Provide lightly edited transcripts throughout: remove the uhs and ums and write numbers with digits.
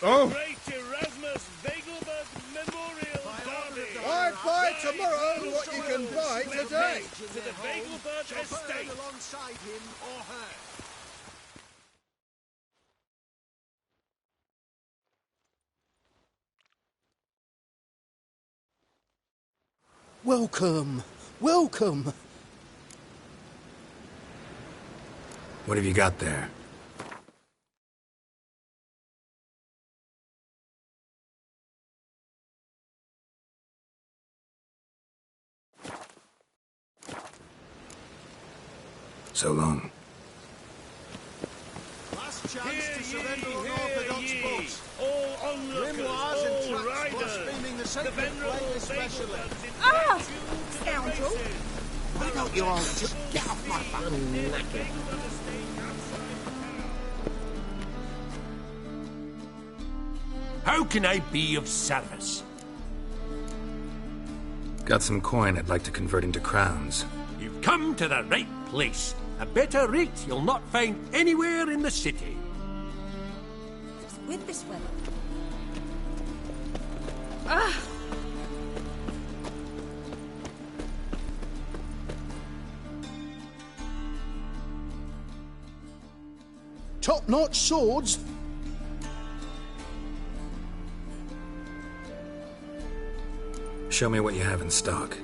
Oh! Great Erasmus Begelberg Memorial Derby. I buy tomorrow what you can buy today. To the Begelberg Estate. Alongside him or her. Welcome, welcome. What have you got there? So long. Last chance to surrender unorthodox books. All onlookers, Grimoires and all tracts riders. blaspheming the The sacred venerable flame especially. Begelbergs in Ah, tune to the scoundrel. races. Why don't you all just get off my back? Begelberg Estate outside town. How can I be of service? Got some coin I'd like to convert into crowns. You've come to the right place. A better rate you'll not find anywhere in the city. With this weather. Top-notch swords. Show me what you have in stock.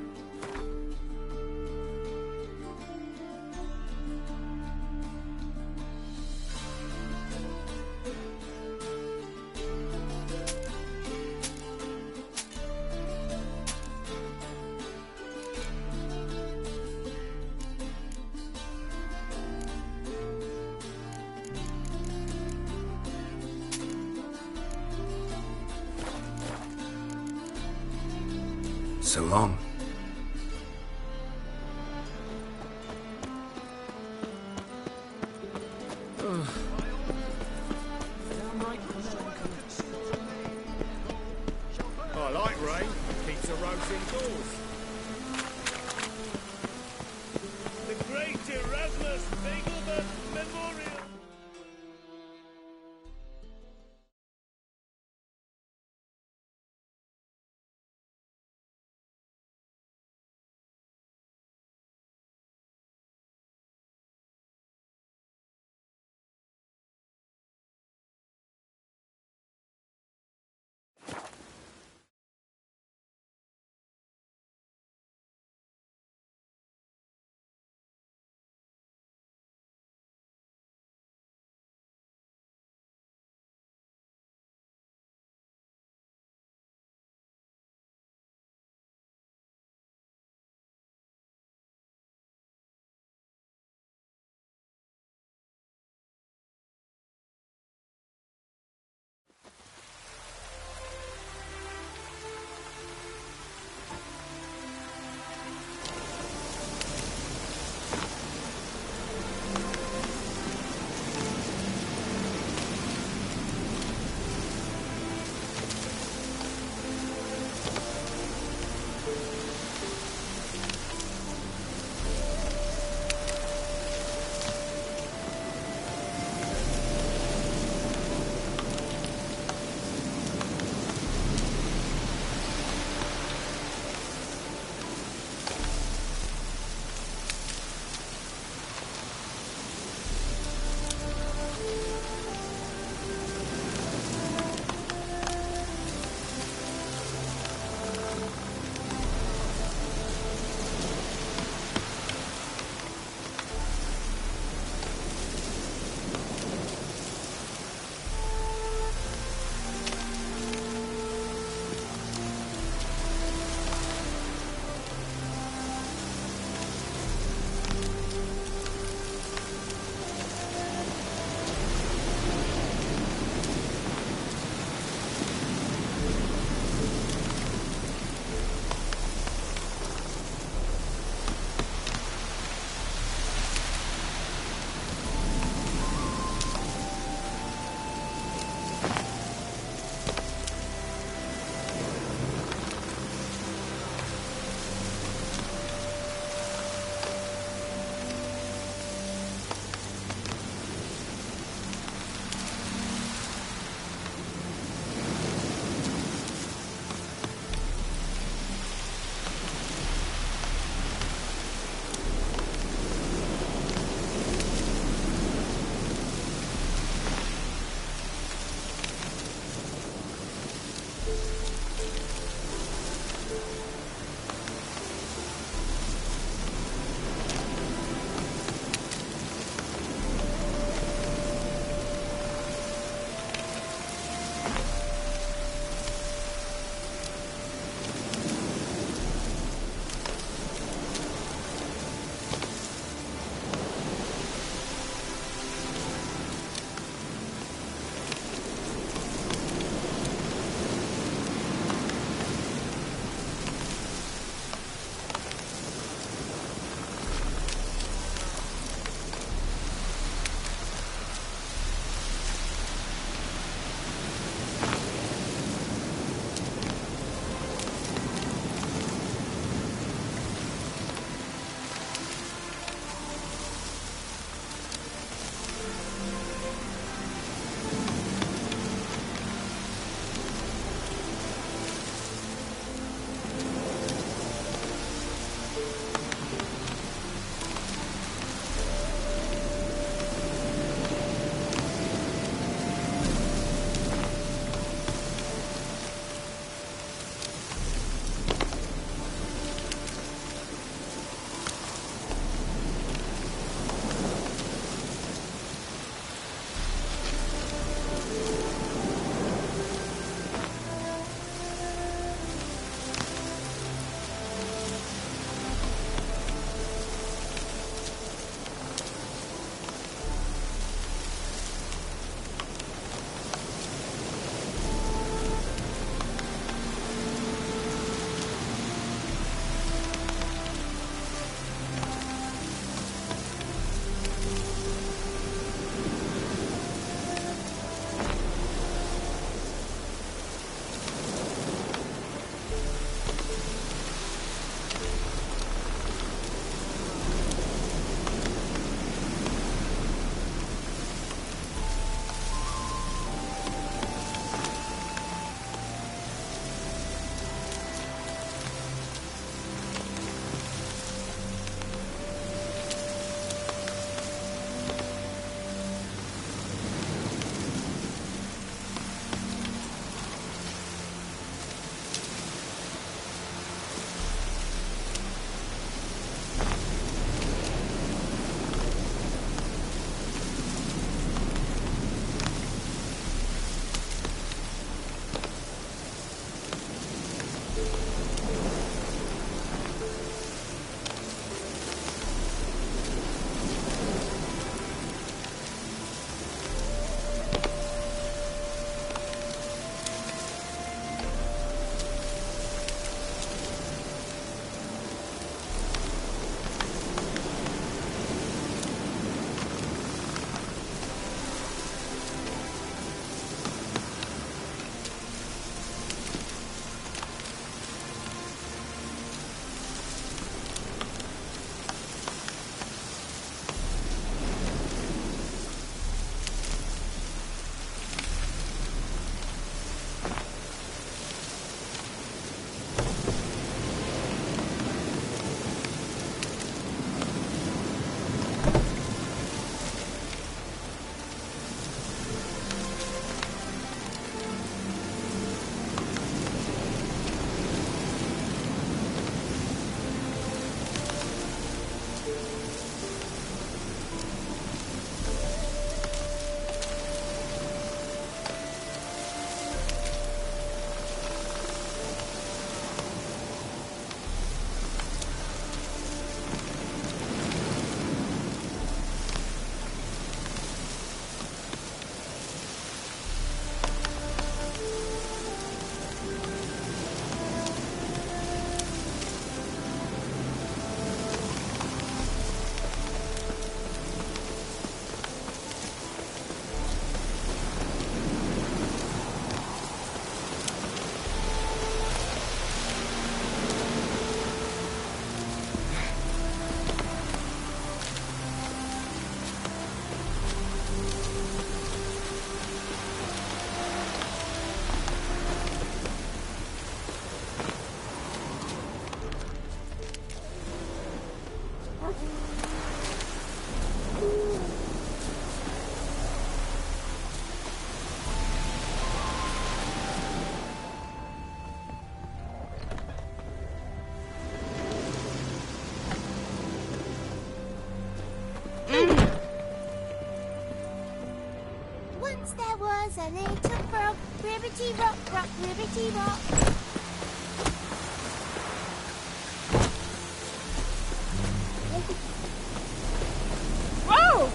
So long. was a little frog, ribbity rock, rock, ribbity rock. Whoa!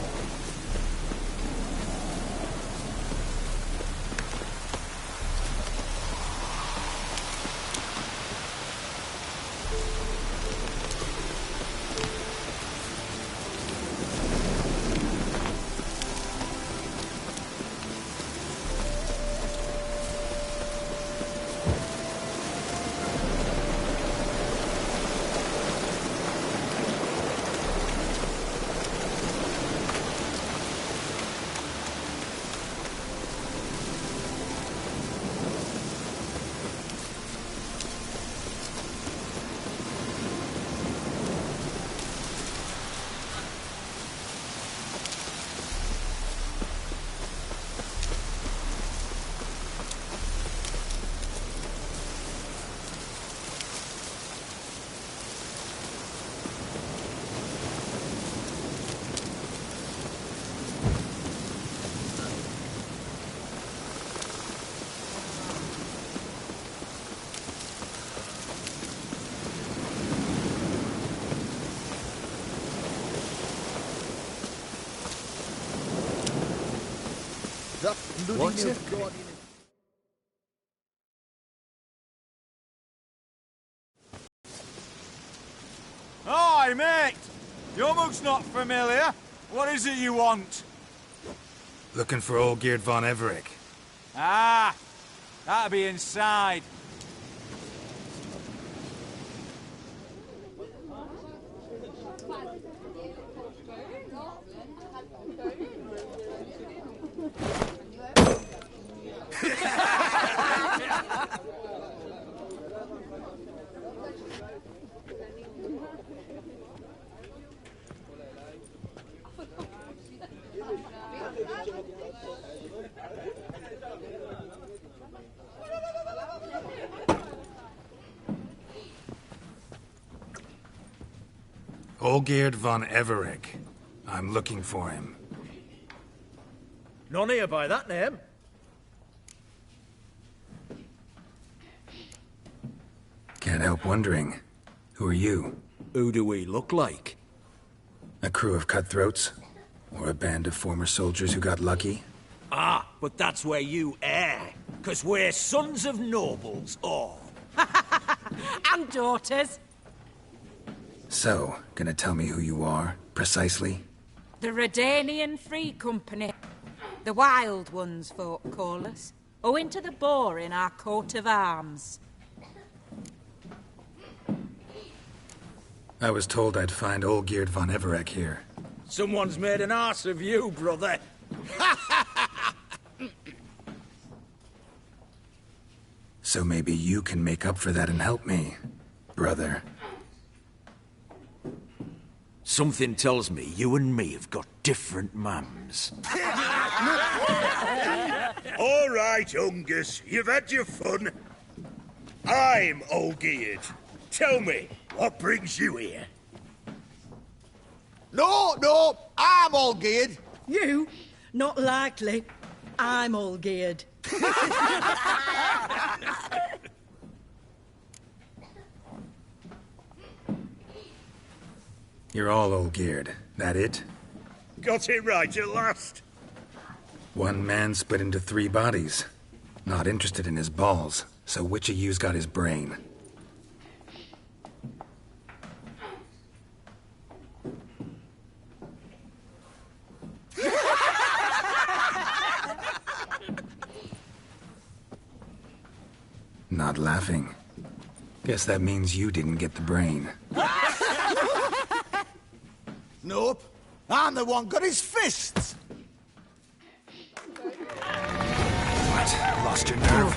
What's it? Hi, mate! Your mug's not familiar. What is it you want? Looking for Olgierd von Everec. Ah! That'll be inside. Olgierd von Everec. I'm looking for him. None here by that name. Can't help wondering. Who are you? Who do we look like? A crew of cutthroats? Or a band of former soldiers who got lucky? Ah, but that's where you err. 'Cause we're sons of nobles, all. And daughters. So, gonna tell me who you are, precisely? The Redanian Free Company. The Wild Ones, folk call us. Owing to the boar in our coat of arms. I was told I'd find Olgierd von Everec here. Someone's made an arse of you, brother. So maybe you can make up for that and help me, brother. Something tells me you and me have got different mums. All right, Ungus, you've had your fun. I'm Olgierd. Tell me, what brings you here? No, I'm all geared. You? Not likely. I'm all geared. You're all Olgierd. That it? Got it right at last. One man split into 3 bodies. Not interested in his balls, so which of you's got his brain? Not laughing. Guess that means you didn't get the brain. Nope. I'm the one got his fists. What? Lost your nerve?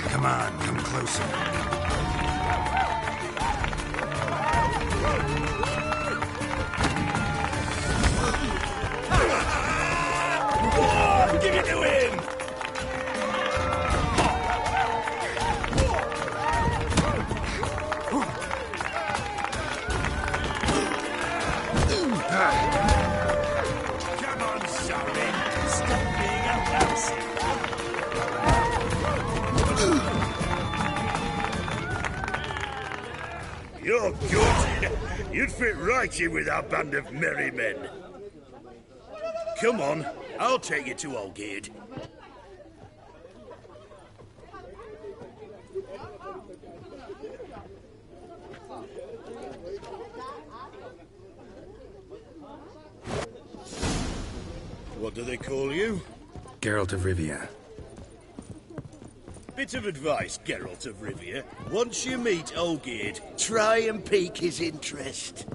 Come on, come closer. Give it to him! Come on, sorry. Stop being a mouse. You're good. You'd fit right in with our band of merry men. Come on, I'll take you to Oldgate. What do they call you? Geralt of Rivia. Bit of advice, Geralt of Rivia. Once you meet Oldgate, try and pique his interest.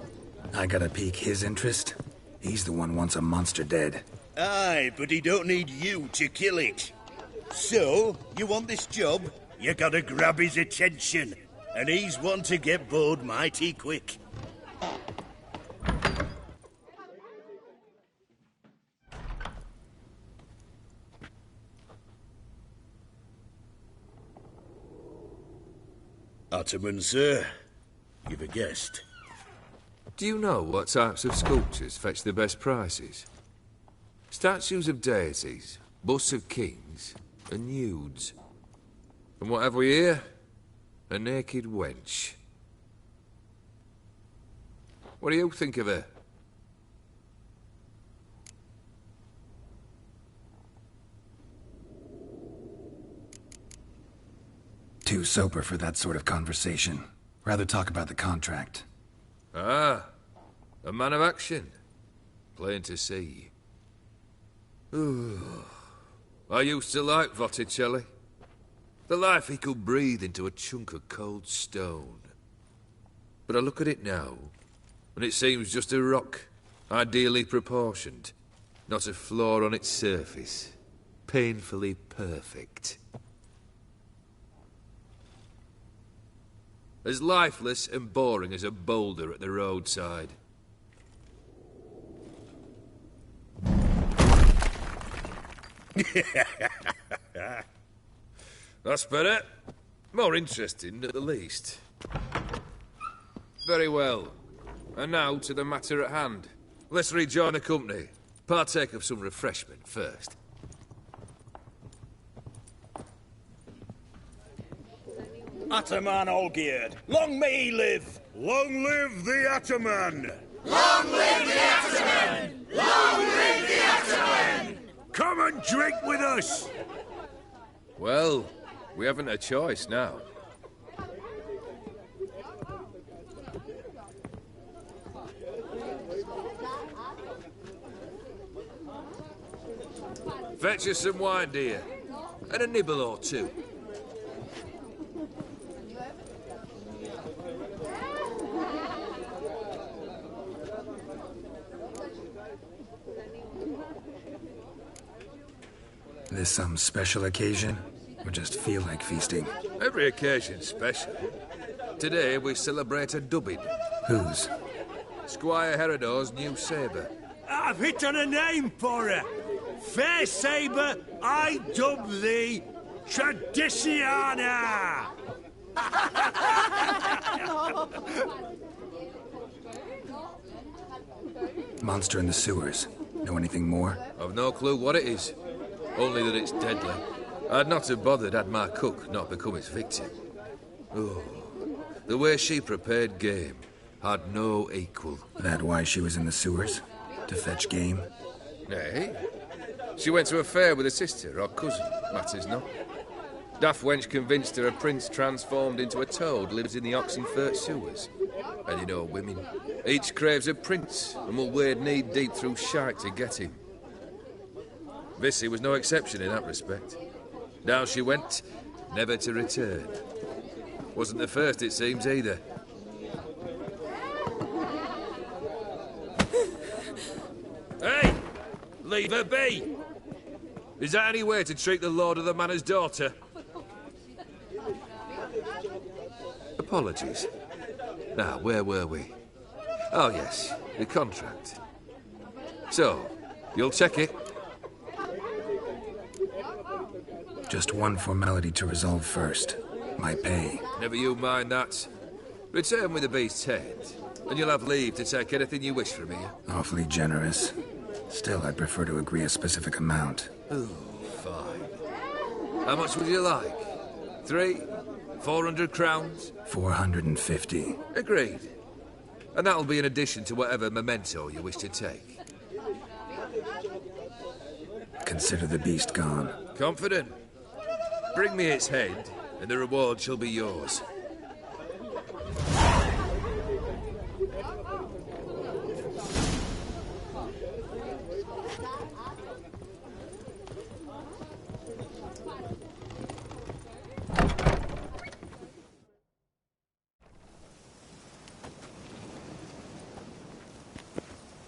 I gotta pique his interest? He's the one wants a monster dead. Aye, but he don't need you to kill it. So, you want this job? You gotta grab his attention. And he's one to get bored mighty quick. Ottoman, sir. You've a guest. Do you know what types of sculptures fetch the best prices? Statues of deities, busts of kings, and nudes. And what have we here? A naked wench. What do you think of her? Too sober for that sort of conversation. Rather talk about the contract. Ah, a man of action. Plain to see. Ooh. I used to like Botticelli. The life he could breathe into a chunk of cold stone. But I look at it now, and it seems just a rock, ideally proportioned. Not a flaw on its surface. Painfully perfect. As lifeless and boring as a boulder at the roadside. That's better. More interesting, at the least. Very well. And now to the matter at hand. Let's rejoin the company. Partake of some refreshment first. Ataman Olgierd, long may he live! Long live the Ataman! Long live the Ataman! Long live the Ataman! Come and drink with us! Well, we haven't a choice now. Fetch us some wine, dear. And a nibble or two. This some special occasion? Or just feel like feasting? Every occasion's special. Today we celebrate a dubbing. Whose? Squire Herodor's new sabre. I've hit on a name for her. Fair sabre, I dub thee Tradiciana. Monster in the sewers. Know anything more? I've no clue what it is. Only that it's deadly. I'd not have bothered had my cook not become its victim. Oh, the way she prepared game had no equal. That why she was in the sewers? To fetch game? Nay. She went to a fair with a sister or cousin, matters not. Daft wench convinced her a prince transformed into a toad lives in the Oxenfurt sewers. And you know, women, each craves a prince and will wade knee-deep through shite to get him. Vissy was no exception in that respect. Down she went, never to return. Wasn't the first, it seems, either. Hey! Leave her be! Is that any way to treat the lord of the manor's daughter? Apologies. Now, where were we? Oh, yes, the contract. So, you'll check it? Just one formality to resolve first. My pay. Never you mind that. Return with the beast's head, and you'll have leave to take anything you wish from here. Awfully generous. Still, I'd prefer to agree a specific amount. Oh, fine. How much would you like? 400 crowns? 450. Agreed. And that'll be in addition to whatever memento you wish to take. Consider the beast gone. Confident? Bring me its head, and the reward shall be yours.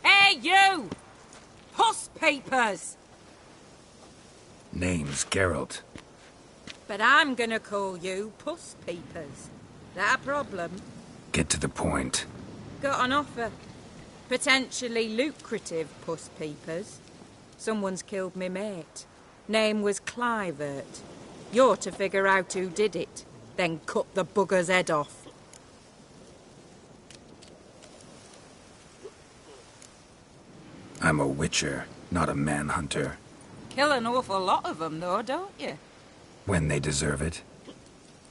Hey, you! Puss papers! Name's Geralt. But I'm gonna call you Puss Peepers. That a problem? Get to the point. Got an offer. Potentially lucrative Puss Peepers. Someone's killed me mate. Name was Clivert. You're to figure out who did it, then cut the bugger's head off. I'm a witcher, not a manhunter. Kill an awful lot of them, though, don't you? When they deserve it.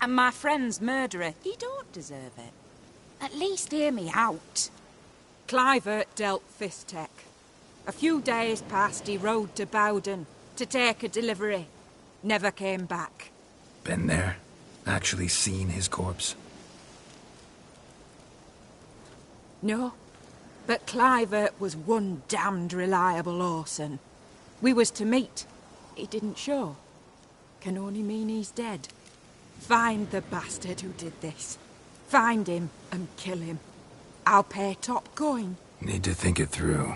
And my friend's murderer, he don't deserve it. At least hear me out. Clivert dealt Fistek. A few days past, he rode to Bowden to take a delivery. Never came back. Been there? Actually seen his corpse? No. But Clivert was one damned reliable Orson. We was to meet. He didn't show. Can only mean he's dead. Find the bastard who did this. Find him and kill him. I'll pay top coin. Need to think it through.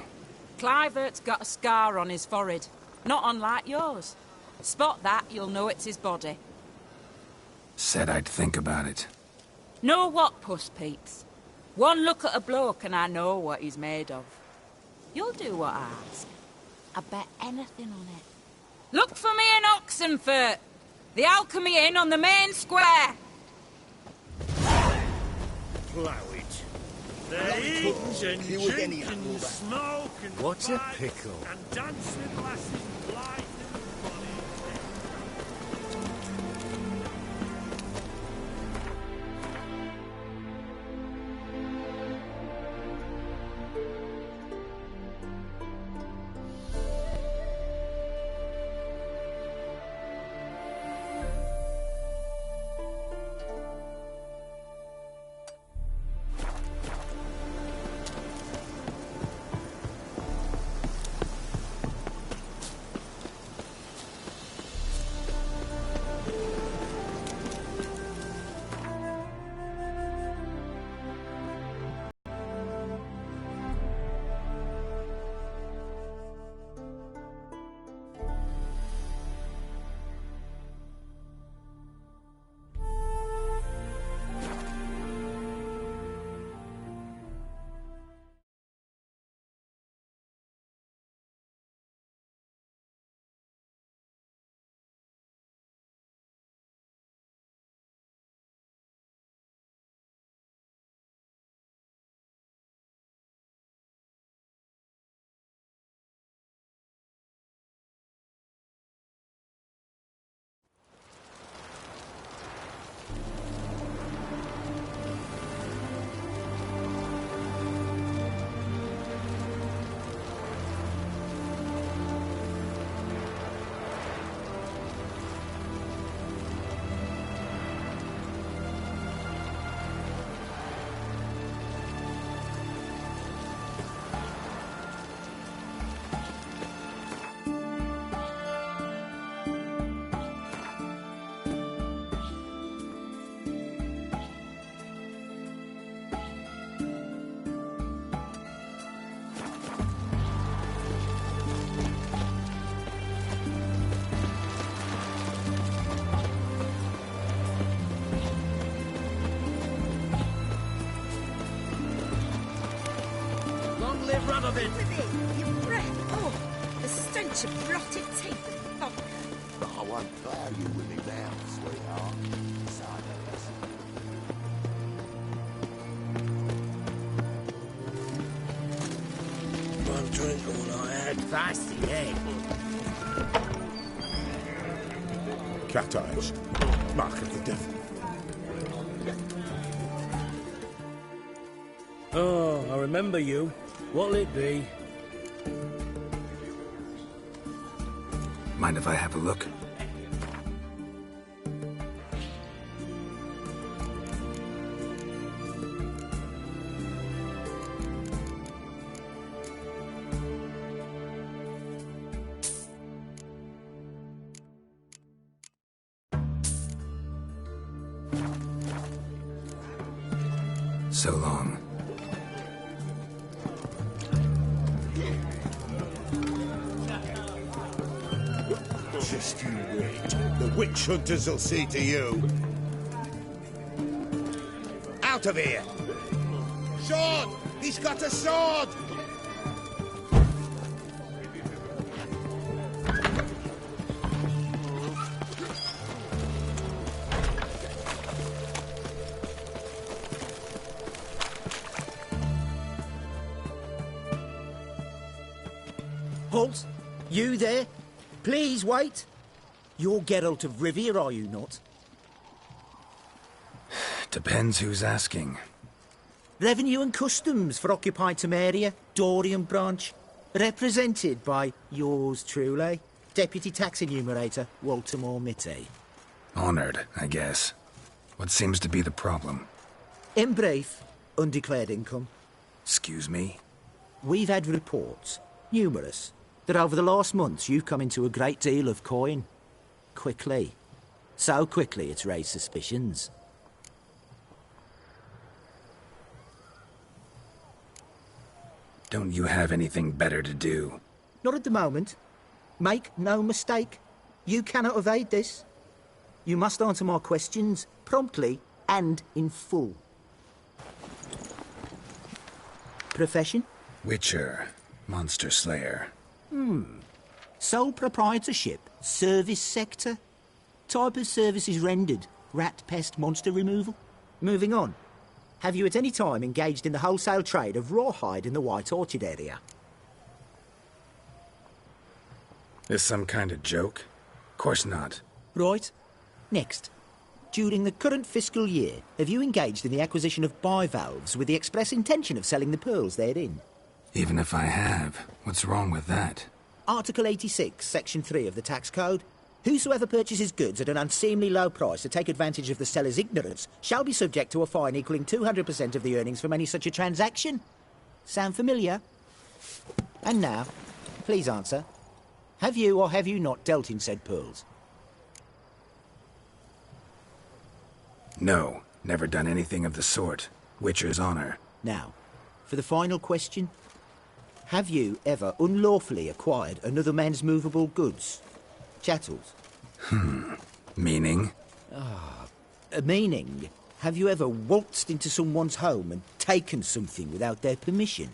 Clivert's got a scar on his forehead. Not unlike yours. Spot that, you'll know it's his body. Said I'd think about it. Know what, Puss Peeps? One look at a bloke and I know what he's made of. You'll do what I ask. I bet anything on it. Look for me in Oxenfurt. The Alchemy Inn on the main square. Plough it. There eats and drink and smoke and What a fight pickle. and dance with lasses blithe and bonny. Something with it. Your breath. Oh, the stench of rotted teeth and vodka. But I won't fail you with me now, sweetheart. One drink all I had. Feisty, eh? Cat eyes. Mark of the devil. Oh, I remember you. What'll it be? Mind if I have a look? So long. Just you wait. The witch hunters will see to you. Out of here! Sword! He's got a sword! Halt! You there? Please wait. You're Geralt of Rivia, are you not? Depends who's asking. Revenue and Customs for occupied Temeria, Dorian branch. Represented by yours truly, Deputy Tax Enumerator Walter Mitte. Honoured, I guess. What seems to be the problem? In brief, undeclared income. Excuse me? We've had reports, numerous, that over the last months you've come into a great deal of coin. Quickly. So quickly it's raised suspicions. Don't you have anything better to do? Not at the moment. Make no mistake. You cannot evade this. You must answer my questions promptly and in full. Profession? Witcher. Monster Slayer. Sole proprietorship. Service sector. Type of services rendered. Rat, pest, monster removal. Moving on. Have you at any time engaged in the wholesale trade of rawhide in the White Orchard area? This some kind of joke? Course not. Right. Next. During the current fiscal year, have you engaged in the acquisition of bivalves with the express intention of selling the pearls therein? Even if I have, what's wrong with that? Article 86, Section 3 of the Tax Code. Whosoever purchases goods at an unseemly low price to take advantage of the seller's ignorance shall be subject to a fine equaling 200% of the earnings from any such a transaction. Sound familiar? And now, please answer. Have you or have you not dealt in said pearls? No, never done anything of the sort. Witcher's honor. Now, for the final question. Have you ever unlawfully acquired another man's movable goods? Chattels? Meaning? Meaning, have you ever waltzed into someone's home and taken something without their permission?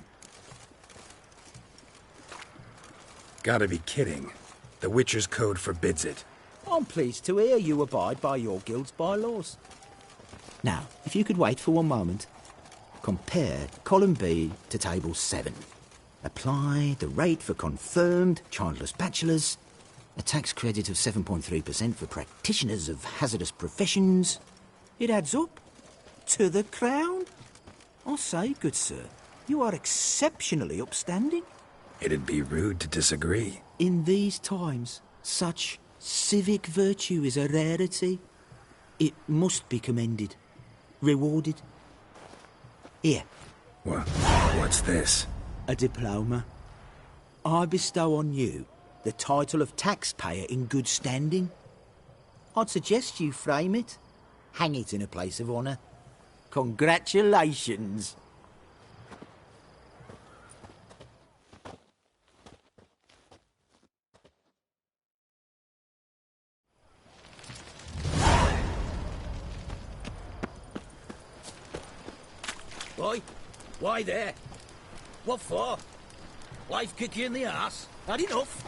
Gotta be kidding. The Witcher's Code forbids it. I'm pleased to hear you abide by your guild's bylaws. Now, if you could wait for one moment. Compare column B to table 7. Apply the rate for confirmed childless bachelors. A tax credit of 7.3% for practitioners of hazardous professions. It adds up to the crown. I say, good sir, you are exceptionally upstanding. It'd be rude to disagree. In these times, such civic virtue is a rarity. It must be commended, rewarded. Here. What's this? A diploma. I bestow on you the title of taxpayer in good standing. I'd suggest you frame it, hang it in a place of honour. Congratulations. Boy, why there? What for? Life kick you in the arse. Had enough?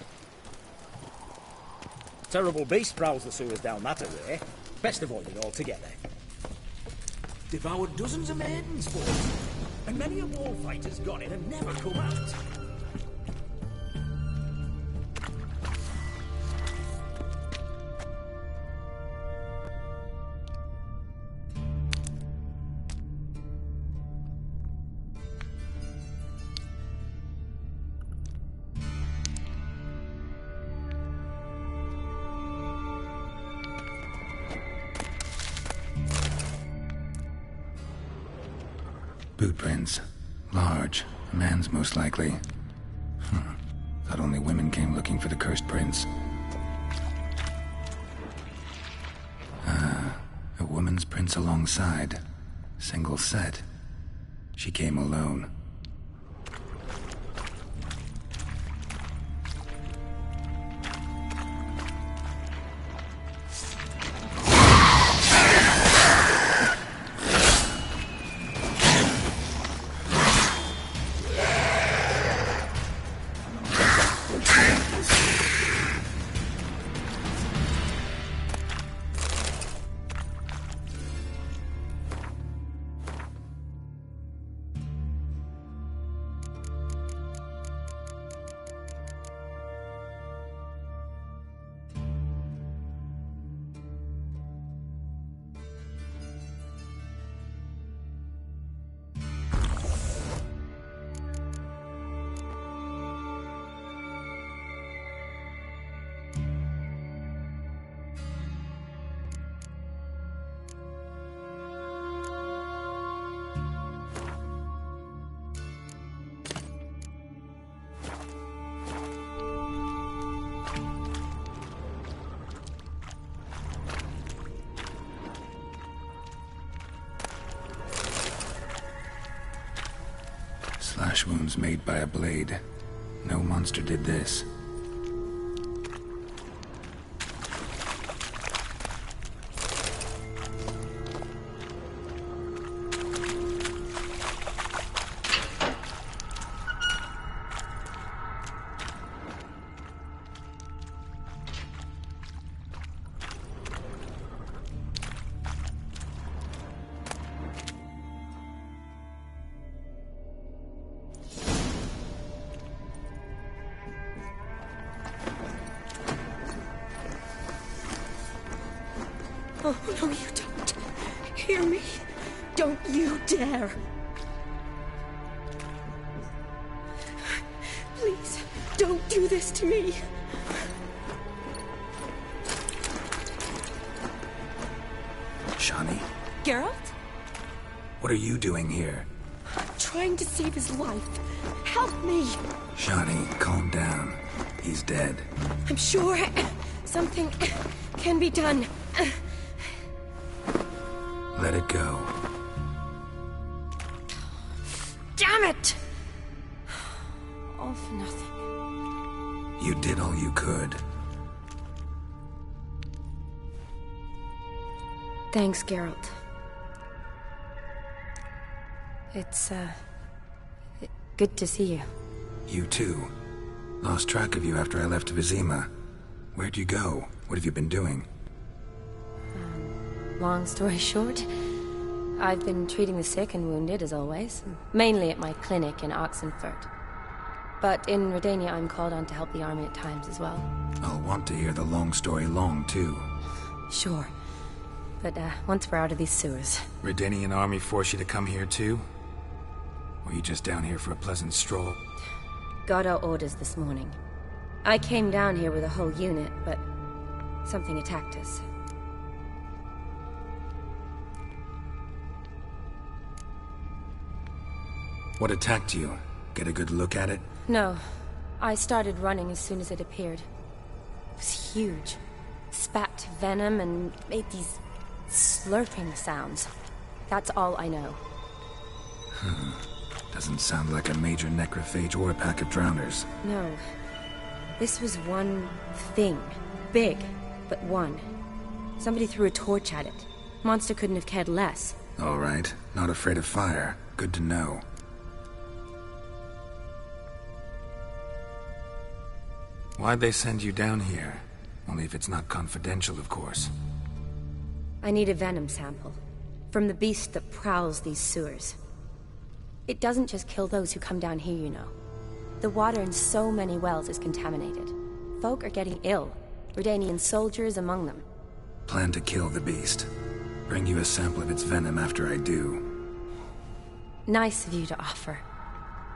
Terrible beast prowls the sewers down that way. Best avoid it altogether. Devoured dozens of maidens for it. And many a wall fighter's gone in and never come out. Boot prints. Large. A man's most likely. Thought only women came looking for the cursed prince. A woman's prints alongside. Single set. She came alone. Slash wounds made by a blade. No monster did this. Oh, no, you don't. Hear me? Don't you dare. Please, don't do this to me. Shani? Geralt? What are you doing here? I'm trying to save his life. Help me. Shani, calm down. He's dead. I'm sure something can be done. Let it go. Damn it! All for nothing. You did all you could. Thanks, Geralt. It's, good to see you. You too. Lost track of you after I left Vizima. Where'd you go? What have you been doing? Long story short, I've been treating the sick and wounded, as always. Mainly at my clinic in Oxenfurt. But in Redania, I'm called on to help the army at times as well. I'll want to hear the long story long, too. Sure. But, once we're out of these sewers... Redanian army force you to come here, too? Or you just down here for a pleasant stroll? Got our orders this morning. I came down here with a whole unit, but... something attacked us. What attacked you? Get a good look at it? No. I started running as soon as it appeared. It was huge. Spat venom and made these slurping sounds. That's all I know. Doesn't sound like a major necrophage or a pack of drowners. No. This was one thing. Big, but one. Somebody threw a torch at it. Monster couldn't have cared less. All right. Not afraid of fire. Good to know. Why'd they send you down here? Only if it's not confidential, of course. I need a venom sample. From the beast that prowls these sewers. It doesn't just kill those who come down here, you know. The water in so many wells is contaminated. Folk are getting ill. Redanian soldiers among them. Plan to kill the beast. Bring you a sample of its venom after I do. Nice of you to offer.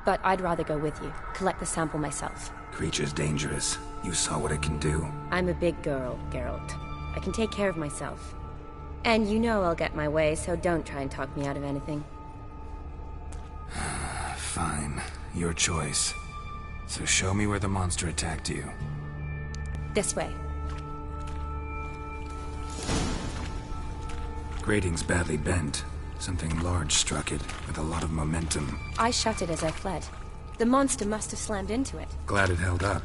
But I'd rather go with you. Collect the sample myself. Creature's dangerous. You saw what it can do. I'm a big girl, Geralt. I can take care of myself. And you know I'll get my way, so don't try and talk me out of anything. Fine. Your choice. So show me where the monster attacked you. This way. Grating's badly bent. Something large struck it, with a lot of momentum. I shut it as I fled. The monster must have slammed into it. Glad it held up.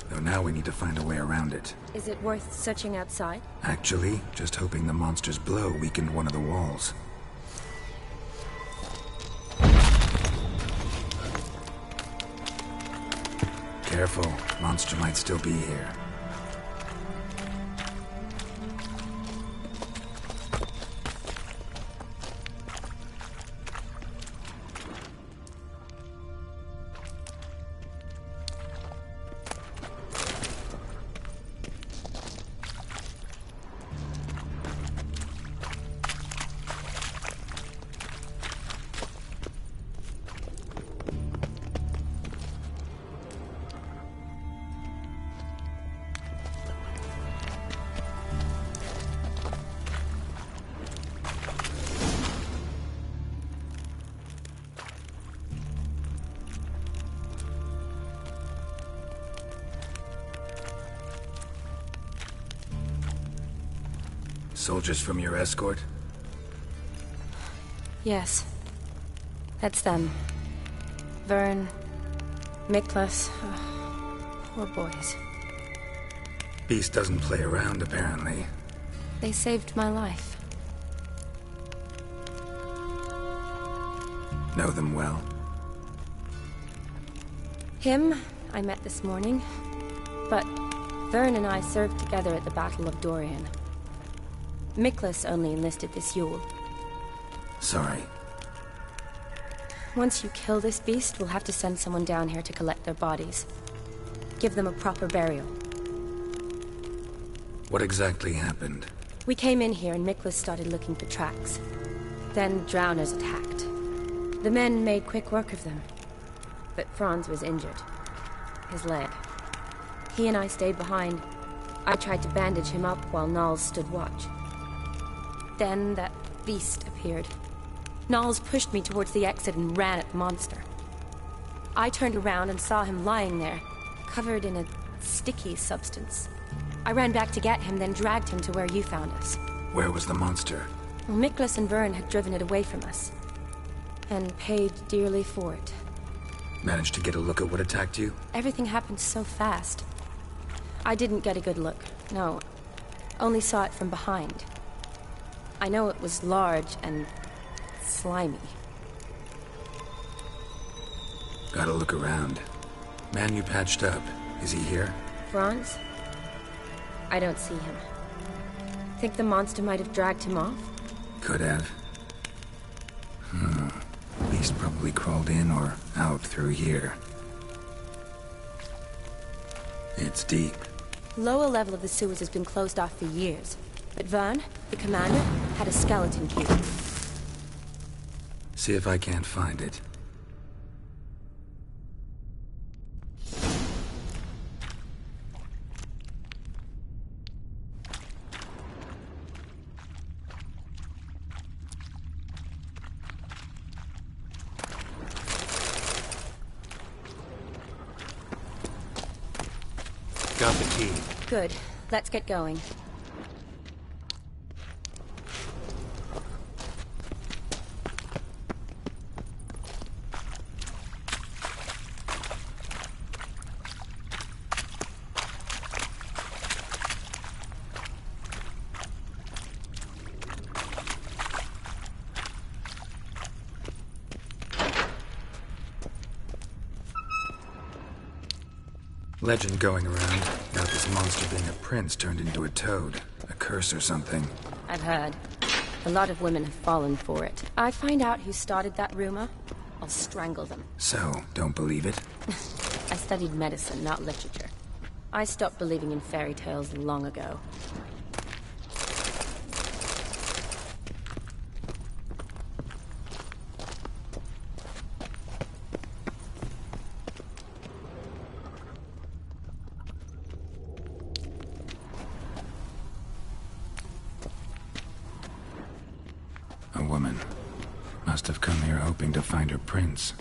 Though now we need to find a way around it. Is it worth searching outside? Actually, just hoping the monster's blow weakened one of the walls. Careful, monster might still be here. Soldiers from your escort? Yes. That's them. Vern, Miklas. Poor boys. Beast doesn't play around, apparently. They saved my life. Know them well? Him, I met this morning. But Vern and I served together at the Battle of Dorian. Miklas only enlisted this Yule. Sorry. Once you kill this beast, we'll have to send someone down here to collect their bodies. Give them a proper burial. What exactly happened? We came in here and Miklas started looking for tracks. Then drowners attacked. The men made quick work of them. But Franz was injured. His leg. He and I stayed behind. I tried to bandage him up while Nals stood watch. Then that beast appeared. Nals pushed me towards the exit and ran at the monster. I turned around and saw him lying there, covered in a sticky substance. I ran back to get him, then dragged him to where you found us. Where was the monster? Well, Miklas and Vern had driven it away from us. And paid dearly for it. Managed to get a look at what attacked you? Everything happened so fast. I didn't get a good look, no. Only saw it from behind. I know it was large and slimy. Gotta look around. Man you patched up, is he here? Franz? I don't see him. Think the monster might have dragged him off? Could have. Beast probably crawled in or out through here. It's deep. Lower level of the sewers has been closed off for years. But Vern, the commander, had a skeleton key. See if I can't find it. Got the key. Good. Let's get going. Legend going around about this monster being a prince turned into a toad. A curse or something. I've heard. A lot of women have fallen for it. I find out who started that rumor, I'll strangle them. So, don't believe it? I studied medicine, not literature. I stopped believing in fairy tales long ago. A woman. Must have come here hoping to find her prince.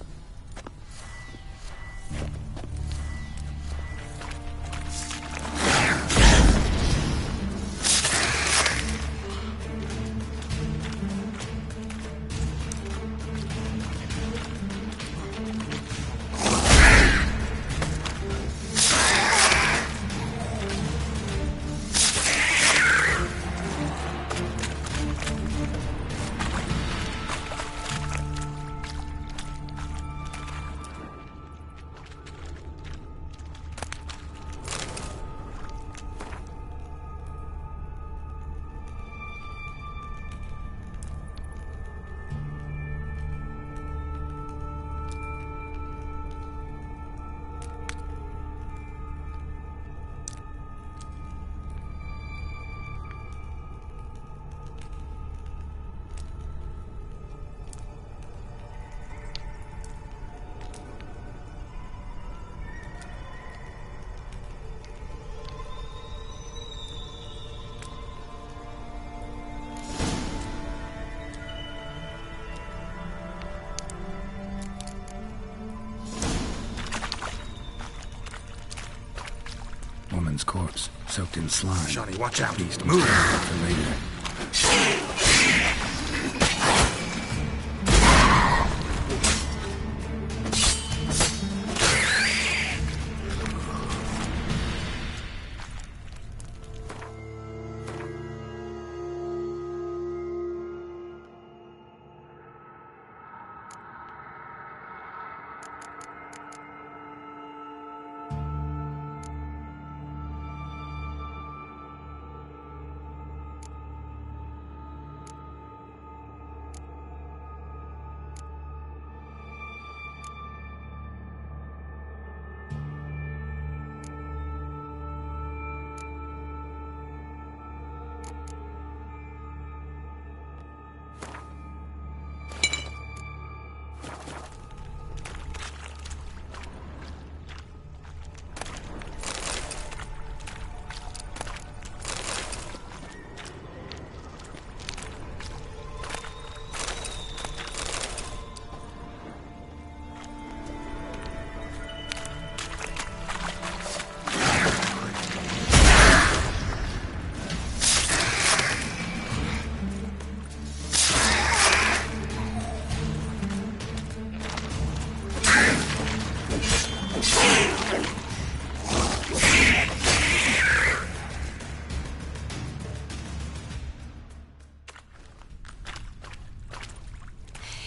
Woman's corpse, soaked in slime. Johnny, watch out. Beast Move. For later.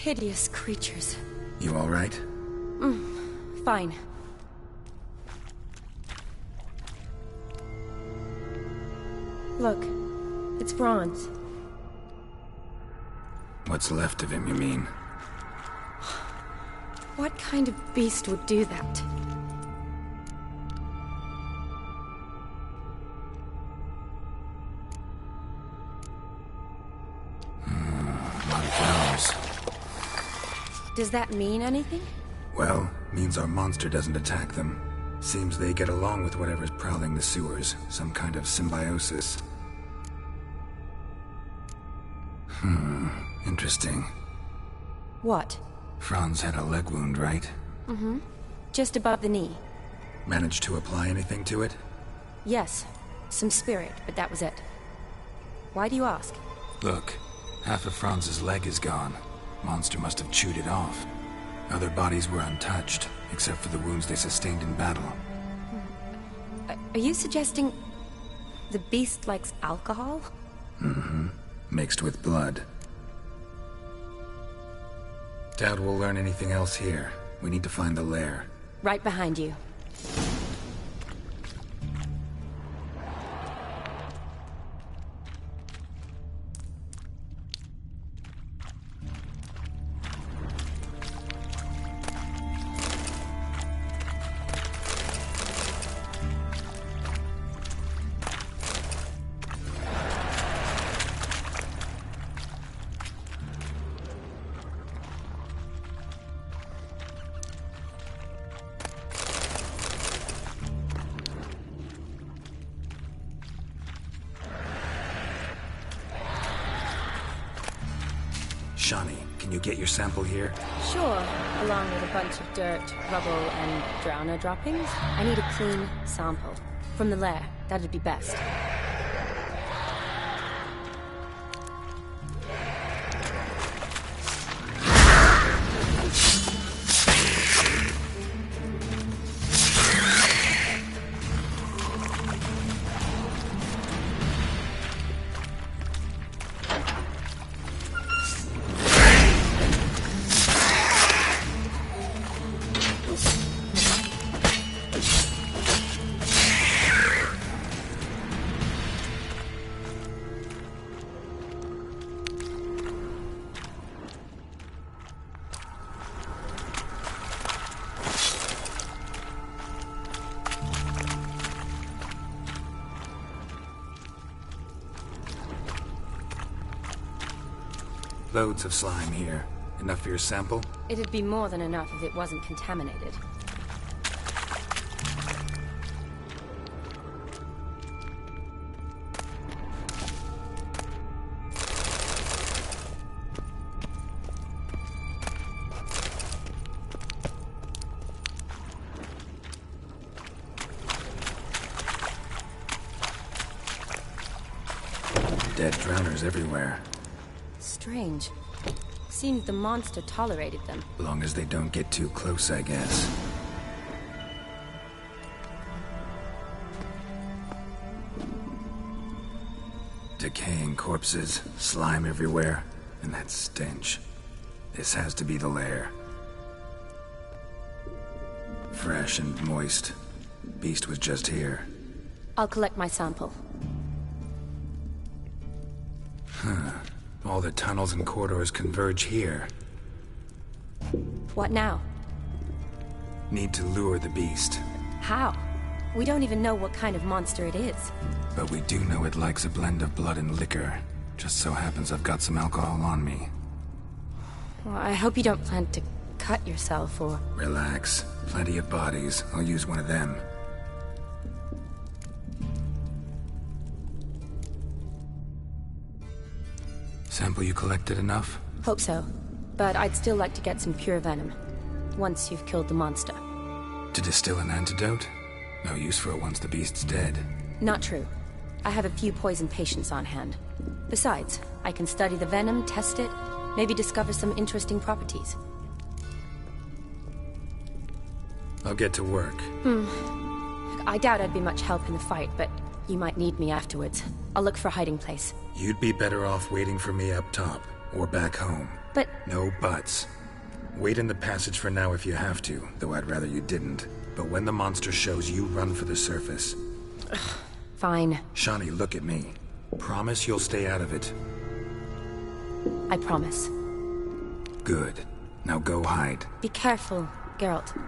Hideous creatures. You all right? Fine. Look, it's Franz. What's left of him, you mean? What kind of beast would do that? Does that mean anything? Well, means our monster doesn't attack them. Seems they get along with whatever's prowling the sewers. Some kind of symbiosis. Interesting. What? Franz had a leg wound, right? Mm-hmm. Just above the knee. Managed to apply anything to it? Yes. Some spirit, but that was it. Why do you ask? Look, half of Franz's leg is gone. Monster must have chewed it off. Other bodies were untouched, except for the wounds they sustained in battle. Are you suggesting the beast likes alcohol? Mm-hmm. Mixed with blood. Doubt we'll learn anything else here. We need to find the lair. Right behind you. Shawnee, can you get your sample here? Sure, along with a bunch of dirt, rubble, and drowner droppings. I need a clean sample. From the lair, that'd be best. Loads of slime here. Enough for your sample? It'd be more than enough if it wasn't contaminated. Dead drowners everywhere. Strange. Seems the monster tolerated them. Long as they don't get too close, I guess. Decaying corpses, slime everywhere, and that stench. This has to be the lair. Fresh and moist. Beast was just here. I'll collect my sample. Huh. All the tunnels and corridors converge here. What now? Need to lure the beast. How? We don't even know what kind of monster it is. But we do know it likes a blend of blood and liquor. Just so happens I've got some alcohol on me. Well, I hope you don't plan to cut yourself or... Relax. Plenty of bodies. I'll use one of them. Sample you collected enough? Hope so. But I'd still like to get some pure venom. Once you've killed the monster. To distill an antidote? No use for it once the beast's dead. Not true. I have a few poison patients on hand. Besides, I can study the venom, test it, maybe discover some interesting properties. I'll get to work. I doubt I'd be much help in the fight, but you might need me afterwards. I'll look for a hiding place. You'd be better off waiting for me up top, or back home. But... No buts. Wait in the passage for now if you have to, though I'd rather you didn't. But when the monster shows, you run for the surface. Ugh, fine. Shawnee, look at me. Promise you'll stay out of it. I promise. Good. Now go hide. Be careful, Geralt.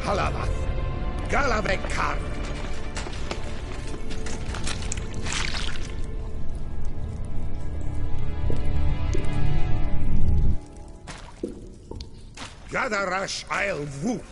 Halavath, Galavekar. Gadarash I'll Voot.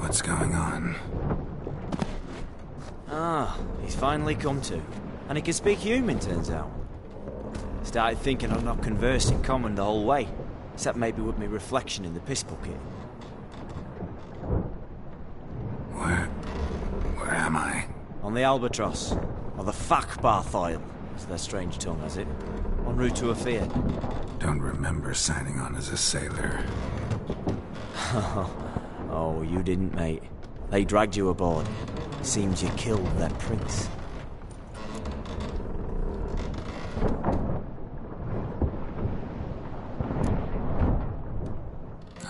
What's going on? Ah, he's finally come to. And he can speak human, turns out. Started thinking I'd not conversed in common the whole way, except maybe with me reflection in the piss bucket. Where am I? On the Albatross, or the Fakbarthoil, as their strange tongue has it. En route to Afir. Don't remember signing on as a sailor. Oh, you didn't, mate. They dragged you aboard. Seems you killed their prince.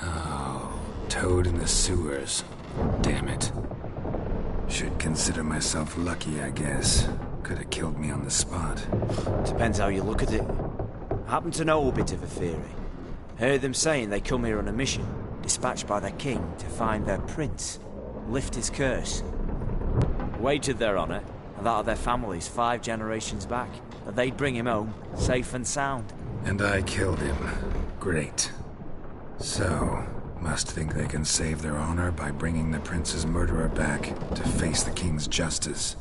Oh, toad in the sewers. Damn it. Should consider myself lucky, I guess. Could have killed me on the spot. Depends how you look at it. I happen to know a bit of a theory. Heard them saying they come here on a mission, dispatched by their king to find their prince, lift his curse. Wagered their honour, and that of their families 5 generations back, that they'd bring him home, safe and sound. And I killed him. Great. So, must think they can save their honor by bringing the prince's murderer back to face the king's justice.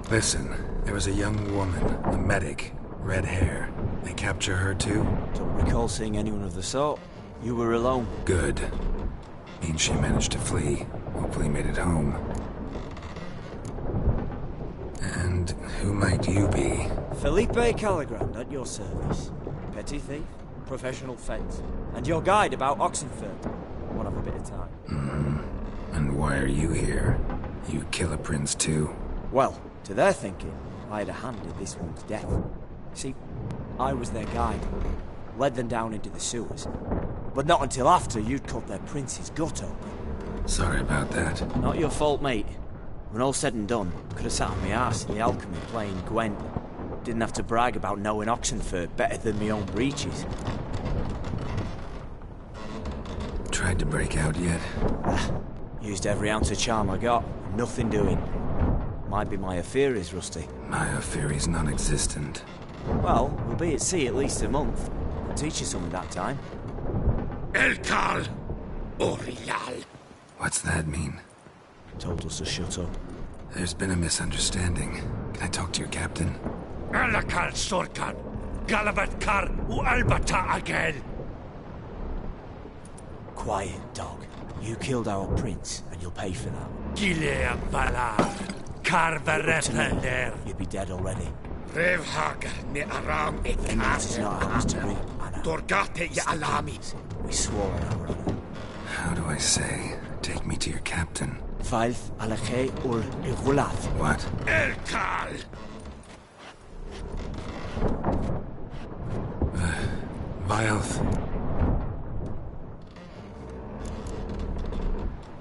Listen, there was a young woman, a medic, red hair. They capture her too? Don't recall seeing anyone of the sort. You were alone. Good. Means she managed to flee. Hopefully made it home. And who might you be? Felipe Caligrand, at your service. Petty thief, professional fence, and your guide about Oxenford. Won't have a bit of time. Mm-hmm. And why are you here? You kill a prince too? Well, to their thinking, I had a hand in this one's death. See, I was their guide. Led them down into the sewers. But not until after you'd cut their prince's gut open. Sorry about that. Not your fault, mate. When all said and done, could have sat on my arse in the alchemy playing Gwent. Didn't have to brag about knowing Oxenford better than my own breeches. Tried to break out yet? Used every ounce of charm I got. Nothing doing. Might be my affair is rusty. My affair is non-existent. Well, we'll be at sea at least a month. I'll teach you something that time. Elkal Orilal. What's that mean? Told us to shut up. There's been a misunderstanding. Can I talk to your captain? Alakal Sorkan, Galabat Kar U Albata Agel. Quiet, dog. You killed our prince, and you'll pay for that. Gileam Valar, Carverepender. You'd be dead already. Revhaga ne aram Vengeance is not ours to reap, Anna. Torgate ya alami. We swore on our honor. How do I say? Take me to your captain. Faith alakhe ul igulath. What? Elkal! Vioth.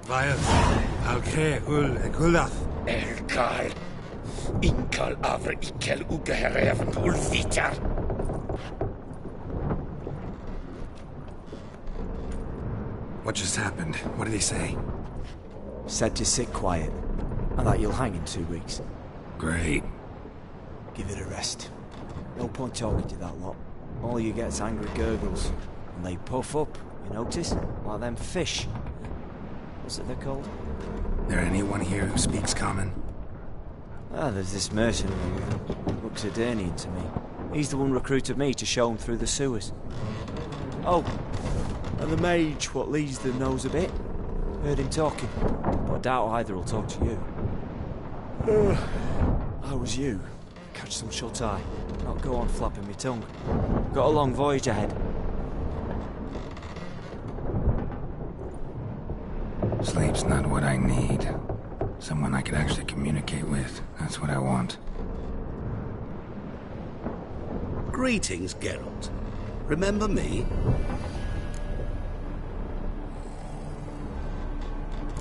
Vioth, Alkhe ul Egulath. Elkal. Inkal avre ikel ugehereven ulfitar. What just happened? What did he say? Said to sit quiet, and that you'll hang in 2 weeks. Great. Give it a rest. No point talking to that lot. All you get's angry gurgles, and they puff up, you notice? Like them fish. What's it they're called? There anyone here who speaks common? Ah, there's this mercenary with him. Looks Adernian to me. He's the one recruited me to show him through the sewers. Oh, and the mage what leads them knows a bit. Heard him talking, but I doubt either will talk to you. I was you. Catch some shut-eye. Not go on flapping me tongue. Got a long voyage ahead. Sleep's not what I need. Someone I could actually communicate with. That's what I want. Greetings, Geralt. Remember me?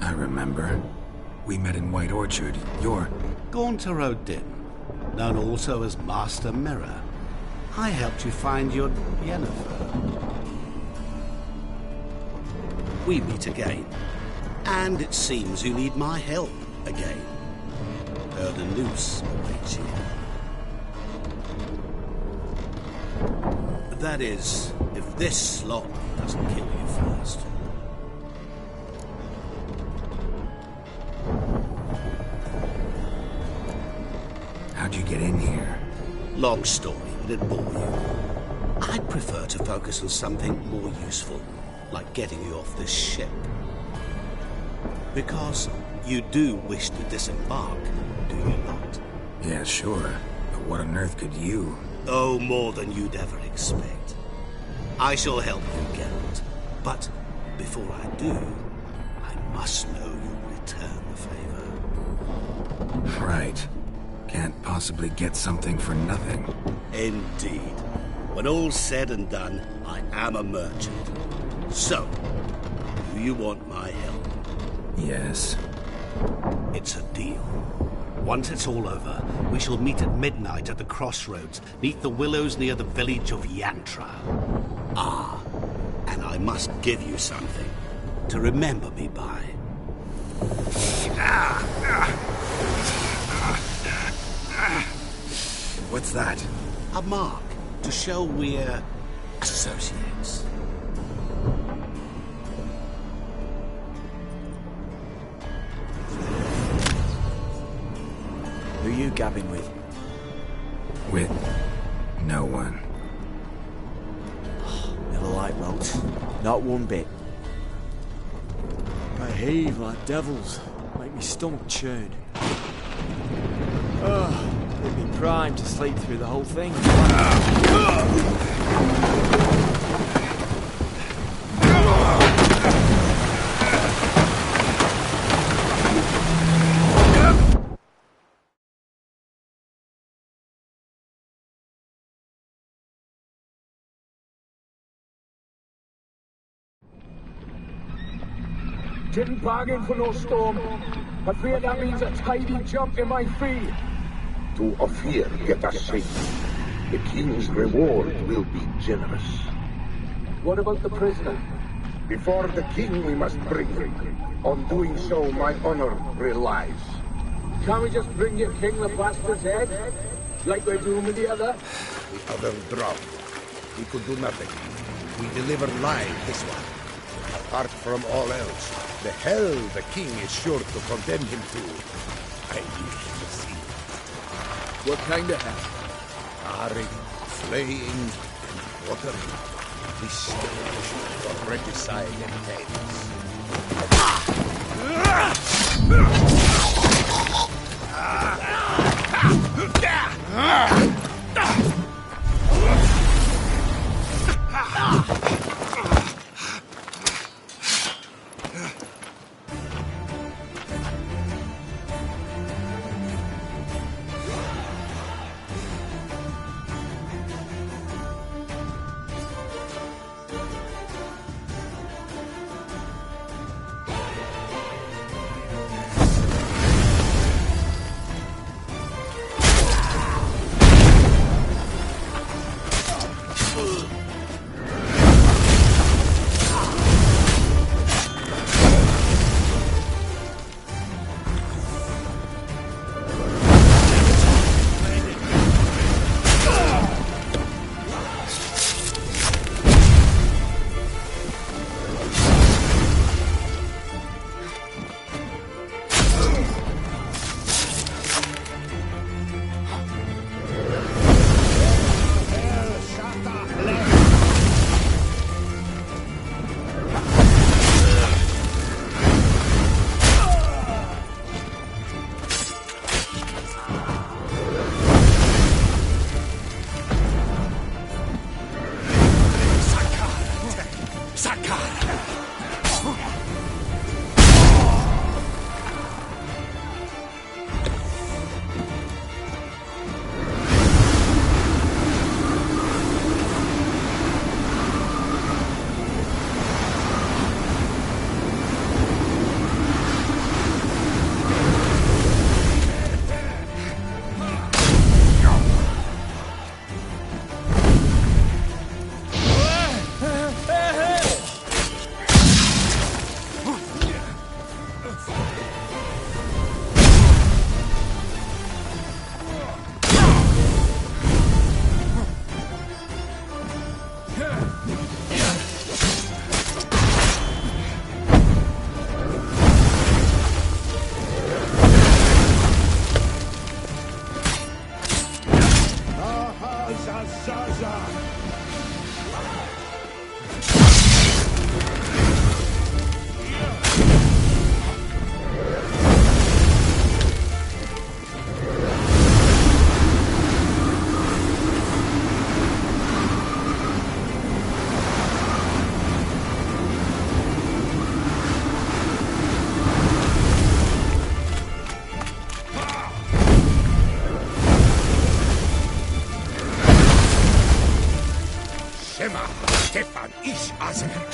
I remember. We met in White Orchard. You're... Gaunter O'Dim, known also as Master Mirror. I helped you find your Yennefer. We meet again. And it seems you need my help again. Heard a noose awaits you. That is, if this slot doesn't kill you first. How'd you get in here? Long story, but it bore you. I'd prefer to focus on something more useful, like getting you off this ship. Because you do wish to disembark, do you not? Yeah, sure. But what on earth could you... Oh, more than you'd ever expect. I shall help you, Geralt. But before I do, I must know you'll return the favor. Right. Can't possibly get something for nothing. Indeed. When all's said and done, I am a merchant. So, do you want my help? Yes. It's a deal. Once it's all over, we shall meet at midnight at the crossroads, neath the willows near the village of Yantra. Ah, and I must give you something to remember me by. What's that? A mark to show we're associates. Who are you gabbing with? With no one. Never liked roads. Not one bit. Behave like devils. Make me stomach churn. They'd be primed to sleep through the whole thing. Didn't bargain for no storm. I fear that means a tidy jump in my fee. To Ophir get us safe. The king's reward will be generous. What about the prisoner? Before the king we must bring him. On doing so, my honor relies. Can't we just bring your king the bastard's head? Like we're doing with the other? The other drowned. We could do nothing. We deliver live this one. Apart from all else, the hell the king is sure to condemn him to. I wish to see. What kind of hell? Charring, flaying, and watering. This for regicide and tales. Anathema! Stefan ish azer!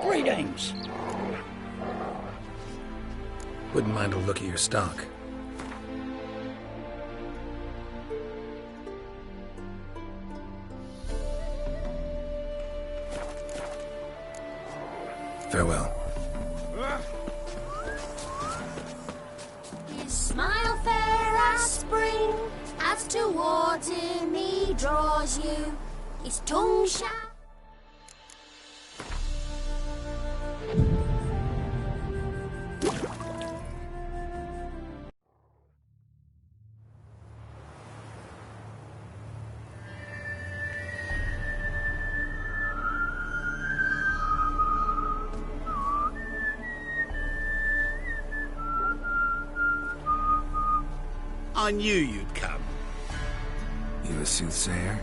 Greetings. Wouldn't mind a look at your stock. Farewell. His smile fair as spring, as towards him he draws you. His tongue shall. I knew you'd come. You a soothsayer?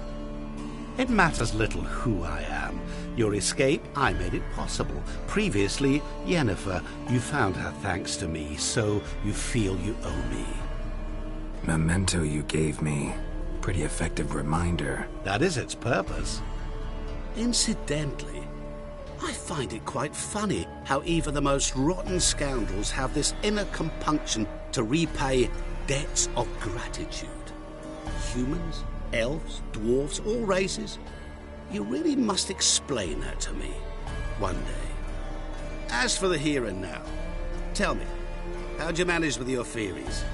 It matters little who I am. Your escape, I made it possible. Previously, Yennefer, you found her thanks to me, so you feel you owe me. Memento you gave me. Pretty effective reminder. That is its purpose. Incidentally, I find it quite funny how even the most rotten scoundrels have this inner compunction to repay debts of gratitude. Humans, elves, dwarves, all races. You really must explain that to me one day. As for the here and now, tell me, how'd you manage with your theories?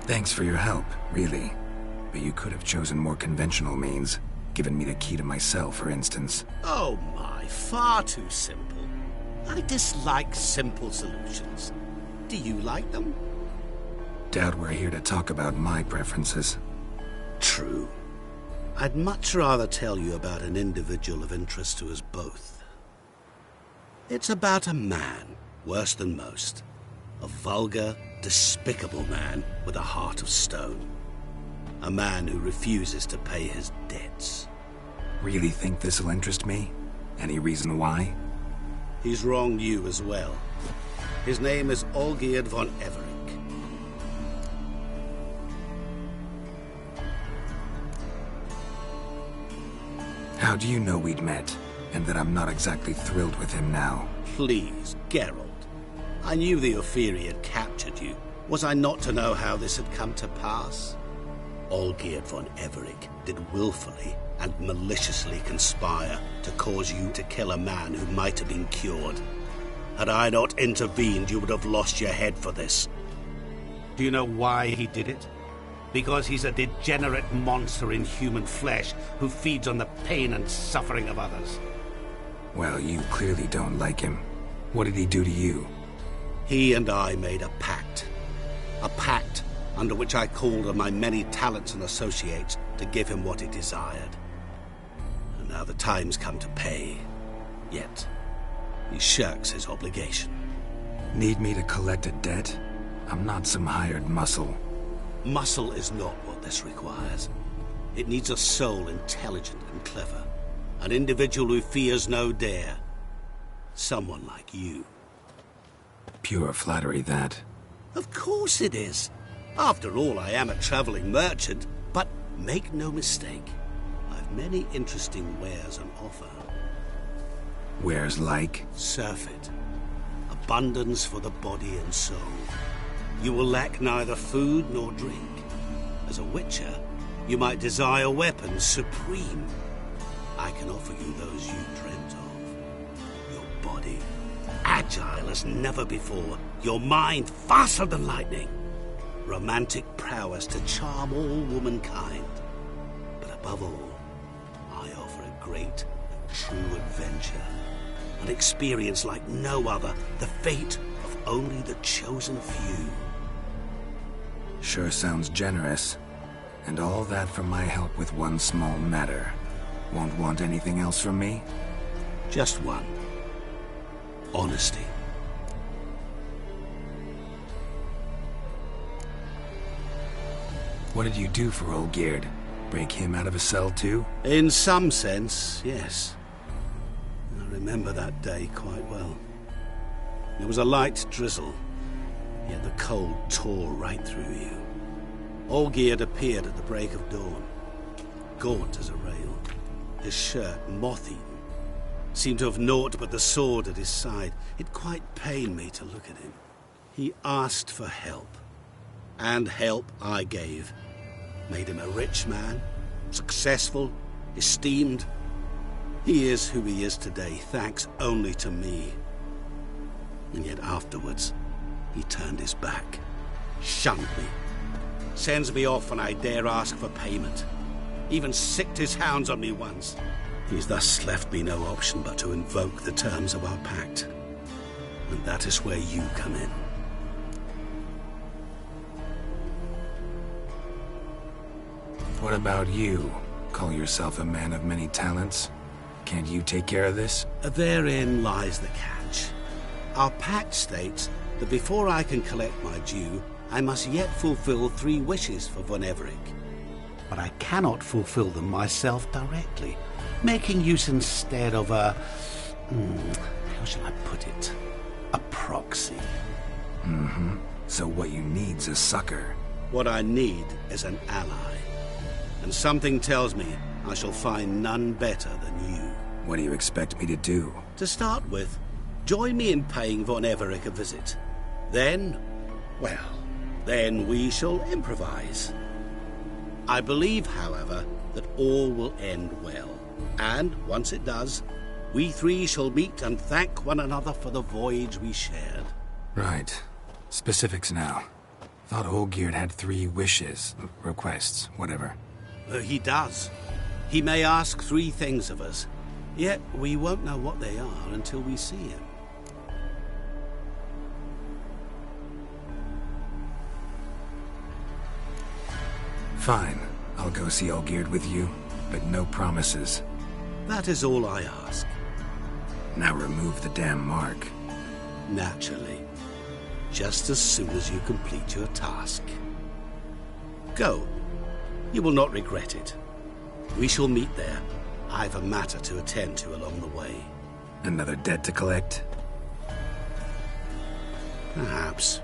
Thanks for your help, really. But you could have chosen more conventional means. Given me the key to my cell, for instance. Oh my, far too simple. I dislike simple solutions. Do you like them? Doubt we're here to talk about my preferences. True. I'd much rather tell you about an individual of interest to us both. It's about a man, worse than most. A vulgar, despicable man with a heart of stone. A man who refuses to pay his debts. Really think this'll interest me? Any reason why? He's wronged you as well. His name is Olgierd von Everick. How do you know we'd met, and that I'm not exactly thrilled with him now? Please, Geralt. I knew the Ophiri had captured you. Was I not to know how this had come to pass? Olgierd von Everick did willfully and maliciously conspire to cause you to kill a man who might have been cured. Had I not intervened, you would have lost your head for this. Do you know why he did it? Because he's a degenerate monster in human flesh who feeds on the pain and suffering of others. Well, you clearly don't like him. What did he do to you? He and I made a pact. A pact under which I called on my many talents and associates to give him what he desired. And now the time's come to pay. Yet, he shirks his obligation. Need me to collect a debt? I'm not some hired muscle. Muscle is not what this requires. It needs a soul intelligent and clever. An individual who fears no dare. Someone like you. Pure flattery, that. Of course it is. After all, I am a traveling merchant. But make no mistake, I've many interesting wares on offer. Wares like? Surfeit. Abundance for the body and soul. You will lack neither food nor drink. As a witcher, you might desire weapons supreme. I can offer you those you dreamt of. Your body, agile as never before. Your mind, faster than lightning. Romantic prowess to charm all womankind. But above all, I offer a great and true adventure. An experience like no other. The fate of only the chosen few. Sure sounds generous. And all that for my help with one small matter. Won't want anything else from me? Just one. Honesty. What did you do for Olgierd? Break him out of a cell too? In some sense, yes. I remember that day quite well. There was a light drizzle, yet the cold tore right through you. Olgierd appeared at the break of dawn, gaunt as a rail, his shirt moth-eaten. Seemed to have naught but the sword at his side. It quite pained me to look at him. He asked for help, and help I gave. Made him a rich man, successful, esteemed. He is who he is today, thanks only to me. And yet afterwards, he turned his back, shunned me, sends me off when I dare ask for payment. Even sicked his hounds on me once. He's thus left me no option but to invoke the terms of our pact. And that is where you come in. What about you? Call yourself a man of many talents? Can't you take care of this? Therein lies the catch. Our pact states that before I can collect my due, I must yet fulfill 3 wishes for Von Everec. But I cannot fulfill them myself directly, making use instead of a... how shall I put it? A proxy. Mm-hmm. So what you need's a sucker. What I need is an ally. And something tells me I shall find none better than you. What do you expect me to do? To start with, join me in paying Von Everec a visit. Then, well, then we shall improvise. I believe, however, that all will end well. And once it does, we 3 shall meet and thank one another for the voyage we shared. Right. Specifics now. Thought Olgierd had 3 wishes, requests, whatever. He does. He may ask 3 things of us, yet we won't know what they are until we see him. Fine. I'll go see Olgierd with you, but no promises. That is all I ask. Now remove the damn mark. Naturally. Just as soon as you complete your task. Go. You will not regret it. We shall meet there. I've a matter to attend to along the way. Another debt to collect? Perhaps.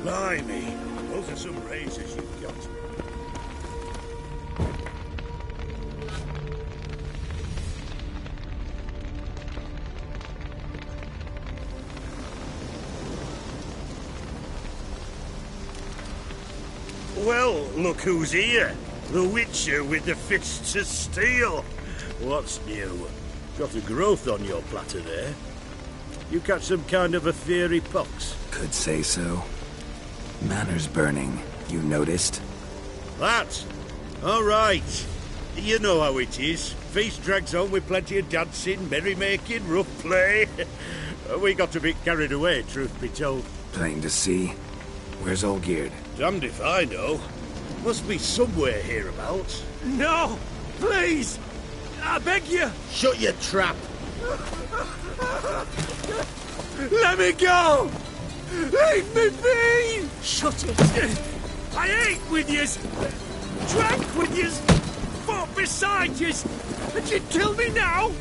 Blimey, those are some razors you've got. Well, look who's here. The Witcher with the fists of steel. What's new? Got a growth on your platter there. You catch some kind of a fiery pox? Could say so. Manor's burning. You noticed? That? All right. You know how it is. Feast drags on with plenty of dancing, merrymaking, rough play. We got a bit carried away, truth be told. Plain to see. Where's Olgierd? Damned if I know. Must be somewhere hereabouts. No! Please! I beg you! Shut your trap! Let me go! Leave me be! Shut it! I ate with yous! Drank with yous! Fought beside yous! And you'd kill me now?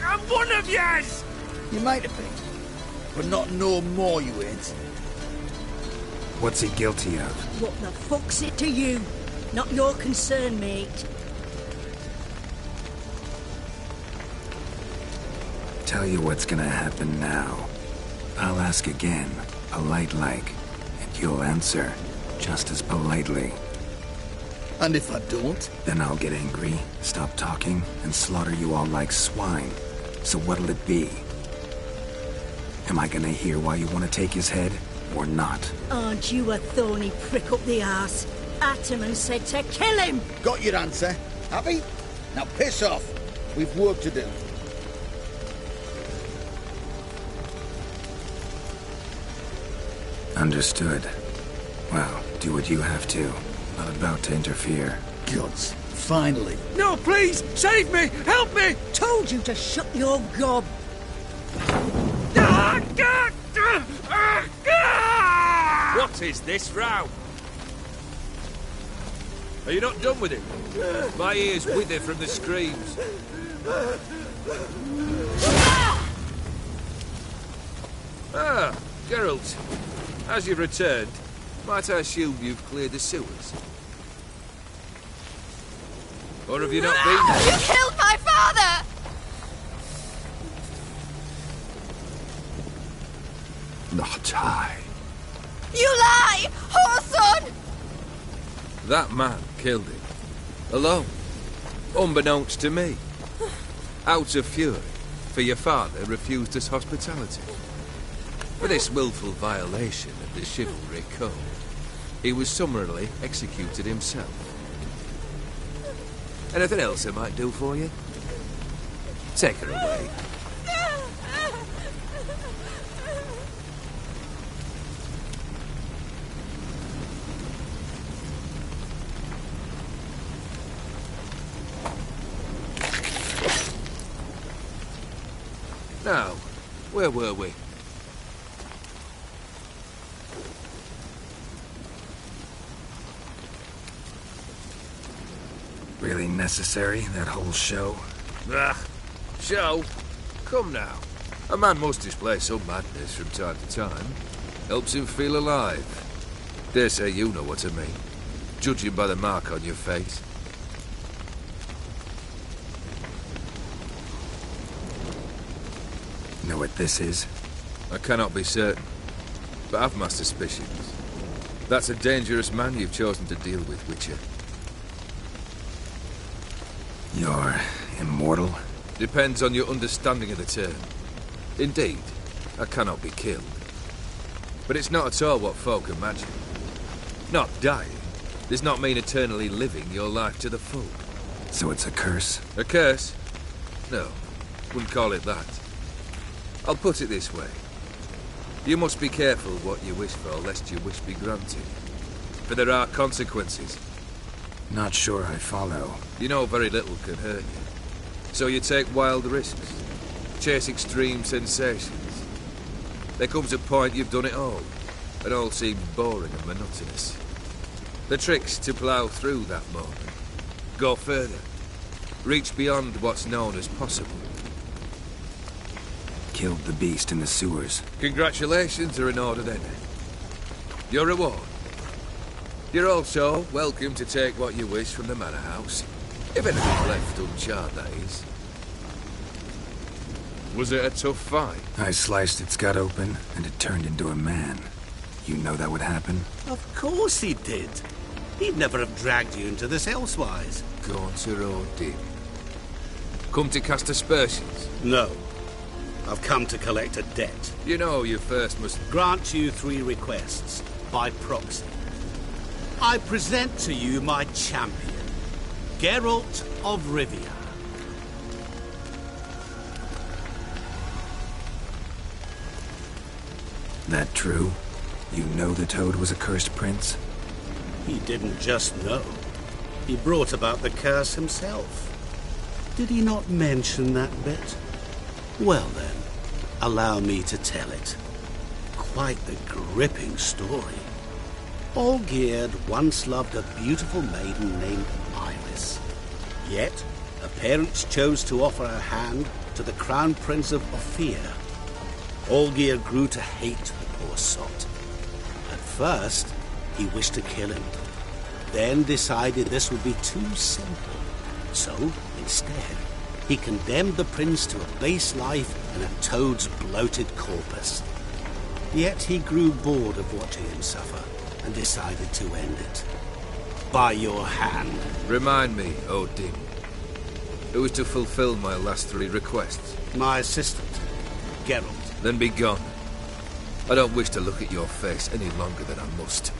I'm one of yous! You might have been, but not no more you ain't. What's he guilty of? What the fuck's it to you? Not your concern, mate. Tell you what's gonna happen now. I'll ask again, polite-like, and you'll answer just as politely. And if I don't? Then I'll get angry, stop talking, and slaughter you all like swine. So what'll it be? Am I gonna hear why you want to take his head, or not? Aren't you a thorny prick up the arse? Ataman said to kill him! Got your answer. Happy? Now piss off. We've work to do. Understood. Well, do what you have to. Not about to interfere. Gods, finally. No, please! Save me! Help me! Told you to shut your gob. What is this row? Are you not done with it? My ears wither from the screams. Ah, Geralt. As you've returned, might I assume you've cleared the sewers? Or have you not been there? You killed my father! Not I. You lie! Whoreson! That man killed him. Alone. Unbeknownst to me. Out of fury, for your father refused us hospitality. For this willful violation of the chivalry code, he was summarily executed himself. Anything else I might do for you? Take her away. Now, where were we? Really necessary, that whole show? Ah, show? Come now. A man must display some madness from time to time. Helps him feel alive. Dare say you know what I mean. Judging by the mark on your face. Know what this is? I cannot be certain, but I've my suspicions. That's a dangerous man you've chosen to deal with, Witcher. You're immortal? Depends on your understanding of the term. Indeed, I cannot be killed. But it's not at all what folk imagine. Not dying does not mean eternally living your life to the full. So it's a curse? A curse? No, wouldn't call it that. I'll put it this way. You must be careful what you wish for, lest your wish be granted. For there are consequences. Not sure I follow. You know very little can hurt you. So you take wild risks. Chase extreme sensations. There comes a point you've done it all. And all seems boring and monotonous. The trick's to plough through that moment. Go further. Reach beyond what's known as possible. Killed the beast in the sewers. Congratulations are in order then. Your reward. You're also welcome to take what you wish from the manor house. If anything's left uncharred, that is. Was it a tough fight? I sliced its gut open, and it turned into a man. You know that would happen? Of course he did. He'd never have dragged you into this elsewise. Gaunter or Dim. Come to cast aspersions? No. I've come to collect a debt. You know you first must... Grant you 3 requests, by proxy. I present to you my champion, Geralt of Rivia. That true? You know the Toad was a cursed prince? He didn't just know. He brought about the curse himself. Did he not mention that bit? Well then, allow me to tell it. Quite the gripping story. Olgierd once loved a beautiful maiden named Iris. Yet, her parents chose to offer her hand to the Crown Prince of Ophir. Olgierd grew to hate the poor sot. At first, he wished to kill him, then decided this would be too simple. So, instead, he condemned the prince to a base life in a toad's bloated corpus. Yet he grew bored of watching him suffer and decided to end it. By your hand. Remind me, Odin. Who is to fulfill my last 3 requests? My assistant, Geralt. Then be gone. I don't wish to look at your face any longer than I must.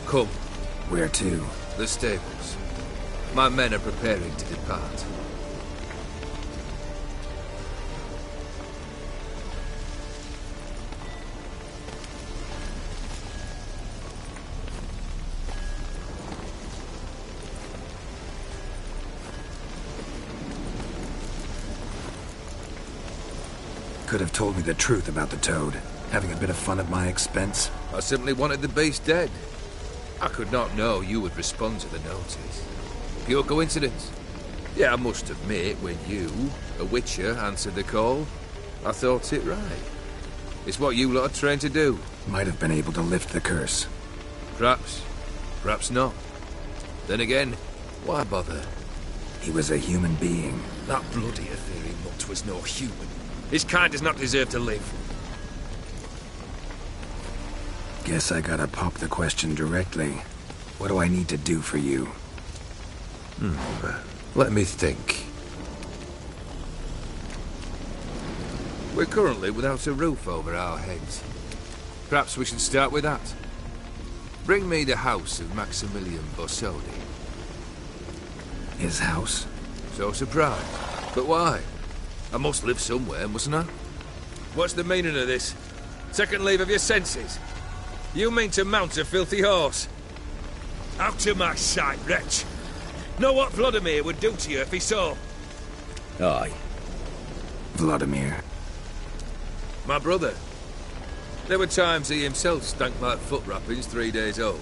Come. Where to? The stables. My men are preparing to depart. Could have told me the truth about the toad, having a bit of fun at my expense. I simply wanted the beast dead. I could not know you would respond to the notice. Pure coincidence. Yeah, I must admit, when you, a witcher, answered the call, I thought it right. It's what you lot are trained to do. Might have been able to lift the curse. Perhaps. Perhaps not. Then again, why bother? He was a human being. That bloody ethereal mutt was no human. His kind does not deserve to live. Guess I gotta pop the question directly. What do I need to do for you? Let me think. We're currently without a roof over our heads. Perhaps we should start with that. Bring me the house of Maximilian Borsodi. His house? So surprised. But why? I must live somewhere, mustn't I? What's the meaning of this? Second leave of your senses? You mean to mount a filthy horse? Out of my sight, wretch! Know what Vladimir would do to you if he saw? Aye. Vladimir. My brother. There were times he himself stank like foot wrappings 3 days old,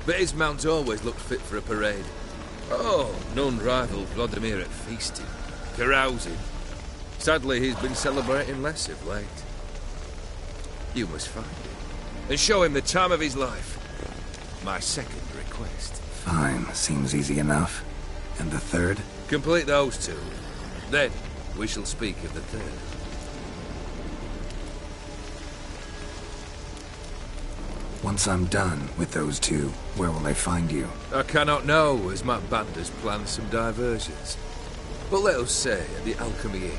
but his mount always looked fit for a parade. Oh, none rivaled Vladimir at feasting, carousing. Sadly, he's been celebrating less of late. You must find him, and show him the time of his life. My second request. Fine, seems easy enough. And the third? Complete those two. Then, we shall speak of the third. Once I'm done with those two, where will I find you? I cannot know, as my band has planned some diversions. But let us say at the Alchemy Inn,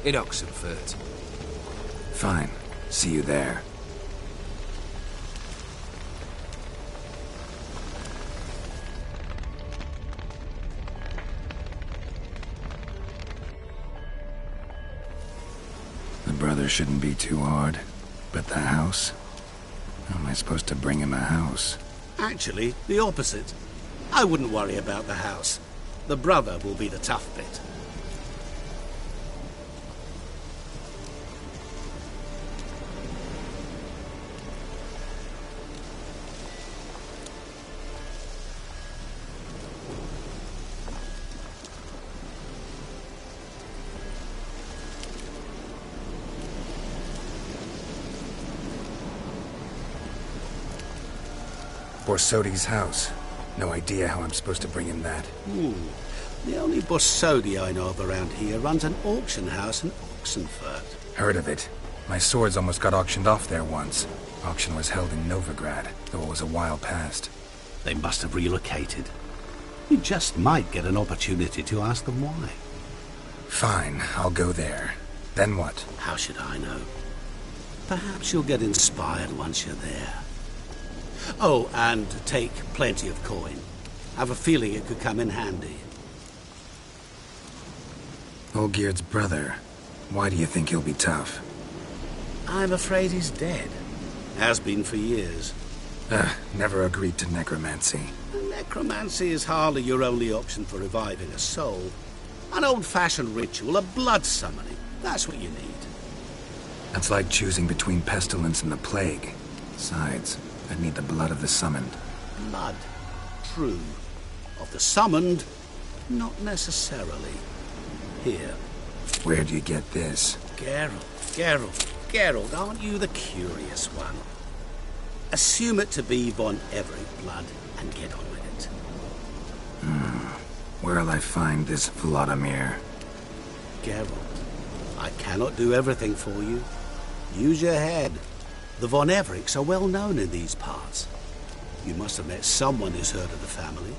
in Oxenfurt. Fine. See you there. The brother shouldn't be too hard. But the house? How am I supposed to bring him a house? Actually, the opposite. I wouldn't worry about the house. The brother will be the tough bit. Borsodi's house. No idea how I'm supposed to bring him that. The only Borsodi I know of around here runs an auction house in Oxenfurt. Heard of it. My swords almost got auctioned off there once. Auction was held in Novigrad, though it was a while past. They must have relocated. You just might get an opportunity to ask them why. Fine, I'll go there. Then what? How should I know? Perhaps you'll get inspired once you're there. Oh, and take plenty of coin. Have a feeling it could come in handy. Olgierd's brother. Why do you think he'll be tough? I'm afraid he's dead. Has been for years. Never agreed to necromancy. Necromancy is hardly your only option for reviving a soul. An old-fashioned ritual, a blood summoning. That's what you need. That's like choosing between pestilence and the plague. Besides, I'd need the blood of the summoned. Blood. True. Of the summoned, not necessarily. Here. Where'd you get this? Geralt, aren't you the curious one? Assume it to be von Everett blood and get on with it. Where'll I find this Vladimir? Geralt, I cannot do everything for you. Use your head. The von Evericks are well known in these parts. You must have met someone who's heard of the family.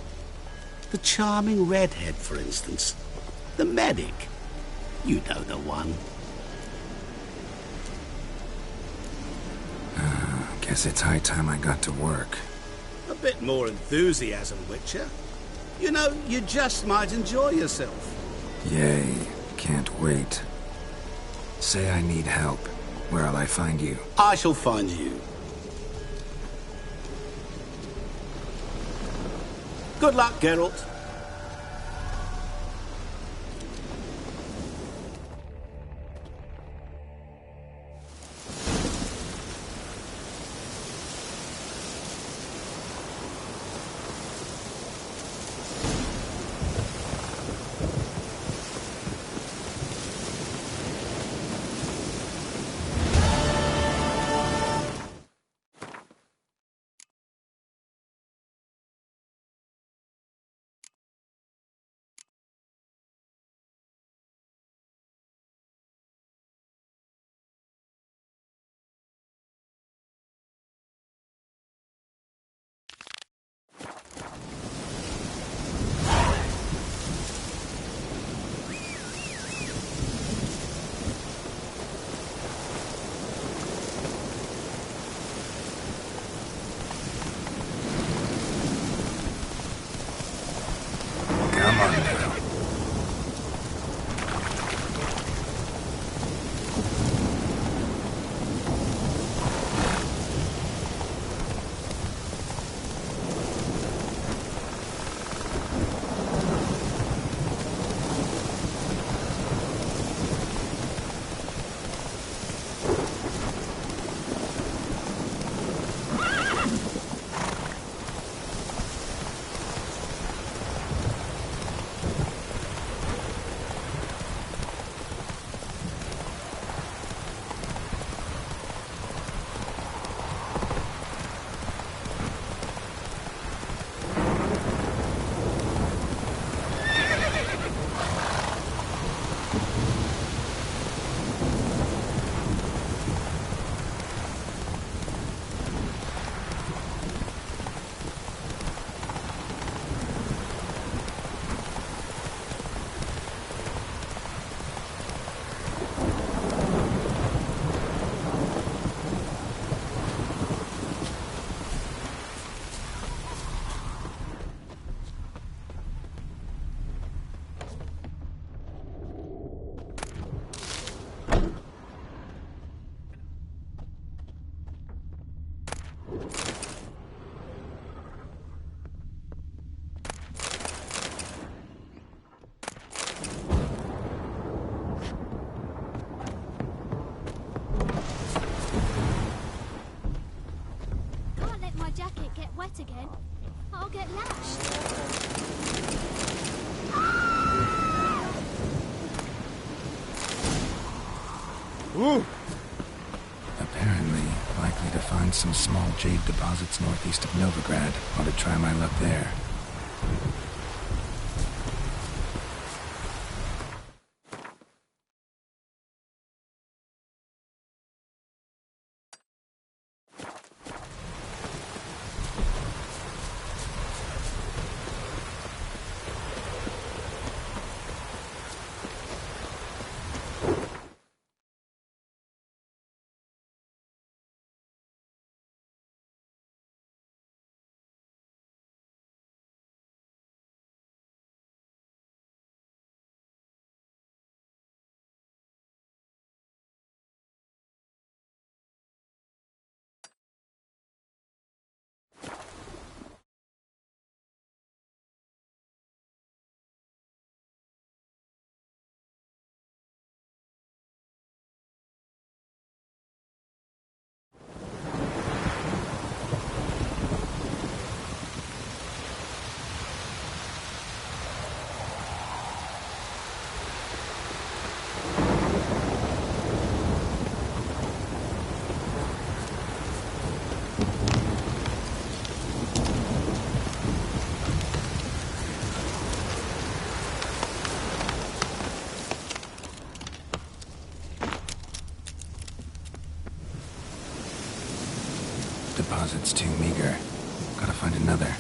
The charming redhead, for instance. The medic. You know the one. Guess it's high time I got to work. A bit more enthusiasm, Witcher. You know, you just might enjoy yourself. Yay. Can't wait. Say I need help. Where'll I find you? I shall find you. Good luck, Geralt. get lashed. Ooh! Apparently, likely to find some small jade deposits northeast of Novigrad. Ought to try my luck there. Deposit's too meager. Gotta find another.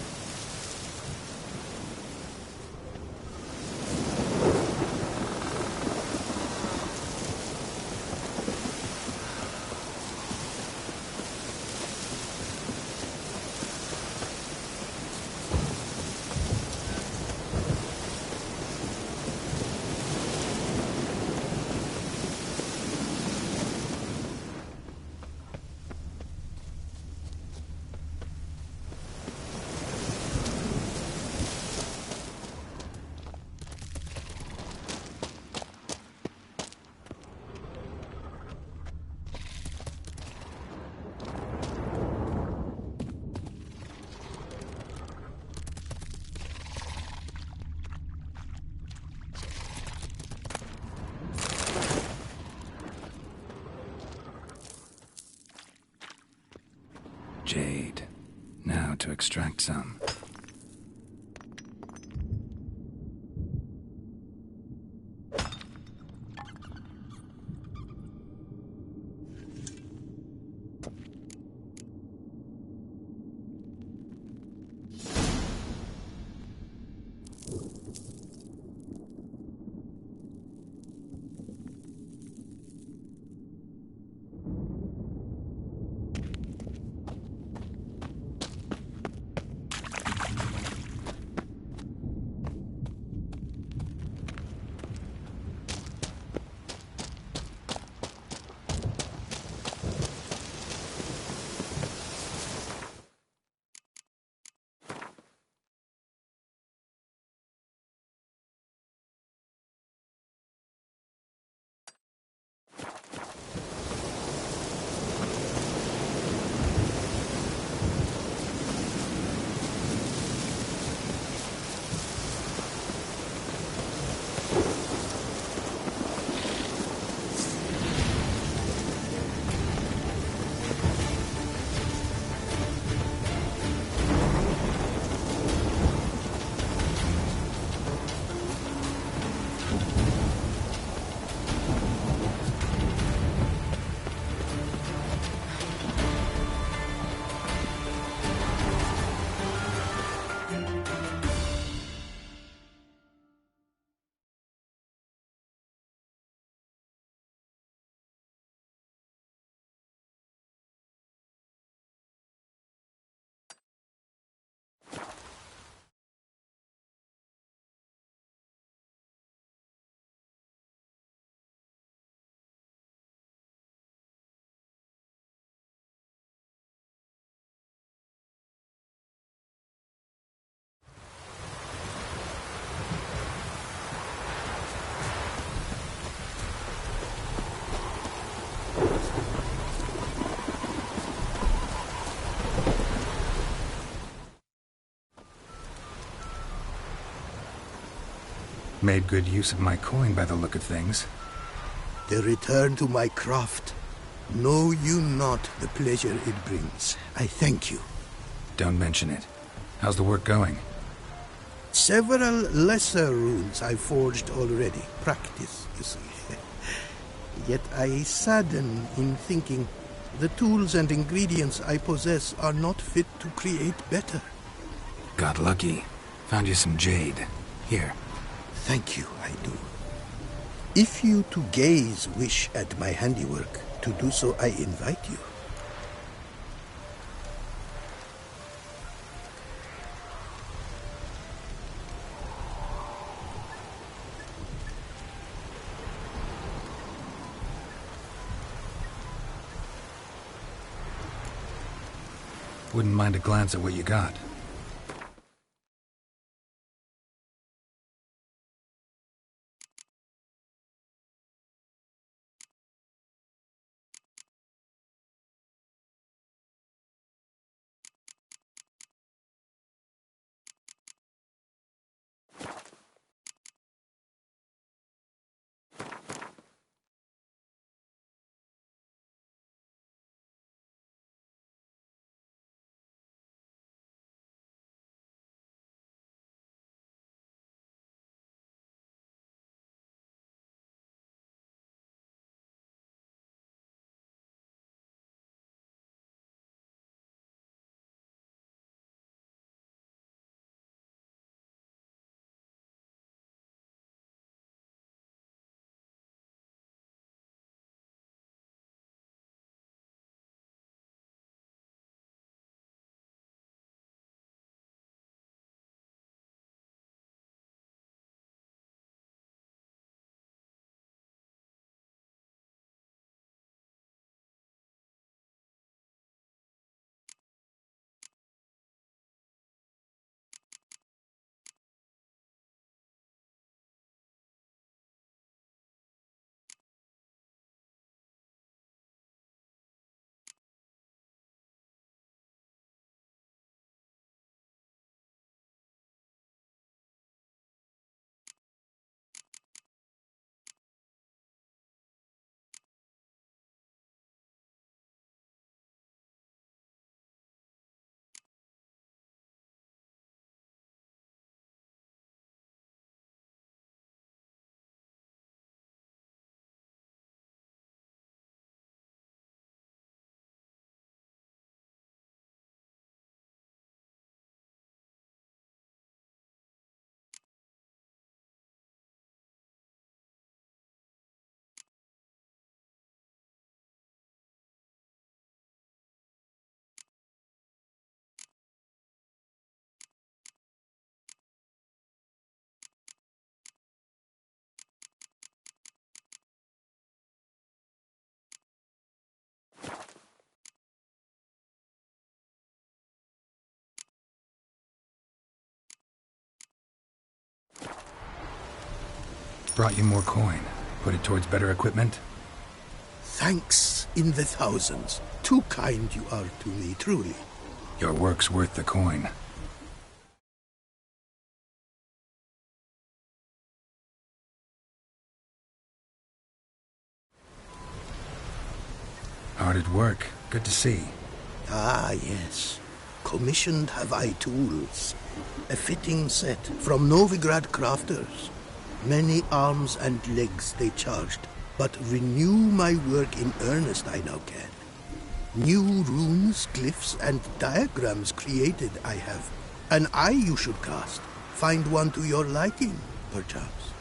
Jade. Now to extract some. Made good use of my coin by the look of things. The return to my craft. Know you not the pleasure it brings. I thank you. Don't mention it. How's the work going? Several lesser runes I forged already. Practice, you see. Yet I sadden in thinking the tools and ingredients I possess are not fit to create better. Got lucky. Found you some jade. Here. Thank you, I do. If you to gaze wish at my handiwork, to do so I invite you. Wouldn't mind a glance at what you got. Brought you more coin. Put it towards better equipment? Thanks in the thousands. Too kind you are to me, truly. Your work's worth the coin. Hard at work. Good to see. Ah, yes. Commissioned have I tools. A fitting set from Novigrad crafters. Many arms and legs they charged, but renew my work in earnest I now can. New runes, glyphs, and diagrams created I have. An eye you should cast. Find one to your liking, perchance.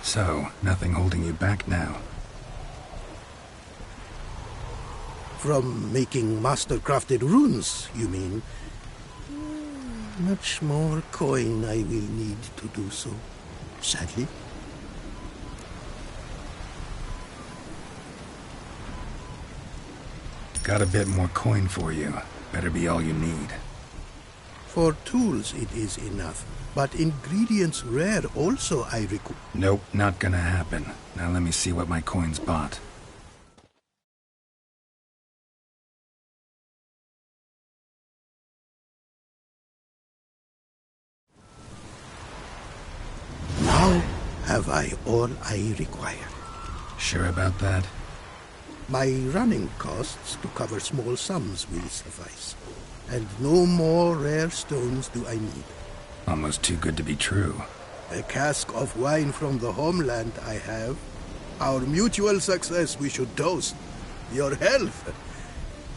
So, nothing holding you back now? From making master-crafted runes, you mean? Much more coin I will need to do so, sadly. Got a bit more coin for you. Better be all you need. For tools it is enough, but ingredients rare also I require. Nope, not gonna happen. Now let me see what my coin's bought. Now have I all I require. Sure about that? My running costs to cover small sums will suffice. And no more rare stones do I need. Almost too good to be true. A cask of wine from the homeland I have. Our mutual success we should toast. Your health.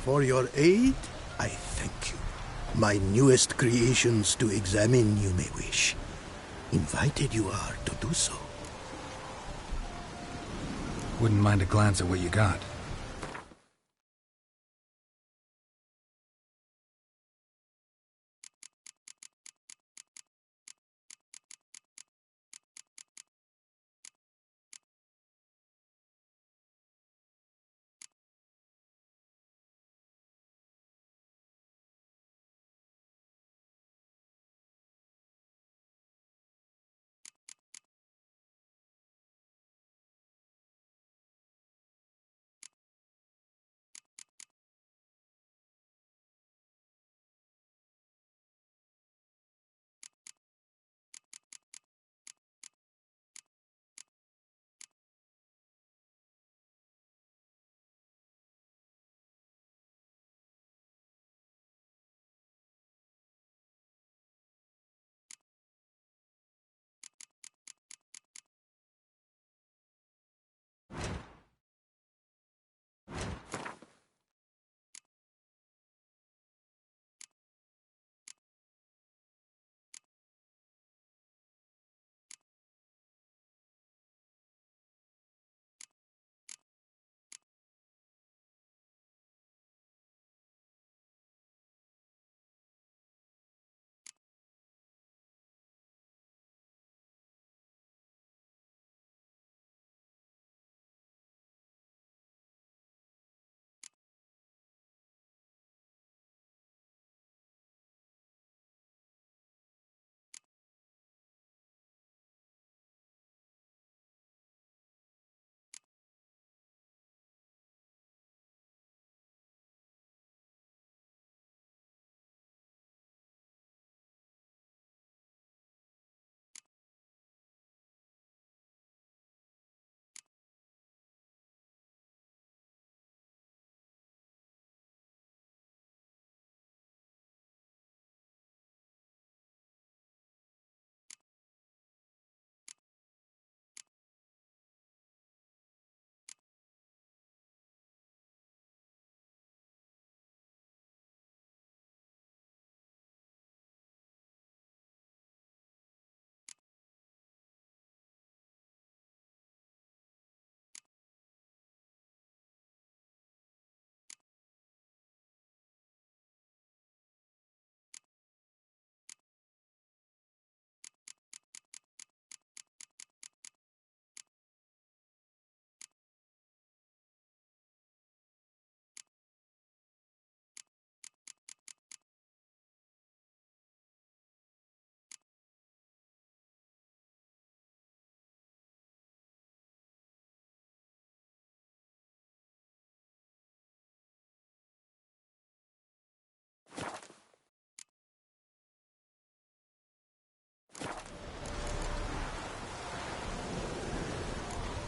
For your aid, I thank you. My newest creations to examine you may wish. Invited you are to do so. Wouldn't mind a glance at what you got.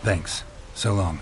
Thanks. So long.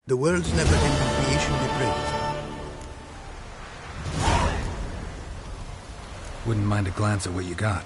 The world's never-ending creation be praised. Wouldn't mind a glance at what you got.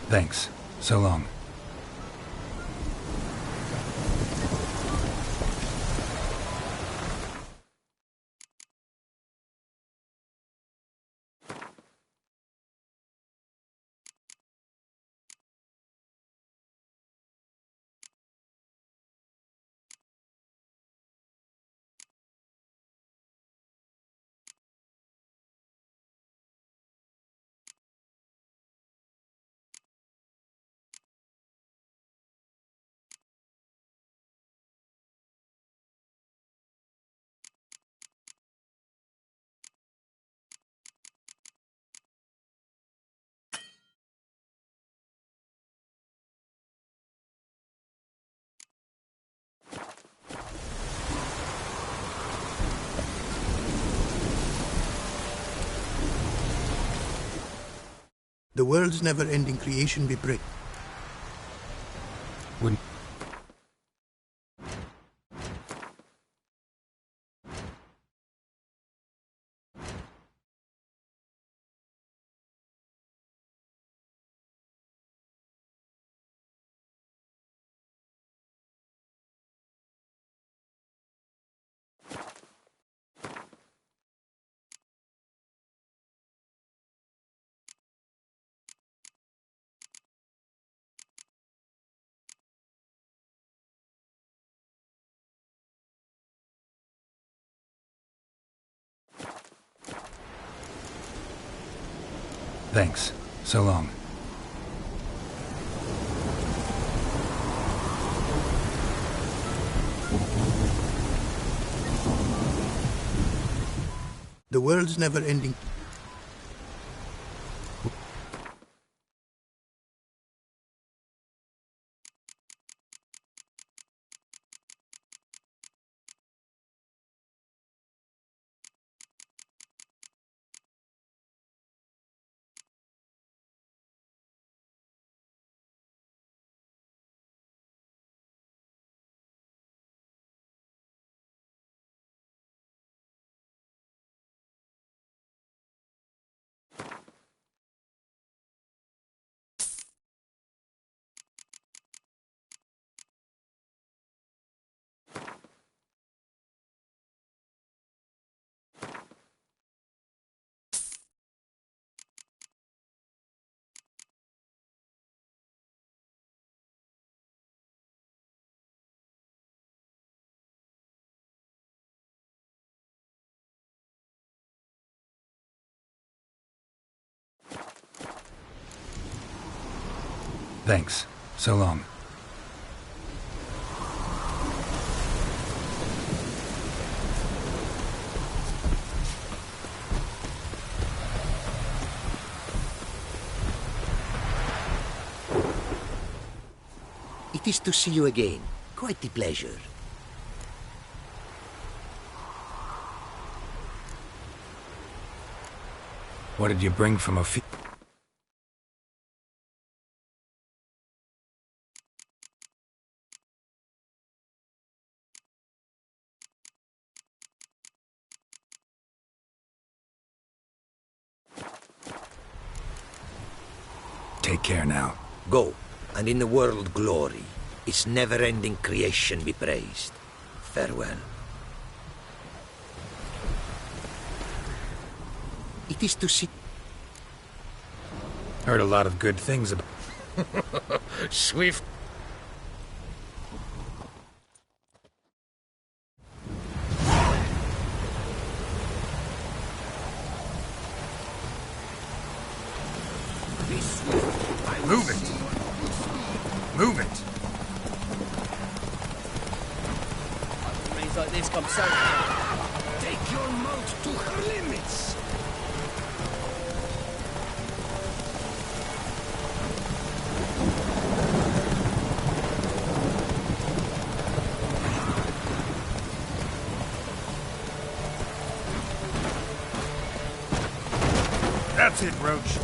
Thanks. So long. The world's never-ending creation be praised. Wouldn't... Thanks. So long. The world's never-ending... Thanks. So long. It is to see you again. Quite the pleasure. What did you bring from a Take care now. Go, and in the world glory, its never-ending creation be praised. Farewell. It is to see... Heard a lot of good things about... Swift... Move it! Move it! Remains like this come so... Take your mouth to her limits! That's it, Roach.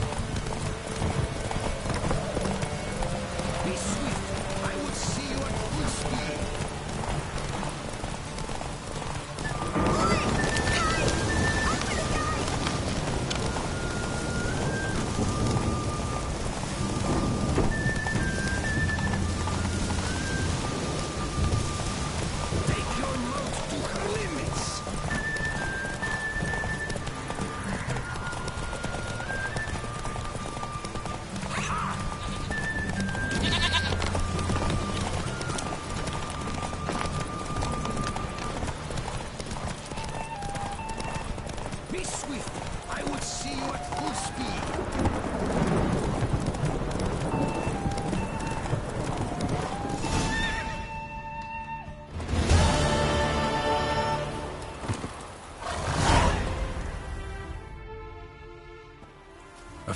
Be swift. I will see you at full speed.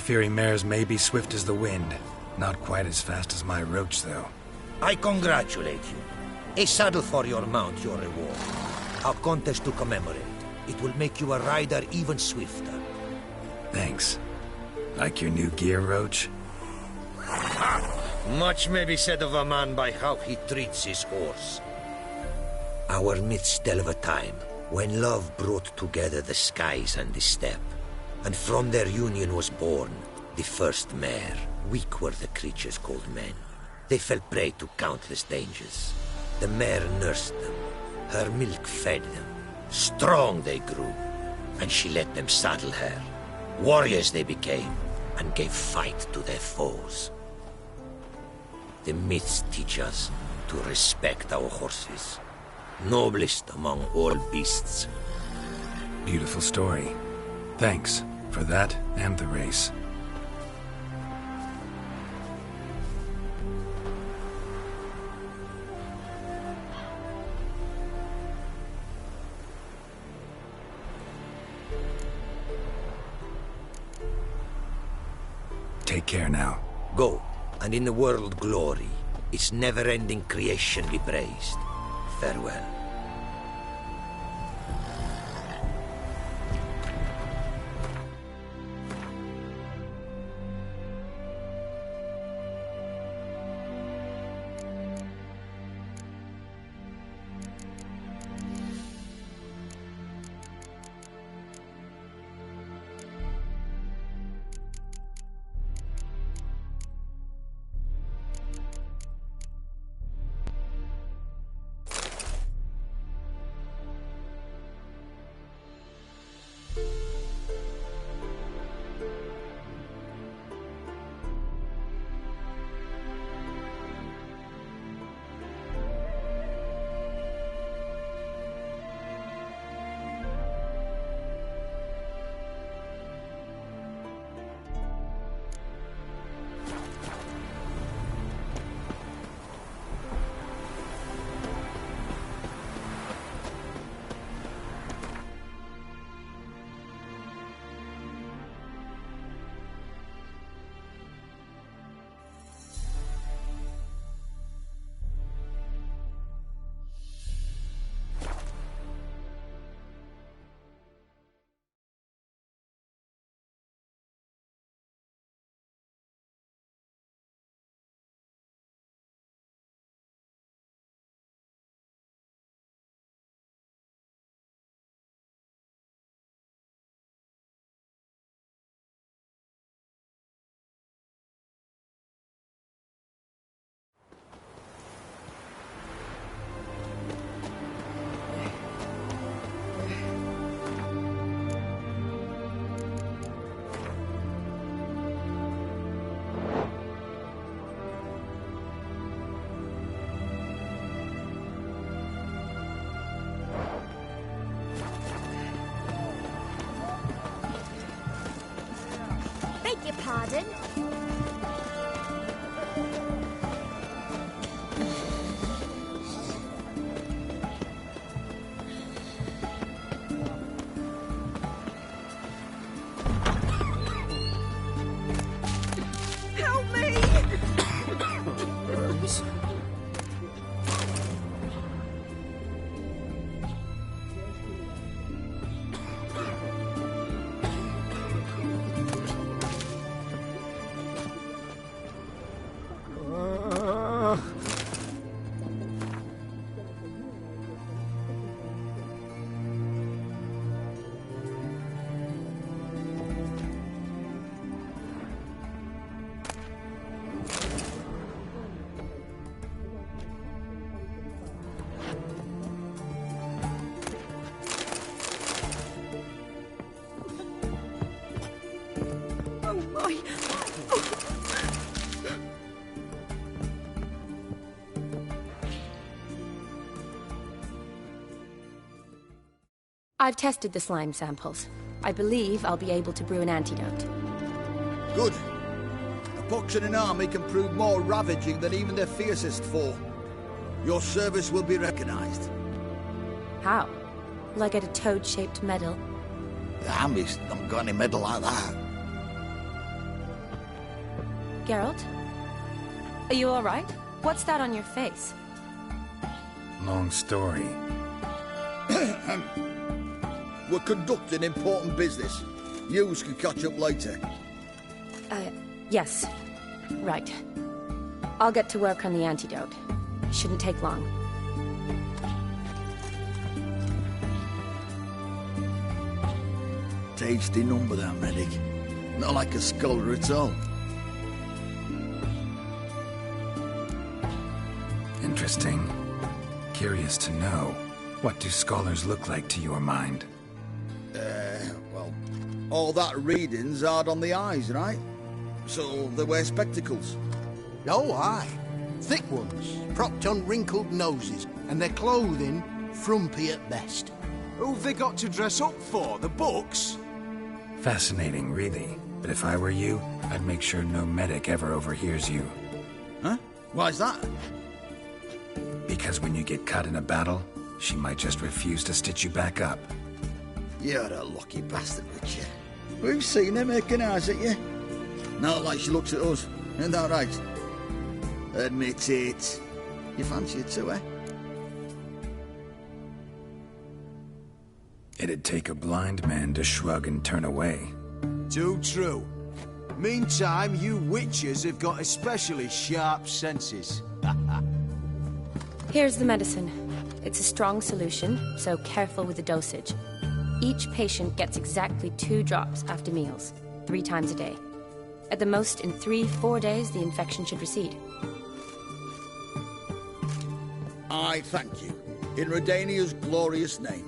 Fury mares may be swift as the wind. Not quite as fast as my roach, though. I congratulate you. A saddle for your mount, your reward. A contest to commemorate. It will make you a rider even swifter. Thanks. Like your new gear, Roach? Much may be said of a man by how he treats his horse. Our myths tell of a time when love brought together the skies and the steppe, and from their union was born the first mare. Weak were the creatures called men. They fell prey to countless dangers. The mare nursed them. Her milk fed them. Strong they grew, and she let them saddle her. Warriors they became, and gave fight to their foes. The myths teach us to respect our horses, noblest among all beasts. Beautiful story. Thanks for that and the race. Take care now. Go, and in the world glory, its never-ending creation be praised. Farewell. Beg your pardon? Help me! Burns? Oh my! I've tested the slime samples. I believe I'll be able to brew an antidote. Good. A pox in an army can prove more ravaging than even their fiercest foe. Your service will be recognized. How? Will I get a toad-shaped medal? The army's not got any medal like that. Geralt? Are you alright? What's that on your face? Long story. We're conducting important business. Yous can catch up later. Yes. Right. I'll get to work on the antidote. Shouldn't take long. Tasty number, that medic. Not like a scholar at all. Interesting. Curious to know, what do scholars look like to your mind? Well, all that reading's hard on the eyes, right? So they wear spectacles. Oh, aye. Thick ones, propped on wrinkled noses, and their clothing frumpy at best. Who've they got to dress up for? The books? Fascinating, really. But if I were you, I'd make sure no medic ever overhears you. Huh? Why's that? Because when you get cut in a battle, she might just refuse to stitch you back up. You're a lucky bastard, Richard. We've seen her making eyes at you. Not like she looks at us. Isn't that right? Admit it. You fancy it too, eh? It'd take a blind man to shrug and turn away. Too true. Meantime, you witches have got especially sharp senses. Here's the medicine. It's a strong solution, so careful with the dosage. Each patient gets exactly 2 drops after meals, 3 times a day. At the most, in 3-4 days, the infection should recede. I thank you. In Redania's glorious name.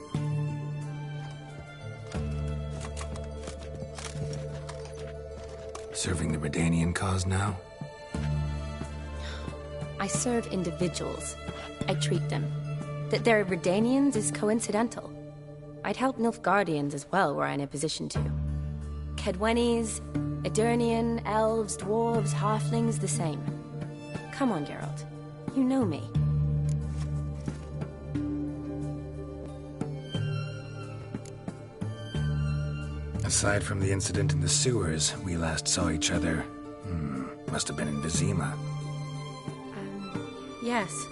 Serving the Redanian cause now? I serve individuals. I treat them. That they're Redanians is coincidental. I'd help Nilfgaardians as well were I in a position to. Kedwenis, Edirnian, elves, dwarves, halflings, the same. Come on, Geralt. You know me. Aside from the incident in the sewers, we last saw each other... must have been in Vizima. Yes.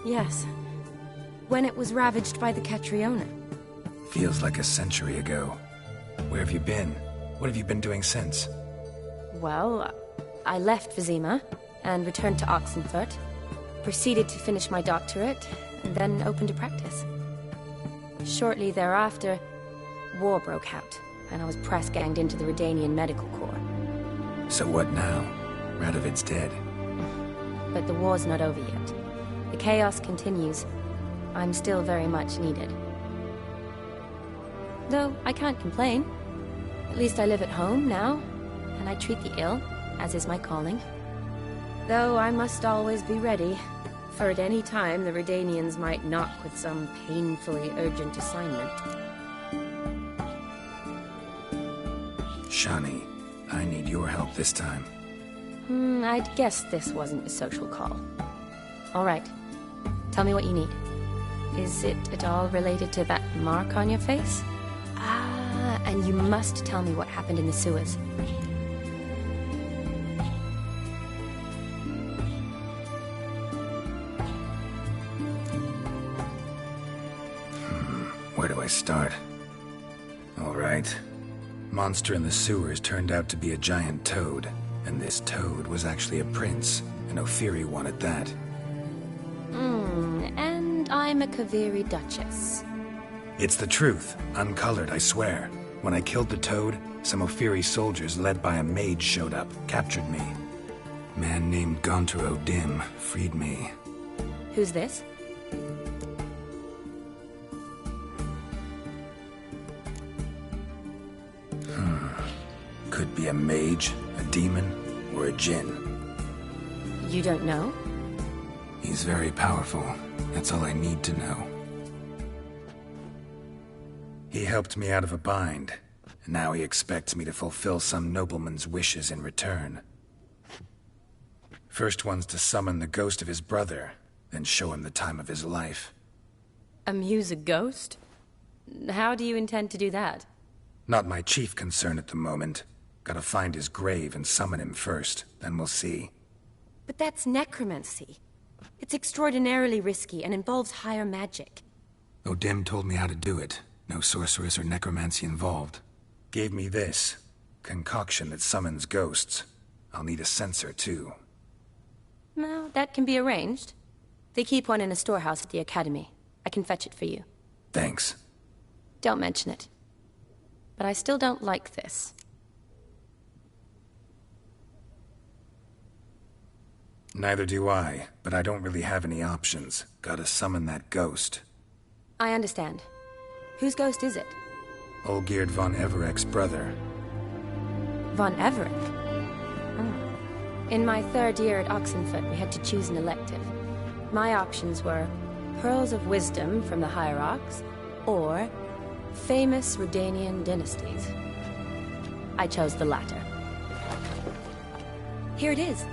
Yes. When it was ravaged by the Catriona. Feels like a century ago. Where have you been? What have you been doing since? Well, I left Vizima and returned to Oxenfurt, proceeded to finish my doctorate, and then opened a practice. Shortly thereafter, war broke out, and I was press-ganged into the Redanian Medical Corps. So what now? Radovid's dead. But the war's not over yet. The chaos continues. I'm still very much needed. Though I can't complain. At least I live at home now, and I treat the ill, as is my calling. Though I must always be ready, for at any time the Redanians might knock with some painfully urgent assignment. Shani, I need your help this time. I'd guess this wasn't a social call. All right. Tell me what you need. Is it at all related to that mark on your face? Ah, and you must tell me what happened in the sewers. Where do I start? All right. Monster in the sewers turned out to be a giant toad, and this toad was actually a prince, and Ophiri wanted that. And I'm a Kaviri Duchess. It's the truth, uncolored, I swear. When I killed the toad, some Ophiri soldiers led by a mage showed up, captured me. Man named Gontar O'Dim freed me. Who's this? Could be a mage, a demon, or a djinn. You don't know? He's very powerful. That's all I need to know. He helped me out of a bind, and now he expects me to fulfill some nobleman's wishes in return. First one's to summon the ghost of his brother, then show him the time of his life. Amuse a ghost? How do you intend to do that? Not my chief concern at the moment. Gotta find his grave and summon him first, then we'll see. But that's necromancy. It's extraordinarily risky and involves higher magic. O'Dim told me how to do it. No sorceress or necromancy involved. Gave me this. Concoction that summons ghosts. I'll need a censer, too. No, that can be arranged. They keep one in a storehouse at the Academy. I can fetch it for you. Thanks. Don't mention it. But I still don't like this. Neither do I, but I don't really have any options. Gotta summon that ghost. I understand. Whose ghost is it? Olgierd von Everek's brother. Von Everek? In my third year at Oxenfoot, we had to choose an elective. My options were Pearls of Wisdom from the Hierarchs, or famous Redanian dynasties. I chose the latter. Here it is.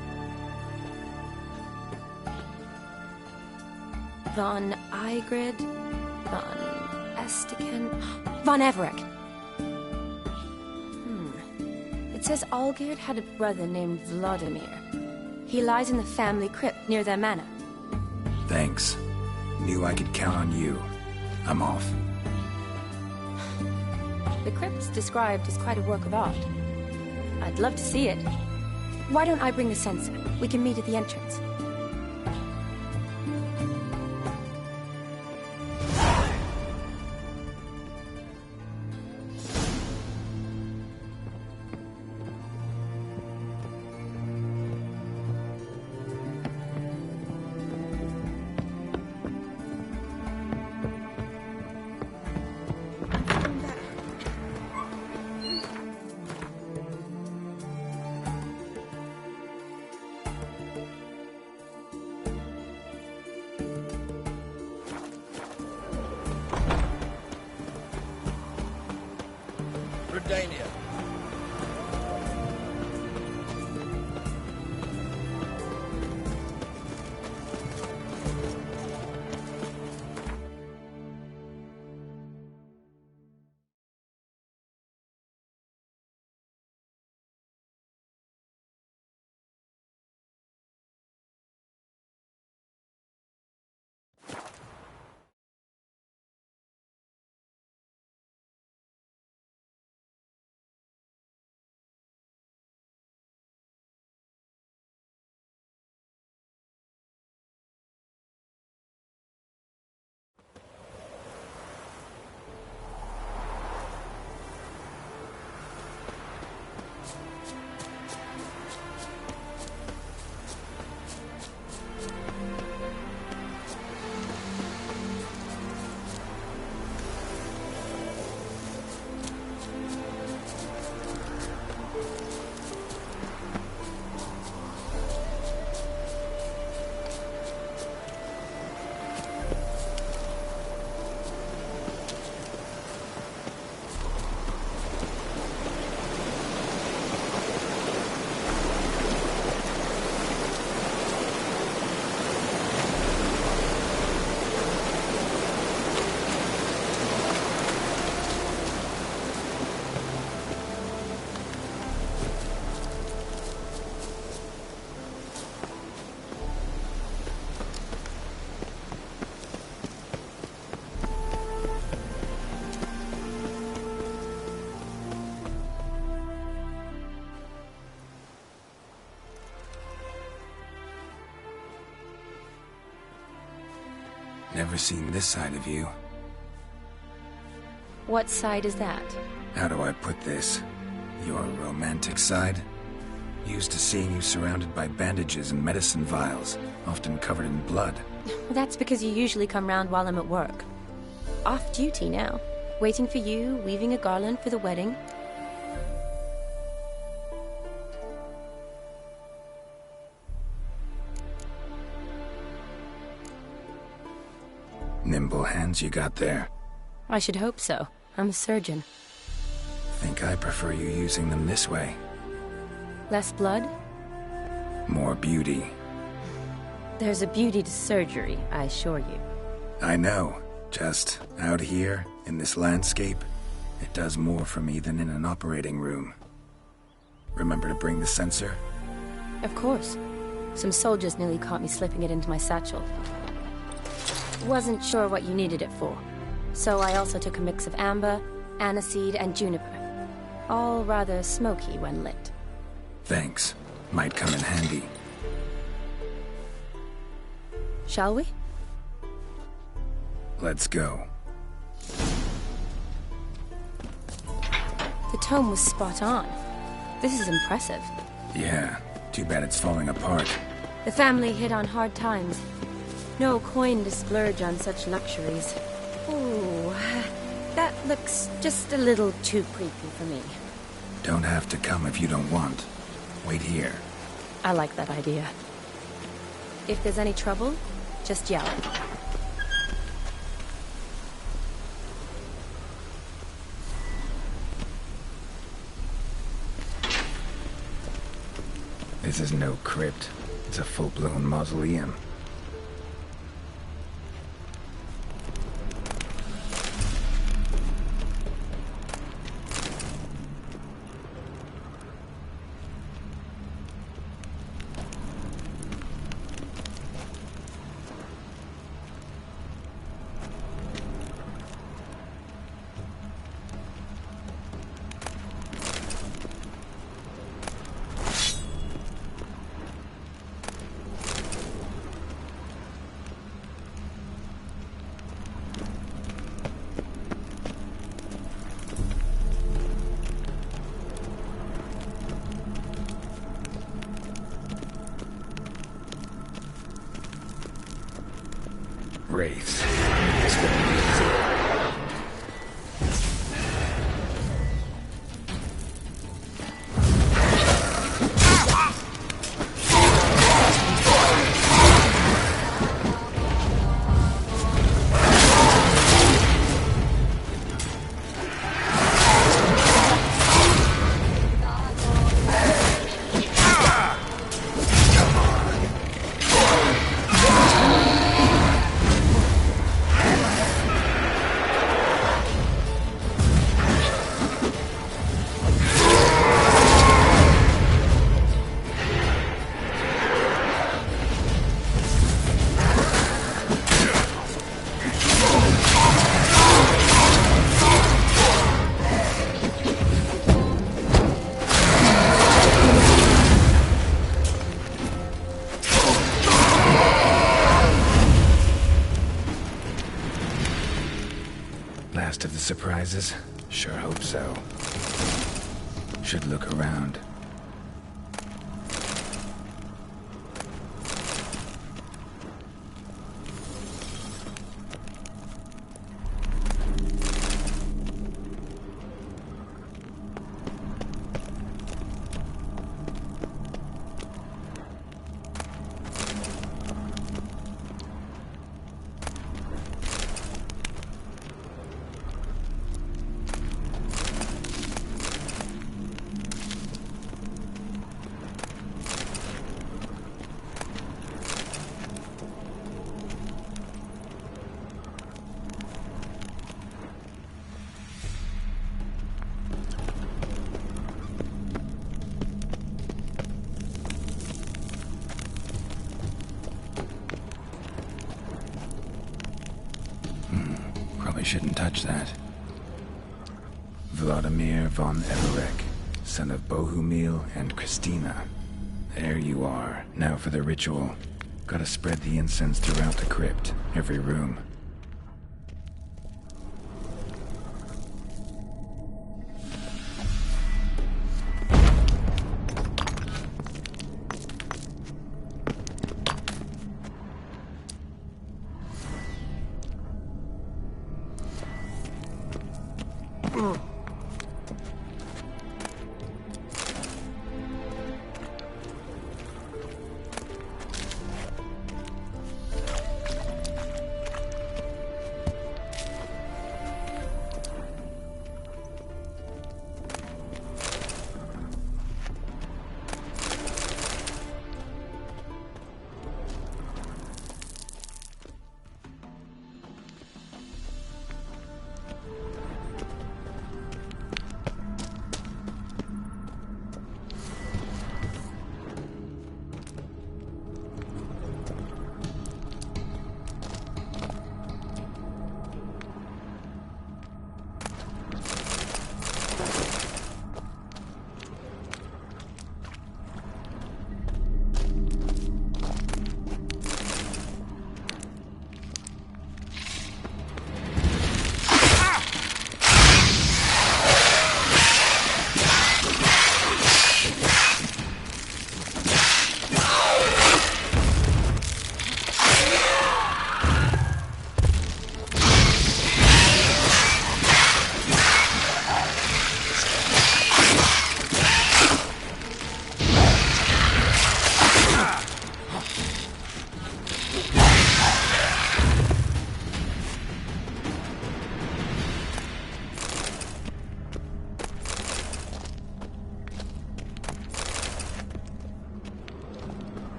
Von Igrid, Von Estiken, Von Everek. It says Olgierd had a brother named Vladimir. He lies in the family crypt near their manor. Thanks. Knew I could count on you. I'm off. The crypt's described as quite a work of art. I'd love to see it. Why don't I bring the censer? We can meet at the entrance. Redania. Never seen this side of you. What side is that? How do I put this? Your romantic side? Used to seeing you surrounded by bandages and medicine vials, often covered in blood. Well, that's because you usually come round while I'm at work. Off duty now. Waiting for you, weaving a garland for the wedding. Nimble hands you got there. I should hope so. I'm a surgeon. Think I prefer you using them this way. Less blood? More beauty. There's a beauty to surgery, I assure you. I know. Just out here, in this landscape, it does more for me than in an operating room. Remember to bring the censer? Of course. Some soldiers nearly caught me slipping it into my satchel. Wasn't sure what you needed it for, so I also took a mix of amber, aniseed, and juniper. All rather smoky when lit. Thanks. Might come in handy. Shall we? Let's go. The tome was spot on. This is impressive. Yeah, too bad it's falling apart. The family hit on hard times. No coin to splurge on such luxuries. Ooh, that looks just a little too creepy for me. Don't have to come if you don't want. Wait here. I like that idea. If there's any trouble, just yell. This is no crypt. It's a full-blown mausoleum. Wraiths. This won't be easy. Last of the surprises? Sure hope so. Should look around. Probably shouldn't touch that. Vladimir von Everek, son of Bohumil and Christina. There you are. Now for the ritual. Gotta spread the incense throughout the crypt, every room.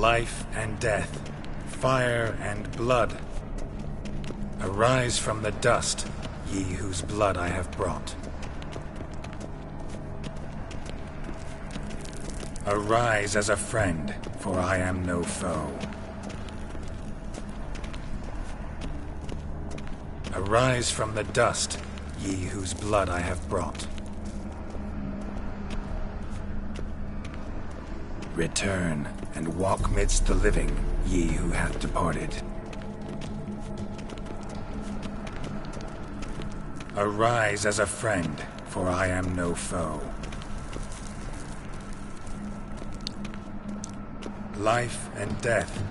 life and death, fire and blood. Arise from the dust, ye whose blood I have brought. Arise as a friend, for I am no foe. Arise from the dust, ye whose blood I have brought. Return, and walk midst the living, ye who hath departed. Arise as a friend, for I am no foe. Life and death,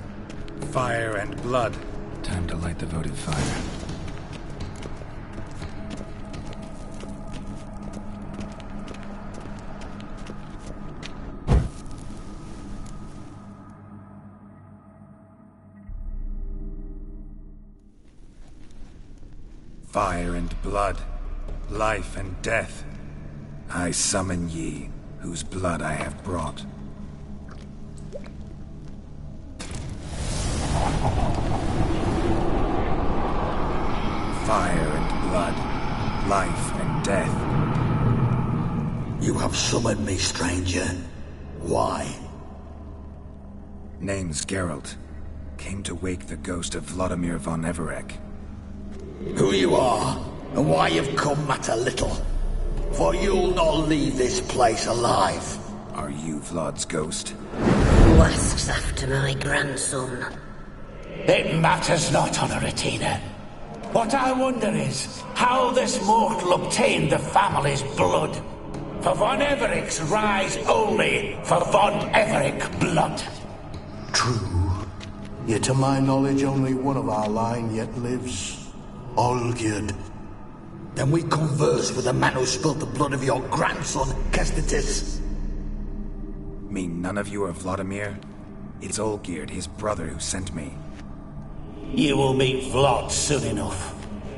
fire and blood. Time to light the votive fire. Fire and blood, life and death, I summon ye, whose blood I have brought. Fire and blood, life and death. You have summoned me, stranger. Why? Name's Geralt. Came to wake the ghost of Vladimir von Everec. Who you are, and why you've come matter little. For you'll not leave this place alive. Are you Vlad's ghost? Who asks after my grandson? It matters not, Honoratina. What I wonder is how this mortal obtained the family's blood. For von Everic's rise only for von Everec blood. True. Yet to my knowledge, only one of our line yet lives. Olgierd. Then we converse with the man who spilled the blood of your grandson, Kestitis. Mean none of you are Vladimir? It's Olgierd, his brother, who sent me. You will meet Vlad soon enough.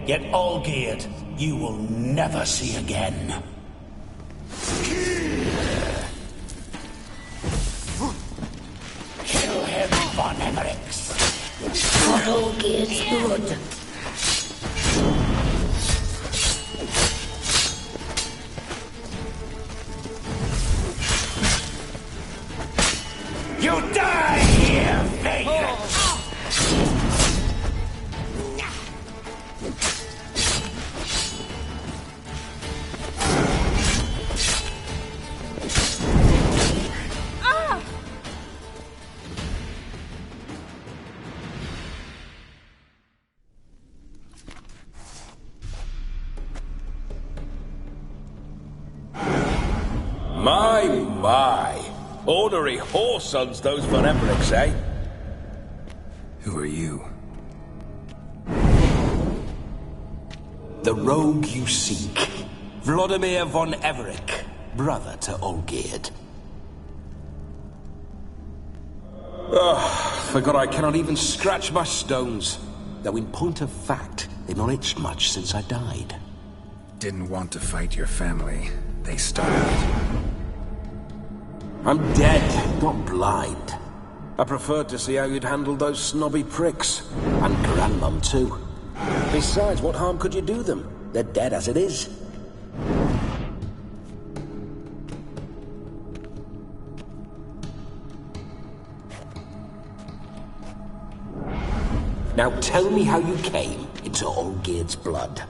Yet Olgierd, you will never see again. Kill him, von Emmerichs. For Olgierd's blood. You die here, vagrant! My. Ornery whoresons, those von Evericks, eh? Who are you? The rogue you seek. Vladimir von Everec, brother to Olgierd. Forgot I cannot even scratch my stones. Though in point of fact, they've not itched much since I died. Didn't want to fight your family. They started. I'm dead, not blind. I preferred to see how you'd handle those snobby pricks. And Grandmum, too. Besides, what harm could you do them? They're dead as it is. Now tell me how you came into Olgierd's blood.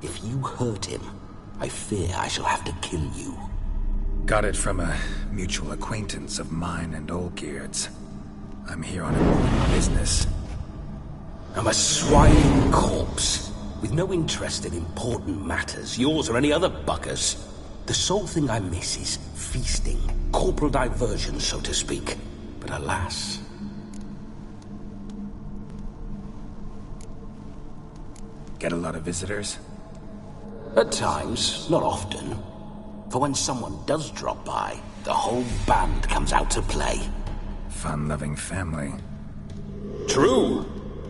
If you hurt him, I fear I shall have to kill you. Got it from a mutual acquaintance of mine and Olgierd's. I'm here on important business. I'm a swine corpse, with no interest in important matters, yours or any other buggers. The sole thing I miss is feasting, corporal diversion, so to speak. But alas... Get a lot of visitors? At times, not often. For when someone does drop by, the whole band comes out to play. Fun-loving family. True.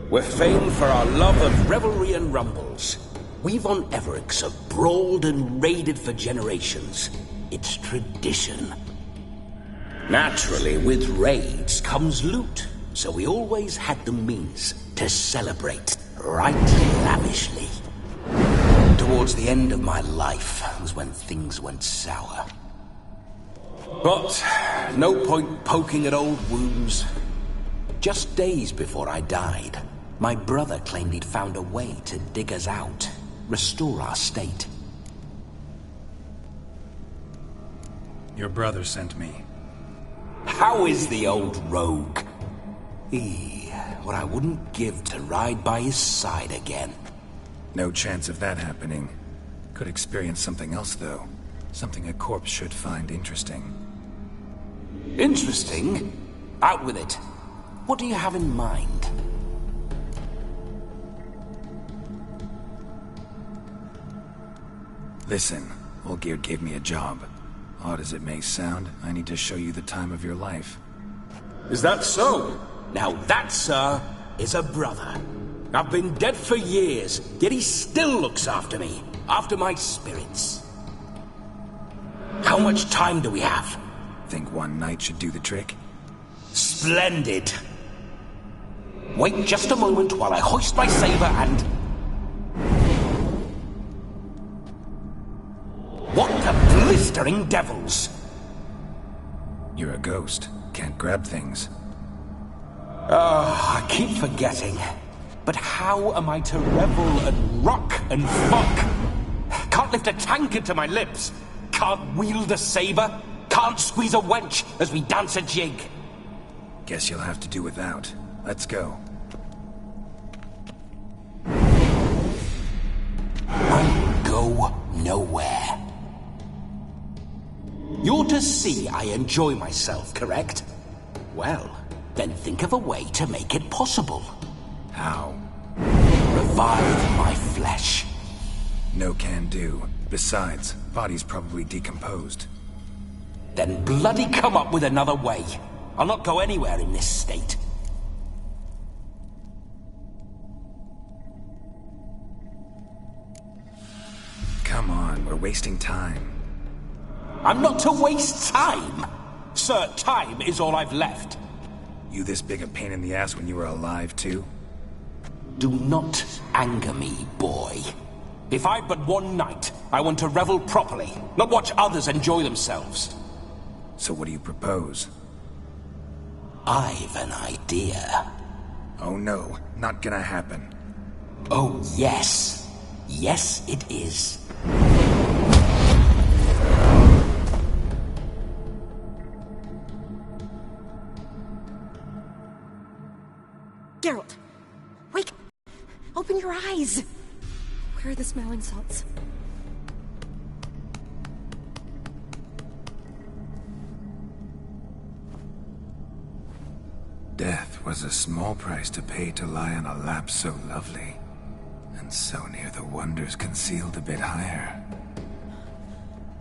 We're famed for our love of revelry and rumbles. We von Evericks have brawled and raided for generations. It's tradition. Naturally, with raids comes loot, so we always had the means to celebrate right lavishly. Towards the end of my life was when things went sour. But no point poking at old wounds. Just days before I died, my brother claimed he'd found a way to dig us out, restore our state. Your brother sent me. How is the old rogue? What I wouldn't give to ride by his side again. No chance of that happening. Could experience something else, though. Something a corpse should find interesting. Interesting? Out with it. What do you have in mind? Listen, Olgierd gave me a job. Odd as it may sound, I need to show you the time of your life. Is that so? Now that, sir, is a brother. I've been dead for years, yet he still looks after me, after my spirits. How much time do we have? Think one night should do the trick? Splendid. Wait just a moment while I hoist my saber and... What the blistering devils? You're a ghost. Can't grab things. I keep forgetting. But how am I to revel and rock and fuck? Can't lift a tankard to my lips. Can't wield a saber. Can't squeeze a wench as we dance a jig. Guess you'll have to do without. Let's go. I go nowhere. You're to see I enjoy myself, correct? Well, then think of a way to make it possible. How? Revive my flesh. No can do. Besides, body's probably decomposed. Then bloody come up with another way. I'll not go anywhere in this state. Come on, we're wasting time. I'm not to waste time. Sir, time is all I've left. You this big a pain in the ass when you were alive, too? Do not anger me, boy. If I've but one night, I want to revel properly, not watch others enjoy themselves. So what do you propose? I've an idea. Oh no, not gonna happen. Oh yes. Yes, it is. Geralt! Wake! Open your eyes! Where are the smelling salts? Death was a small price to pay to lie on a lap so lovely, and so near the wonders concealed a bit higher.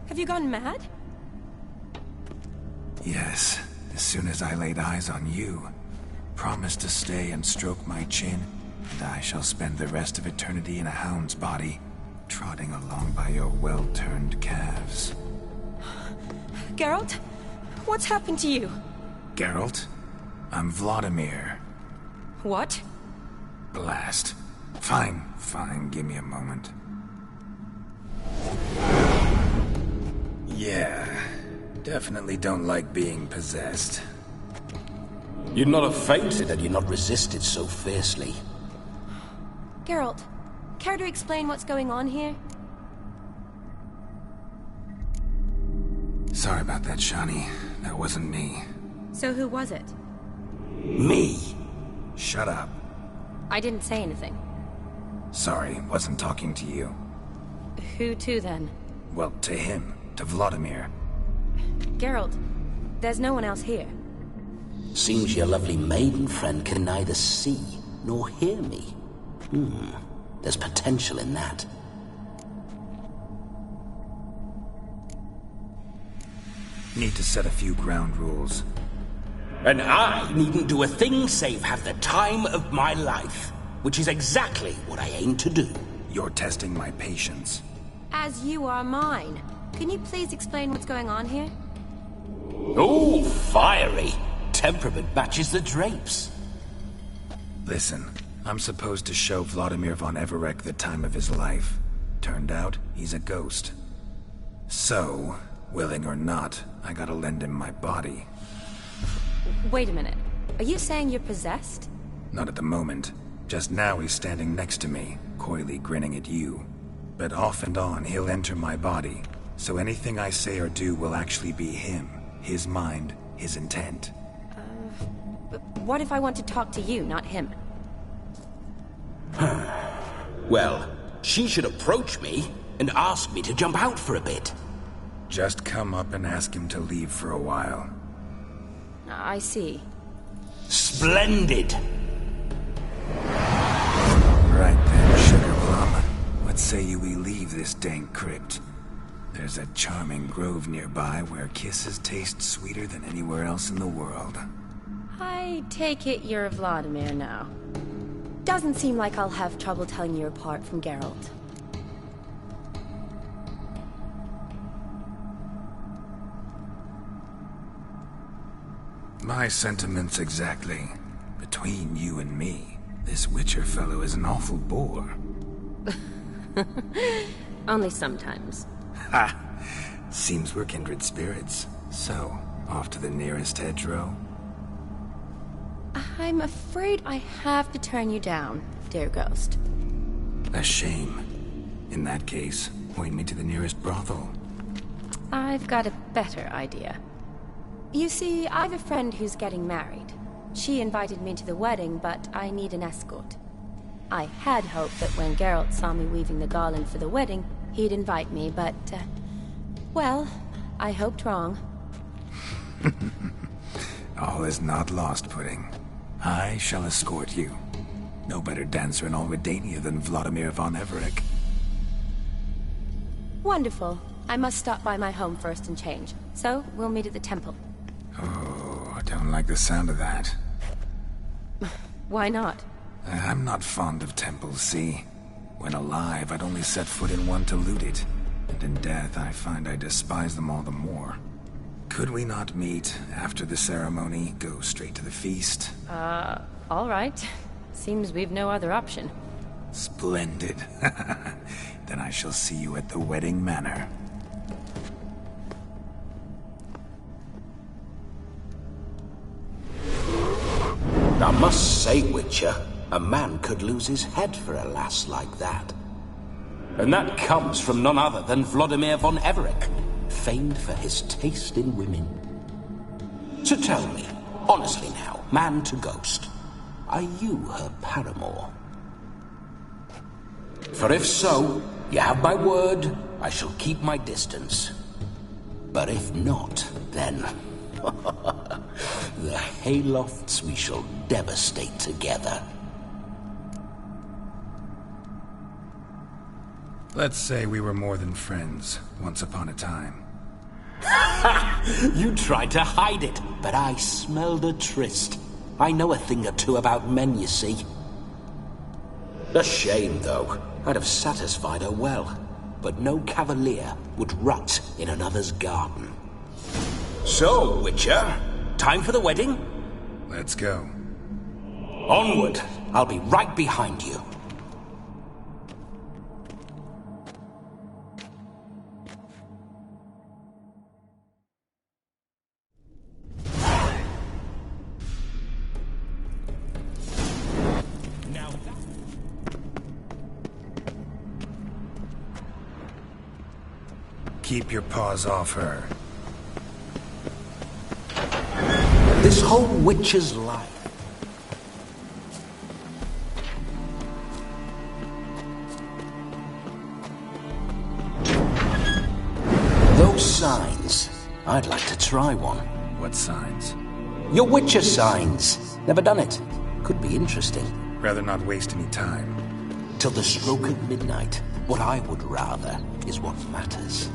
Have you gone mad? Yes, as soon as I laid eyes on you, promised to stay and stroke my chin, and I shall spend the rest of eternity in a hound's body, trotting along by your well-turned calves. Geralt? What's happened to you? Geralt? I'm Vladimir. What? Blast. Fine, give me a moment. Yeah, definitely don't like being possessed. You'd not have fainted had you not resisted so fiercely. Geralt, care to explain what's going on here? Sorry about that, Shani. That wasn't me. So who was it? Me. Shut up. I didn't say anything. Sorry, wasn't talking to you. Who to, then? Well, to him. To Vladimir. Geralt, there's no one else here. Seems your lovely maiden friend can neither see nor hear me. There's potential in that. Need to set a few ground rules. And I needn't do a thing save have the time of my life, which is exactly what I aim to do. You're testing my patience. As you are mine. Can you please explain what's going on here? Oh, fiery. Temperament matches the drapes. Listen, I'm supposed to show Vladimir von Everec the time of his life. Turned out, he's a ghost. So, willing or not, I gotta lend him my body. Wait a minute. Are you saying you're possessed? Not at the moment. Just now he's standing next to me, coyly grinning at you. But off and on, he'll enter my body. So anything I say or do will actually be him. His mind, his intent. But what if I want to talk to you, not him? Well, she should approach me and ask me to jump out for a bit. Just come up and ask him to leave for a while. I see. Splendid! Right then, Sugar Plum. What say you we leave this dank crypt? There's a charming grove nearby where kisses taste sweeter than anywhere else in the world. I take it you're Vladimir now. Doesn't seem like I'll have trouble telling you apart from Geralt. My sentiments exactly. Between you and me, this Witcher fellow is an awful bore. Only sometimes. Ha! Seems we're kindred spirits. So, off to the nearest hedgerow? I'm afraid I have to turn you down, dear ghost. A shame. In that case, point me to the nearest brothel. I've got a better idea. You see, I've a friend who's getting married. She invited me to the wedding, but I need an escort. I had hoped that when Geralt saw me weaving the garland for the wedding, he'd invite me, but, well, I hoped wrong. All is not lost, Pudding. I shall escort you. No better dancer in all Redania than Vladimir von Everec. Wonderful. I must stop by my home first and change. So, we'll meet at the temple. Oh, I don't like the sound of that. Why not? I'm not fond of temples, see? When alive, I'd only set foot in one to loot it. And in death, I find I despise them all the more. Could we not meet after the ceremony, go straight to the feast? All right. Seems we've no other option. Splendid. Then I shall see you at the wedding manor. I must say, Witcher, a man could lose his head for a lass like that. And that comes from none other than Vladimir von Everec, famed for his taste in women. So tell me, honestly now, man to ghost, are you her paramour? For if so, you have my word, I shall keep my distance. But if not, then... the haylofts we shall devastate together. Let's say we were more than friends, once upon a time. You tried to hide it, but I smelled a tryst. I know a thing or two about men, you see. A shame, though. I'd have satisfied her well. But no cavalier would rot in another's garden. So, Witcher, time for the wedding? Let's go. Onward. I'll be right behind you. Keep your paws off her. This whole witch's life. Those signs. I'd like to try one. What signs? Your witcher signs. Never done it. Could be interesting. Rather not waste any time. Till the stroke of midnight. What I would rather is what matters.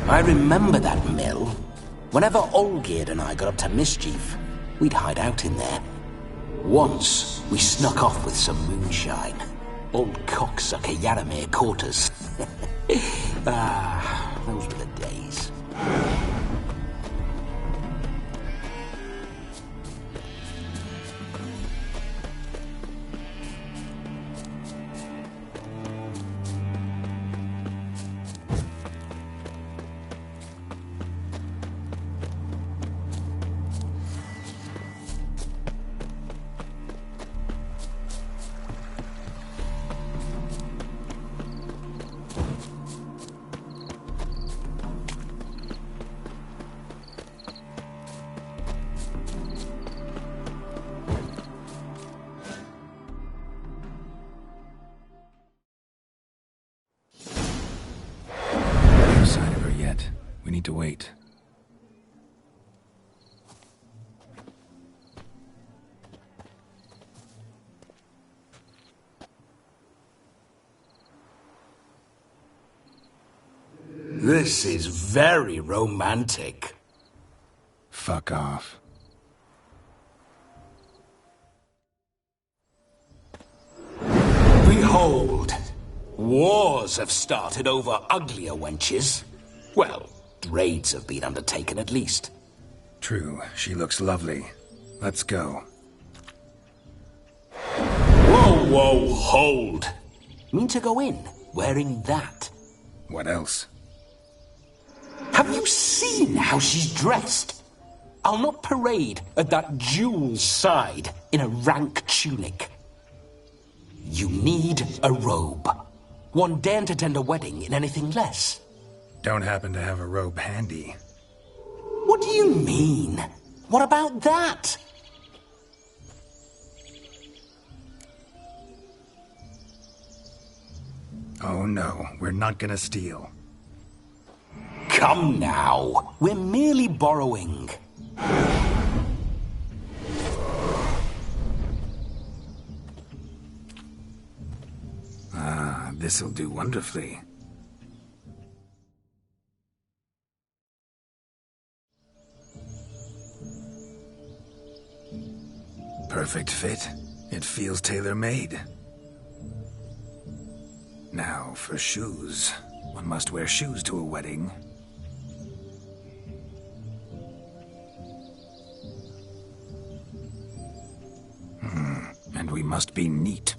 I remember that mill. Whenever Olgierd and I got up to mischief, we'd hide out in there. Once, we snuck off with some moonshine. Old cocksucker Yaramir caught us. Those were the days. We need to wait. This is very romantic. Fuck off. Behold, wars have started over uglier wenches. Well, raids have been undertaken at least. True, she looks lovely. Let's go. Whoa, hold. Mean to go in, wearing that? What else? Have you seen how she's dressed? I'll not parade at that jewel's side in a rank tunic. You need a robe. One daren't attend a wedding in anything less. Don't happen to have a robe handy. What do you mean? What about that? Oh no, we're not gonna steal. Come now, we're merely borrowing. This'll do wonderfully. Perfect fit. It feels tailor-made. Now for shoes. One must wear shoes to a wedding. And we must be neat.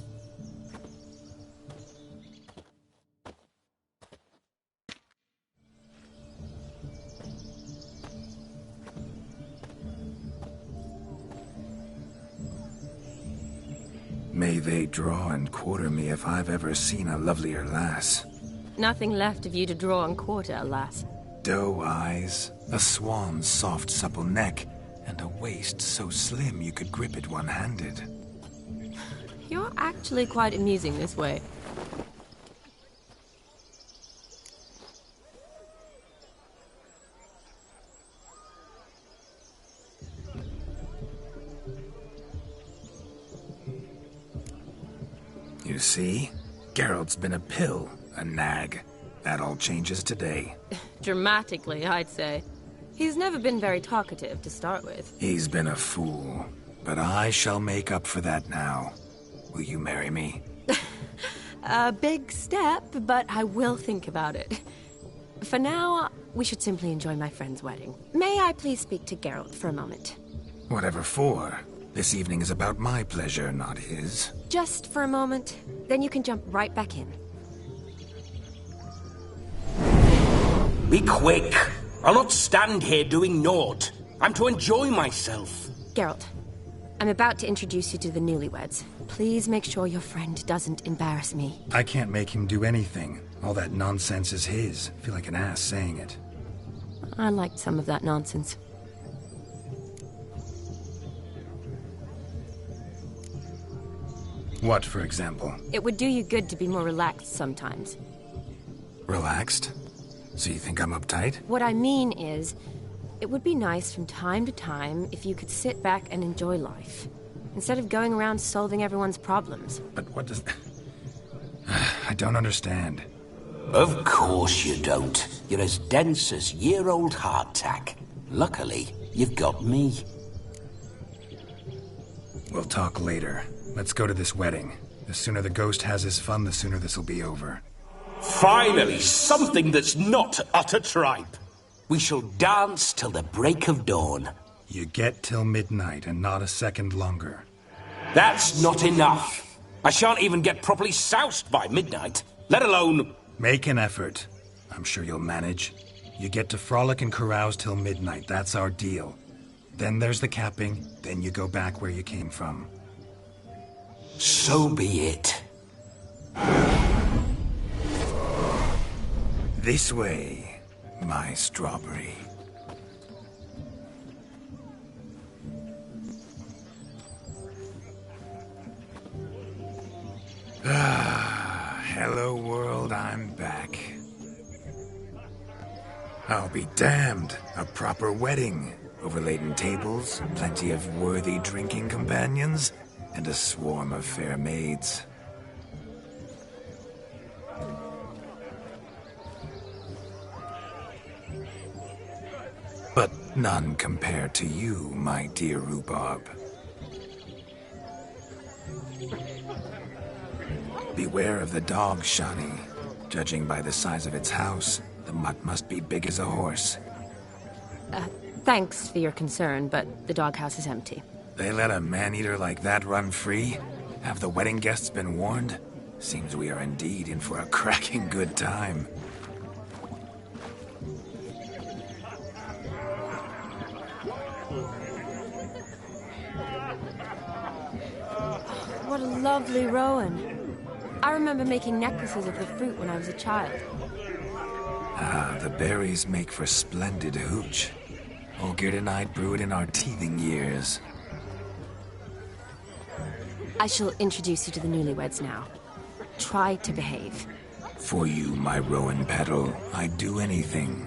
May they draw and quarter me if I've ever seen a lovelier lass. Nothing left of you to draw and quarter, alas. Doe eyes, a swan's soft supple neck, and a waist so slim you could grip it one-handed. You're actually quite amusing this way. You see? Geralt's been a pill, a nag. That all changes today. Dramatically, I'd say. He's never been very talkative to start with. He's been a fool, but I shall make up for that now. Will you marry me? A big step, but I will think about it. For now, we should simply enjoy my friend's wedding. May I please speak to Geralt for a moment? Whatever for. This evening is about my pleasure, not his. Just for a moment, then you can jump right back in. Be quick! I'll not stand here doing naught. I'm to enjoy myself. Geralt, I'm about to introduce you to the newlyweds. Please make sure your friend doesn't embarrass me. I can't make him do anything. All that nonsense is his. I feel like an ass saying it. I liked some of that nonsense. What, for example? It would do you good to be more relaxed sometimes. Relaxed? So you think I'm uptight? What I mean is, it would be nice from time to time if you could sit back and enjoy life, instead of going around solving everyone's problems. But what does... I don't understand. Of course you don't. You're as dense as year-old hardtack. Luckily, you've got me. We'll talk later. Let's go to this wedding. The sooner the ghost has his fun, the sooner this'll be over. Finally, something that's not utter tripe. We shall dance till the break of dawn. You get till midnight and not a second longer. That's not enough. I shan't even get properly soused by midnight, let alone... Make an effort. I'm sure you'll manage. You get to frolic and carouse till midnight. That's our deal. Then there's the capping. Then you go back where you came from. So be it. This way, my strawberry. Hello world, I'm back. I'll be damned. A proper wedding. Overladen tables, plenty of worthy drinking companions, and a swarm of fair maids. But none compared to you, my dear rhubarb. Beware of the dog, Shani. Judging by the size of its house, the mutt must be big as a horse. Thanks for your concern, but the doghouse is empty. They let a man-eater like that run free? Have the wedding guests been warned? Seems we are indeed in for a cracking good time. What a lovely rowan. I remember making necklaces of the fruit when I was a child. Ah, the berries make for splendid hooch. Olgerd and I brew it in our teething years. I shall introduce you to the newlyweds now. Try to behave. For you, my rowan petal, I'd do anything.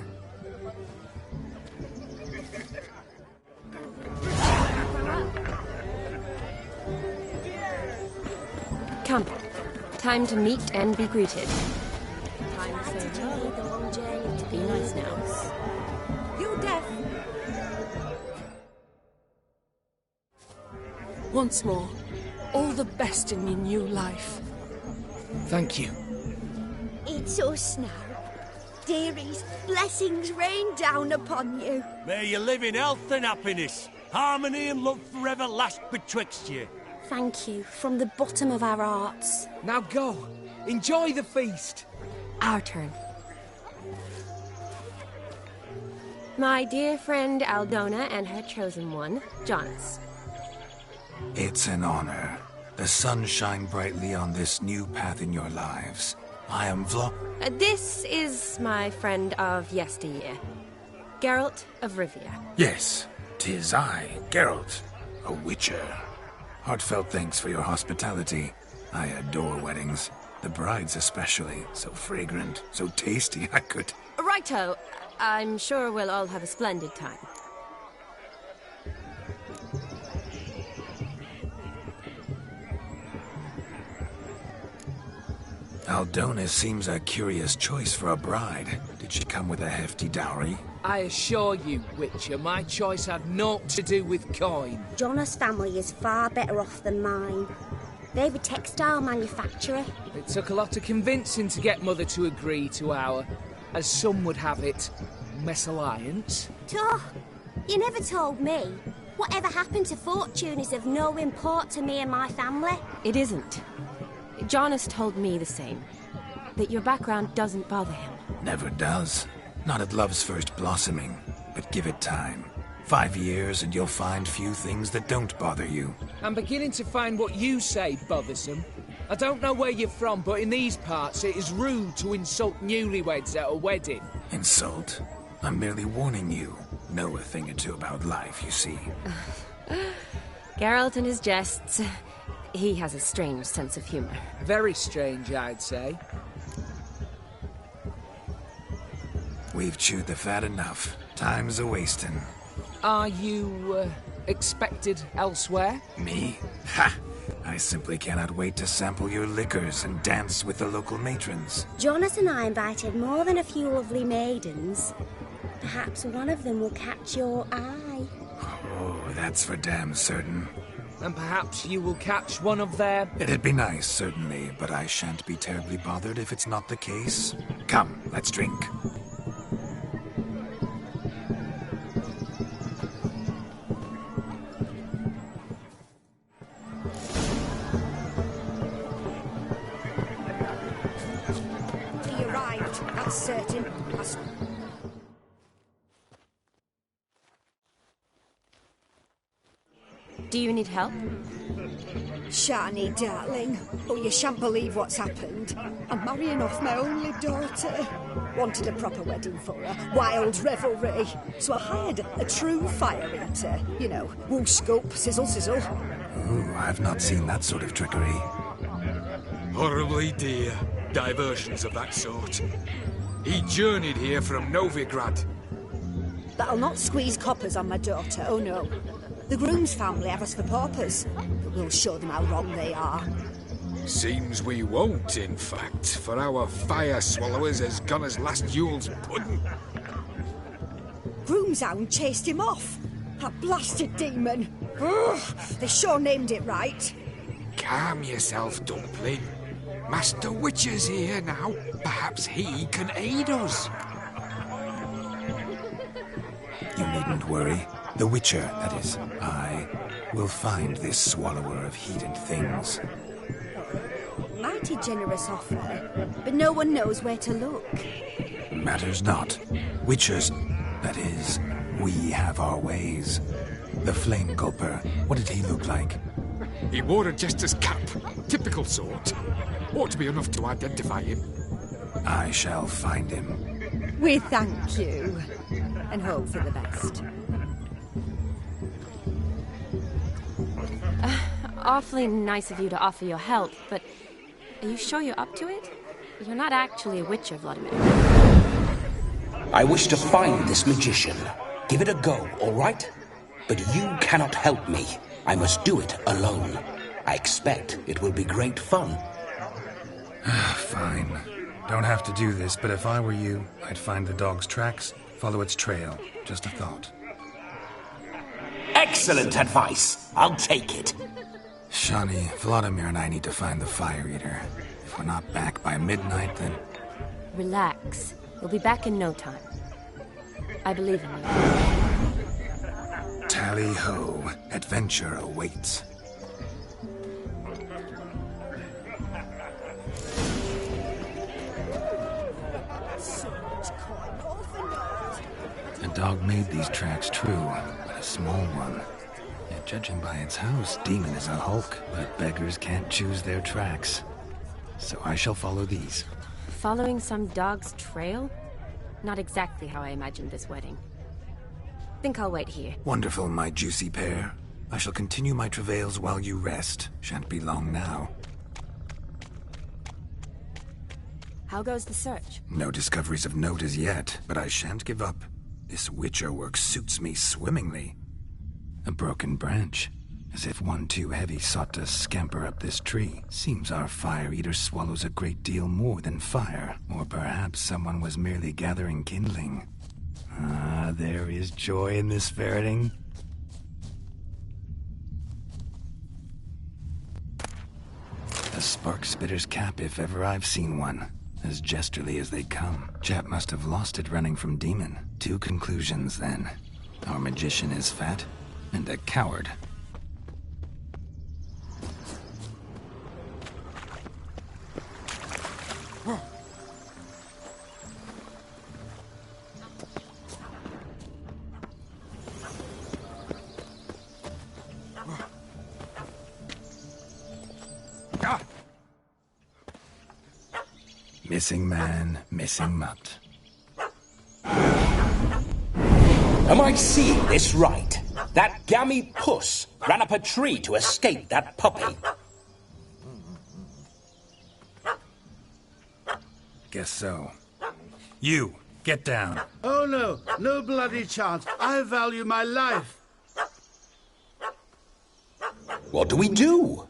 Come. Time to meet and be greeted. Time to say hello. Be nice now. You deaf? Once more, all the best in your new life. Thank you. It's us now. Dearies, blessings rain down upon you. May you live in health and happiness. Harmony and love forever last betwixt you. Thank you, from the bottom of our hearts. Now go. Enjoy the feast. Our turn. My dear friend Aldona and her chosen one, Jonas. It's an honor. The sun shine brightly on this new path in your lives. I am This is my friend of yesteryear, Geralt of Rivia. Yes, 'tis I, Geralt, a witcher. Heartfelt thanks for your hospitality. I adore weddings. The brides especially. So fragrant, so tasty, I could... Righto. I'm sure we'll all have a splendid time. Aldona seems a curious choice for a bride. Did she come with a hefty dowry? I assure you, Witcher, my choice had naught to do with coin. Jonas' family is far better off than mine. They're a textile manufacturer. It took a lot of convincing to get Mother to agree to our, as some would have it, mesalliance. You never told me. Whatever happened to fortune is of no import to me and my family. It isn't. Jonas told me the same. That your background doesn't bother him. Never does. Not at love's first blossoming. But give it time. 5 years and you'll find few things that don't bother you. I'm beginning to find what you say bothersome. I don't know where you're from, but in these parts it is rude to insult newlyweds at a wedding. Insult? I'm merely warning you. Know a thing or two about life, you see. Geralt and his jests. He has a strange sense of humor. Very strange, I'd say. We've chewed the fat enough. Time's a-wasting. Are you, expected elsewhere? Me? Ha! I simply cannot wait to sample your liquors and dance with the local matrons. Jonas and I invited more than a few lovely maidens. Perhaps one of them will catch your eye. Oh, that's for damn certain. And perhaps you will catch one of their... It'd be nice, certainly, but I shan't be terribly bothered if it's not the case. Come, let's drink. He arrived, that's certain. Do you need help? Shani, darling. Oh, you shan't believe what's happened. I'm marrying off my only daughter. Wanted a proper wedding for her. Wild revelry. So I hired a true fire eater. You know, woo scope, sizzle, sizzle. Ooh, I've not seen that sort of trickery. Horribly dear diversions of that sort. He journeyed here from Novigrad. But I'll not squeeze coppers on my daughter, oh no. The groom's family have us for paupers, but we'll show them how wrong they are. Seems we won't, in fact, for our fire swallowers has gone as last Yule's pudding. Groom's hound chased him off. That blasted demon. Ugh, they sure named it right. Calm yourself, Dumpling. Master Witcher's here now. Perhaps he can aid us. You needn't worry. The Witcher, that is, I, will find this swallower of heated things. Mighty generous offer, but no one knows where to look. Matters not. Witchers, that is, we have our ways. The Flame Gulper, what did he look like? He wore a jester's cap. Typical sort. Ought to be enough to identify him. I shall find him. We thank you, and hope for the best. Awfully nice of you to offer your help, but are you sure you're up to it? You're not actually a witcher, Vladimir. I wish to find this magician. Give it a go, all right? But you cannot help me. I must do it alone. I expect it will be great fun. Fine. Don't have to do this, but if I were you, I'd find the dog's tracks, follow its trail. Just a thought. Excellent advice. I'll take it. Shani, Vladimir and I need to find the fire eater. If we're not back by midnight, then... Relax. We'll be back in no time. I believe in you. Tally-ho. Adventure awaits. The dog made these tracks true, but a small one. Yet judging by its house, Demon is a hulk, but beggars can't choose their tracks. So I shall follow these. Following some dog's trail? Not exactly how I imagined this wedding. Think I'll wait here. Wonderful, my juicy pair. I shall continue my travails while you rest. Shan't be long now. How goes the search? No discoveries of note as yet, but I shan't give up. This Witcher work suits me swimmingly. A broken branch, as if one too heavy sought to scamper up this tree. Seems our fire eater swallows a great deal more than fire, or perhaps someone was merely gathering kindling. Ah, there is joy in this ferreting. A spark spitter's cap if ever I've seen one. As jesterly as they come. Chap must have lost it running from Demon. Two conclusions, then. Our magician is fat, and a coward. Missing man, missing mutt. Am I seeing this right? That gammy puss ran up a tree to escape that puppy. Guess so. You, get down. Oh no, no bloody chance. I value my life. What do we do?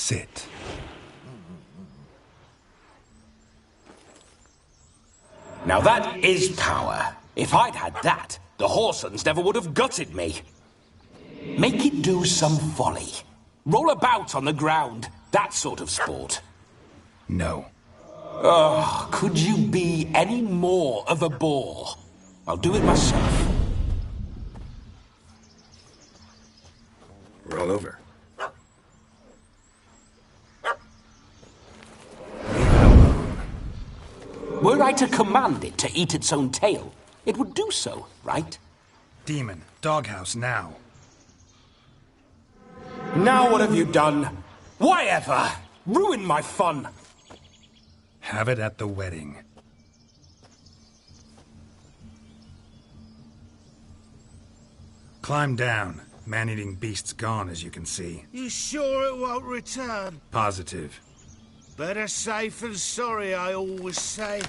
Sit. Now that is power. If I'd had that, the Horsons never would have gutted me. Make it do some folly. Roll about on the ground. That sort of sport. No. Oh, could you be any more of a bore? I'll do it myself. Roll over. Were I to command it to eat its own tail, it would do so, right? Demon, doghouse now. Now what have you done? Why ever? Ruin my fun. Have it at the wedding. Climb down. Man-eating beast's gone, as you can see. You sure it won't return? Positive. Better safe than sorry, I always say.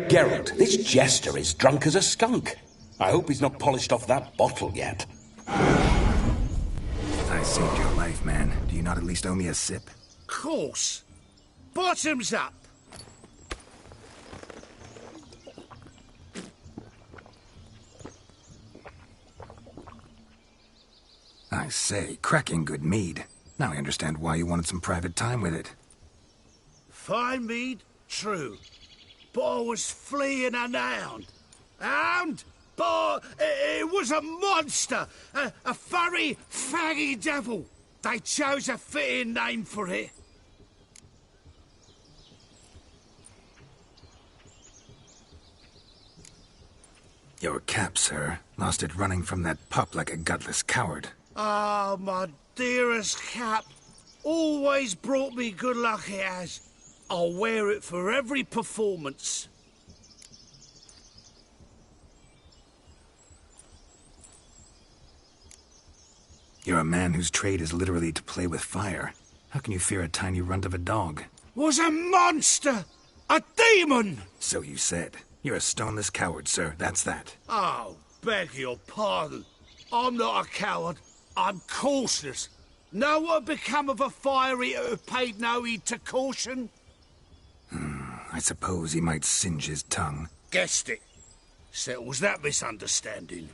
Geralt, this jester is drunk as a skunk. I hope he's not polished off that bottle yet. I saved your life, man. Do you not at least owe me a sip? Course. Bottoms up. I say, cracking good mead. Now I understand why you wanted some private time with it. Fine mead, true. But I was fleeing an hound. Hound? But it was a monster. A furry, faggy devil. They chose a fitting name for it. Your cap, sir. Lost it running from that pup like a gutless coward. Ah, my dearest cap. Always brought me good luck it has. I'll wear it for every performance. You're a man whose trade is literally to play with fire. How can you fear a tiny runt of a dog? Was a monster! A demon! So you said. You're a stoneless coward, sir. That's that. Oh, beg your pardon. I'm not a coward. I'm cautious. Know what become of a fire eater who paid no heed to caution? I suppose he might singe his tongue. Guessed it. Settles that misunderstanding.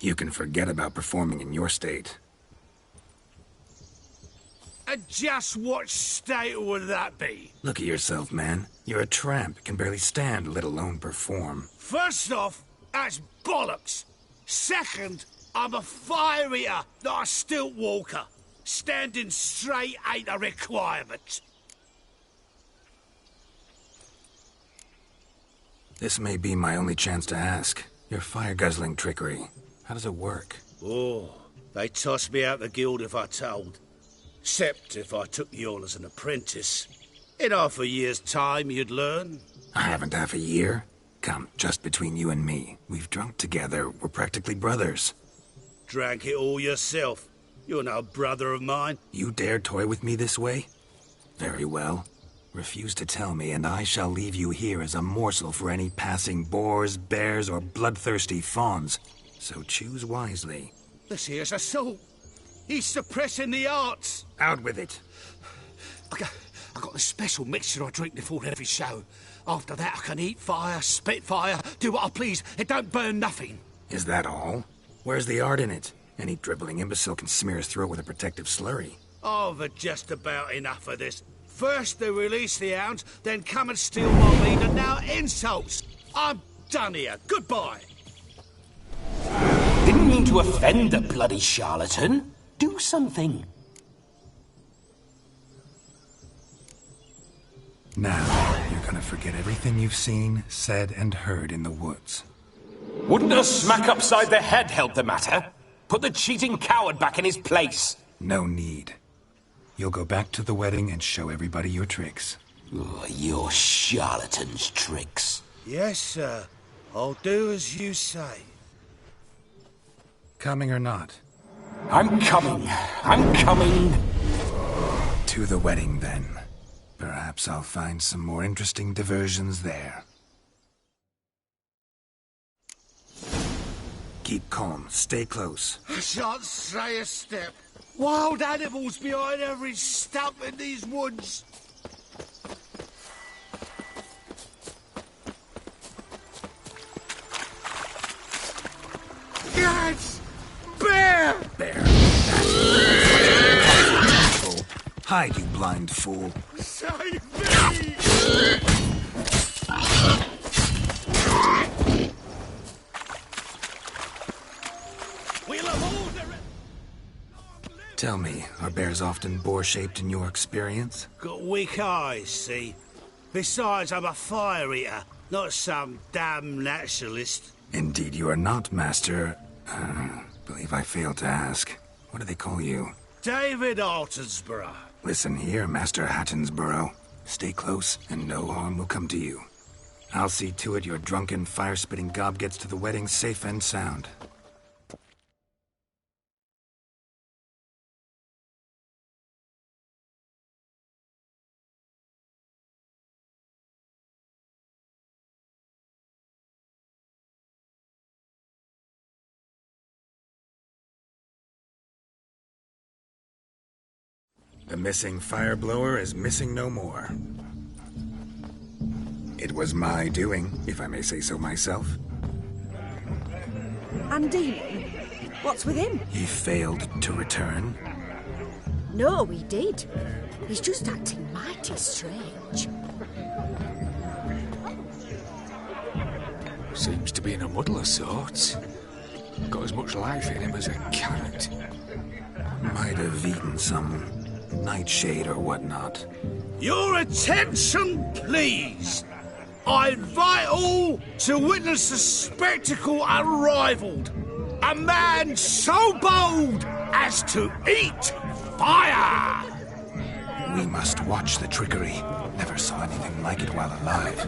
You can forget about performing in your state. And just what state would that be? Look at yourself, man. You're a tramp, can barely stand, let alone perform. First off, that's bollocks. Second, I'm a fire eater, not a stilt walker. Standing straight ain't a requirement. This may be my only chance to ask. Your fire-guzzling trickery. How does it work? Oh, they toss me out the guild if I told. Except if I took you on as an apprentice. In half a year's time, you'd learn. I haven't half a year. Come, just between you and me. We've drunk together. We're practically brothers. Drank it all yourself. You're no brother of mine. You dare toy with me this way? Very well. Refuse to tell me, and I shall leave you here as a morsel for any passing boars, bears, or bloodthirsty fawns. So choose wisely. This here's assault. He's suppressing the arts. Out with it. I got this special mixture I drink before every show. After that, I can eat fire, spit fire, do what I please. It don't burn nothing. Is that all? Where's the art in it? Any dribbling imbecile can smear his throat with a protective slurry. I've had just about enough of this. First they release the hounds, then come and steal my meat, and now insults. I'm done here. Goodbye. Didn't mean to offend the bloody charlatan. Do something. Now, you're gonna forget everything you've seen, said, and heard in the woods. Wouldn't a smack upside the head help the matter? Put the cheating coward back in his place. No need. You'll go back to the wedding and show everybody your tricks. Oh, your charlatan's tricks. Yes, sir. I'll do as you say. Coming or not? I'm coming. I'm coming. To the wedding, then. Perhaps I'll find some more interesting diversions there. Keep calm. Stay close. I shan't stray a step. Wild animals behind every stump in these woods. Guys! Bear! Bear. Hide, you blind fool. Save me! We'll have all the... Tell me, are bears often boar-shaped in your experience? Got weak eyes, see? Besides, I'm a fire eater, not some damn naturalist. Indeed you are not, Master... believe I failed to ask. What do they call you? David Altonsborough. Listen here, Master Hattonsborough. Stay close, and no harm will come to you. I'll see to it your drunken, fire-spitting gob gets to the wedding safe and sound. The missing fire blower is missing no more. It was my doing, if I may say so myself. And Demon? What's with him? He failed to return. No, he did. He's just acting mighty strange. Seems to be in a muddle of sorts. Got as much life in him as a carrot. Might have eaten some nightshade or whatnot. Your attention, please! I invite all to witness a spectacle unrivaled. A man so bold as to eat fire! We must watch the trickery. Never saw anything like it while alive.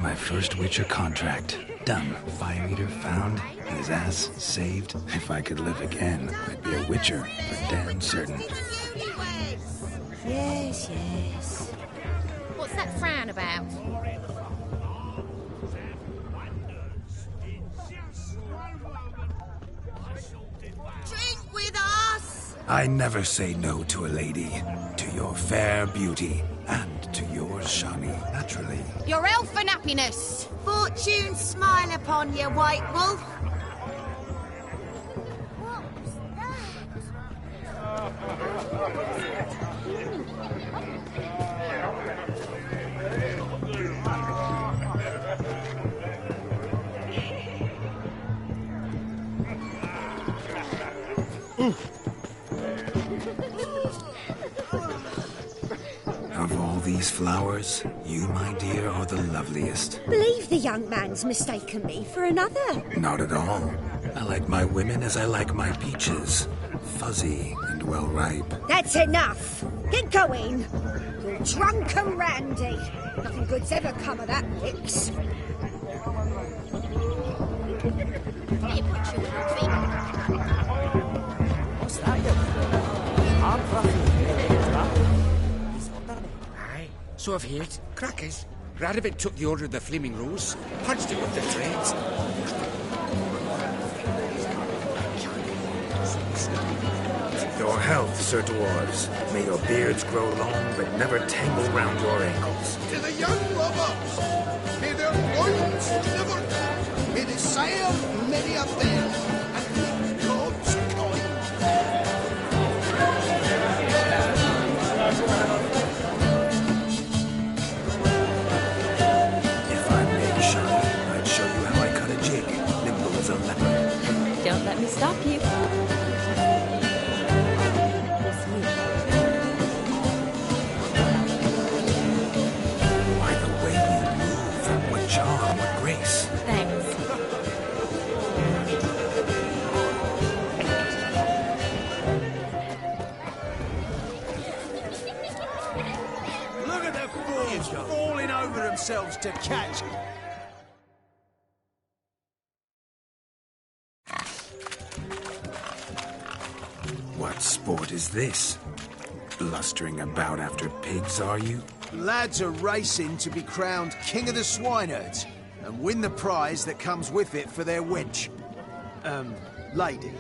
My first Witcher contract. Done. Fire Eater found. His ass saved. If I could live again, I'd be a Witcher, for damn certain. Yes, yes. What's that frown about? Drink with us! I never say no to a lady. To your fair beauty. And to yours, Shani, naturally. Your elfin happiness. Fortune smile upon you, White Wolf. Of all these flowers, you, my dear, are the loveliest. Believe the young man's mistaken me for another. Not at all. I like my women as I like my peaches. Fuzzy and well ripe. That's enough. Get going. You're drunk and randy. Nothing good's ever come of that mix. What's that? Aye, so I've heard. Crackers. Radovid took the order of the Flaming Rose, punched it with the threads. Your health, Sir Dwarves. May your beards grow long, but never tangle round your ankles. To the young lovers, may their loins never, may they sire many of them, and be God's coin. charm, what grace. Thanks. Look at the fools falling over themselves to catch. What sport is this? Blustering about after pigs, are you? Lads are racing to be crowned King of the Swineherds and win the prize that comes with it for their wench. Lady,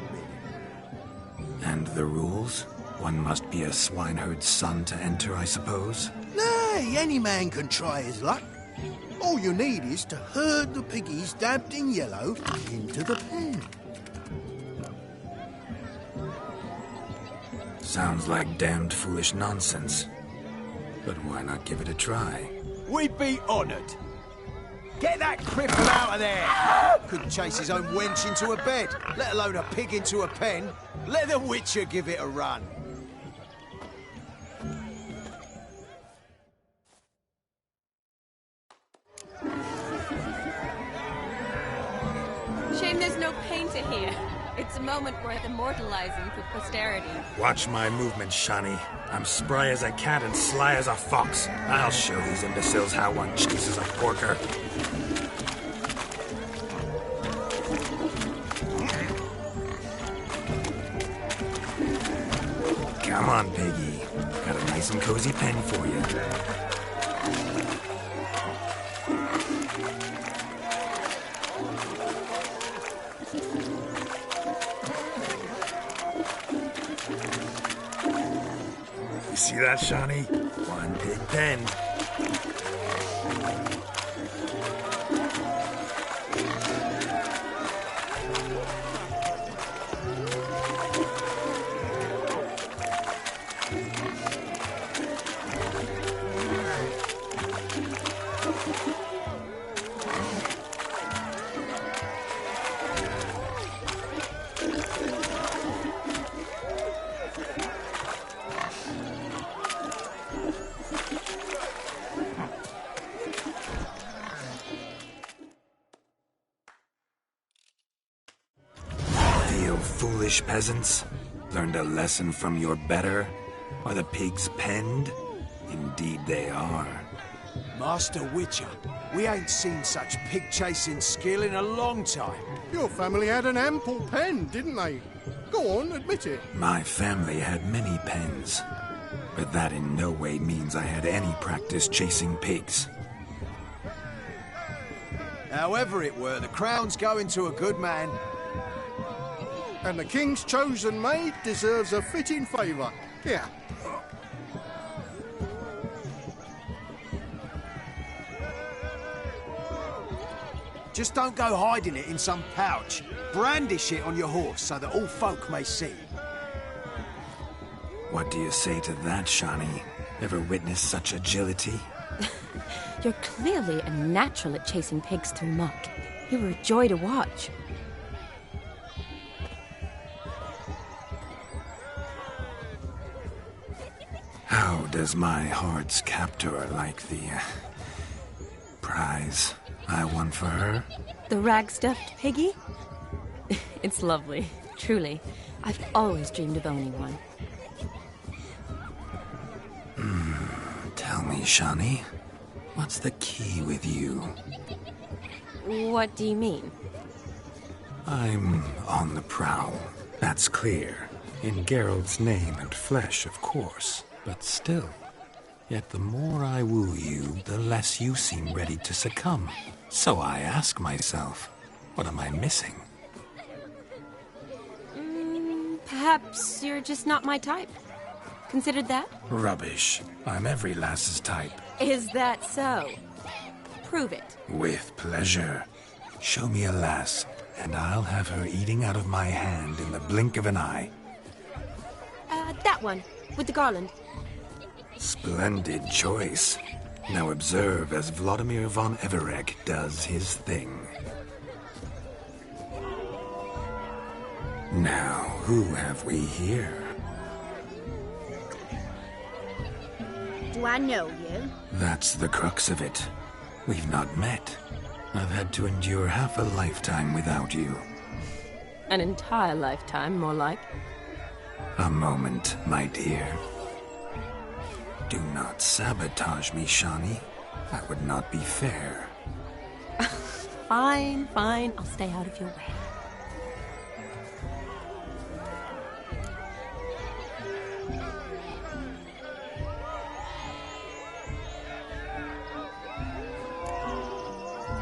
And the rules? One must be a swineherd's son to enter, I suppose? Nay, any man can try his luck. All you need is to herd the piggies dabbed in yellow into the pen. Sounds like damned foolish nonsense. But why not give it a try? we'd be honoured. Get that cripple out of there! Couldn't chase his own wench into a bed, let alone a pig into a pen. Let the Witcher give it a run. Shame there's no painter here. It's a moment worth immortalizing for posterity. Watch my movements, Shani. I'm spry as a cat and sly as a fox. I'll show these imbeciles how one chases a porker. Come on, piggy. Got a nice and cozy pen for you. You see that, Shani? One pig pen. Foolish peasants, learned a lesson from your better? Are the pigs penned? Indeed they are. Master Witcher, we ain't seen such pig-chasing skill in a long time. Your family had an ample pen, didn't they? Go on, admit it. My family had many pens, but that in no way means I had any practice chasing pigs. However it were, the crown's going to a good man. And the king's chosen maid deserves a fitting favour. Here. Just don't go hiding it in some pouch. Brandish it on your horse so that all folk may see. What do you say to that, Shani? Ever witnessed such agility? You're clearly a natural at chasing pigs through muck. You were a joy to watch. How does my heart's captor like the prize I won for her? The rag-stuffed piggy? It's lovely, truly. I've always dreamed of owning one. Tell me, Shani, what's the key with you? What do you mean? I'm on the prowl, that's clear. In Geralt's name and flesh, of course. But still, yet the more I woo you, the less you seem ready to succumb. So I ask myself, what am I missing? Perhaps you're just not my type. Considered that? Rubbish. I'm every lass's type. Is that so? Prove it. With pleasure. Show me a lass, and I'll have her eating out of my hand in the blink of an eye. That one, with the garland. Splendid choice. Now observe as Vladimir von Everek does his thing. Now, who have we here? Do I know you? That's the crux of it. We've not met. I've had to endure half a lifetime without you. An entire lifetime, more like. A moment, my dear. Do not sabotage me, Shani. That would not be fair. Fine, fine. I'll stay out of your way.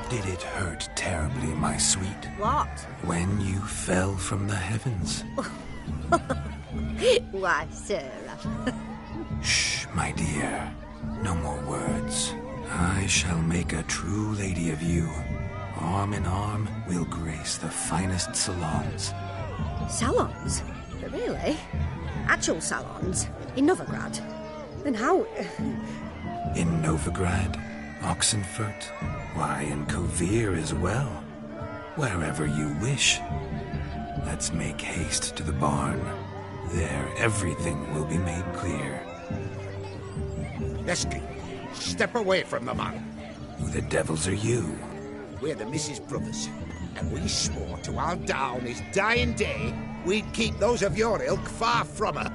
Did it hurt terribly, my sweet? What? When you fell from the heavens? Why, Sarah. Shh, my dear. No more words. I shall make a true lady of you. Arm in arm, we'll grace the finest salons. Salons? Really? Actual salons? In Novigrad? Then how... In Novigrad, Oxenfurt, why, in Kovir as well. Wherever you wish. Let's make haste to the barn. There, everything will be made clear. Leslie, step away from the man. Who the devils are you? We're the Mrs. Brothers, and we swore to our down his dying day we'd keep those of your ilk far from her.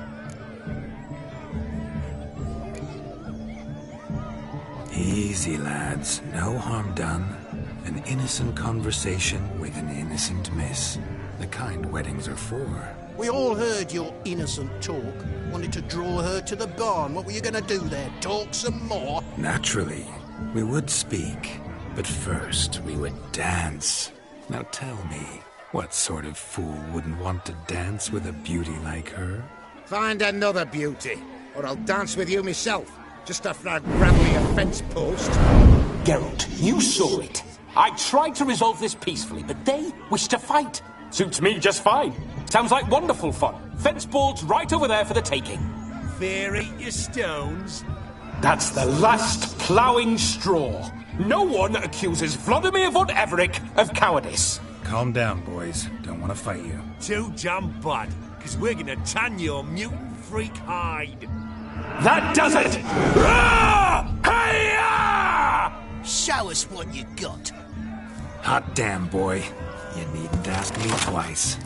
Easy, lads. No harm done. An innocent conversation with an innocent miss. The kind weddings are for. We all heard your innocent talk. Wanted to draw her to the barn. What were you going to do there? Talk some more? Naturally. We would speak. But first, we would dance. Now tell me, what sort of fool wouldn't want to dance with a beauty like her? Find another beauty, or I'll dance with you myself. Just after I grab me a fence post. Geralt, you saw it. I tried to resolve this peacefully, but they wish to fight. Suits me just fine. Sounds like wonderful fun. Fence boards right over there for the taking. Fear eat your stones. That's the last ploughing straw. No one accuses Vladimir von Everick of cowardice. Calm down, boys. Don't want to fight you. Too damn bad, because we're gonna tan your mutant freak hide. That does it! Hi-ya! Show us what you got. Hot damn, boy. You needn't ask me twice.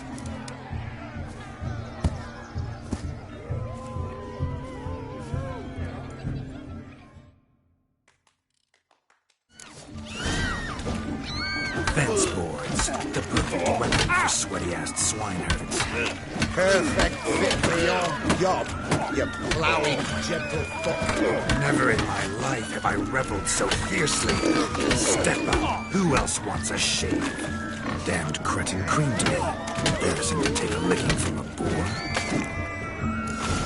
Fence boards. The perfect weapon for sweaty-assed swineherds. Perfect fit for your job, you ploughing gentle fuck. Never in my life have I reveled so fiercely. Step up. Who else wants a shave? Damned cretin creamed me. Embarrassing to take a licking from a boar.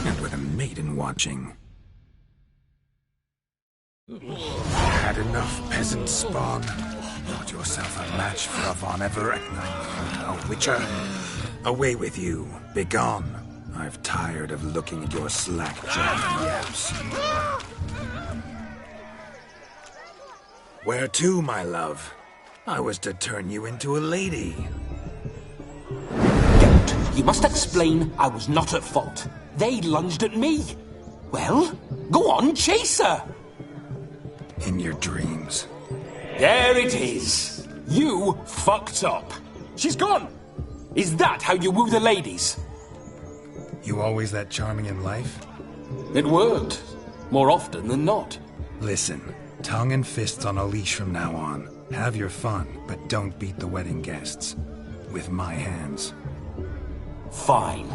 And with a maiden watching. Had enough, peasant spawn. Not yourself a match for a von Everett, a witcher. Away with you. Begone. I've tired of looking at your slack-jawed yaps. Where to, my love? I was to turn you into a lady. Geralt, you must explain I was not at fault. They lunged at me. Well, go on, chase her. In your dreams. There it is. You fucked up. She's gone. Is that how you woo the ladies? You always that charming in life? It worked. More often than not. Listen, tongue and fists on a leash from now on. Have your fun, but don't beat the wedding guests. With my hands. Fine.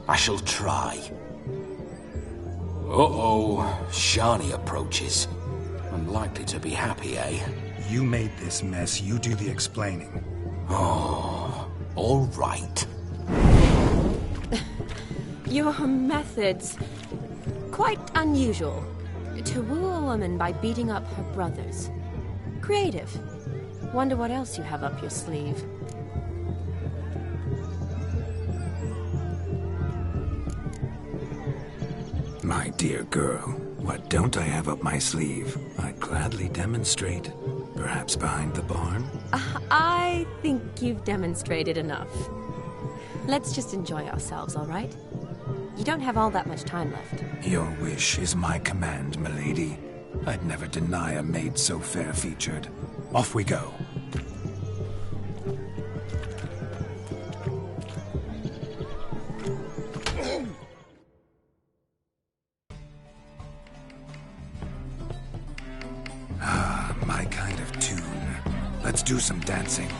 I shall try. Uh-oh. Shani approaches. Unlikely to be happy, eh? You made this mess. You do the explaining. Oh, all right. Your methods... quite unusual. To woo a woman by beating up her brothers. Creative. Wonder what else you have up your sleeve. My dear girl, what don't I have up my sleeve? I'd gladly demonstrate. Perhaps behind the barn? I think you've demonstrated enough. Let's just enjoy ourselves, all right? You don't have all that much time left. Your wish is my command, milady. I'd never deny a maid so fair-featured. Off we go. tune. Let's do some dancing.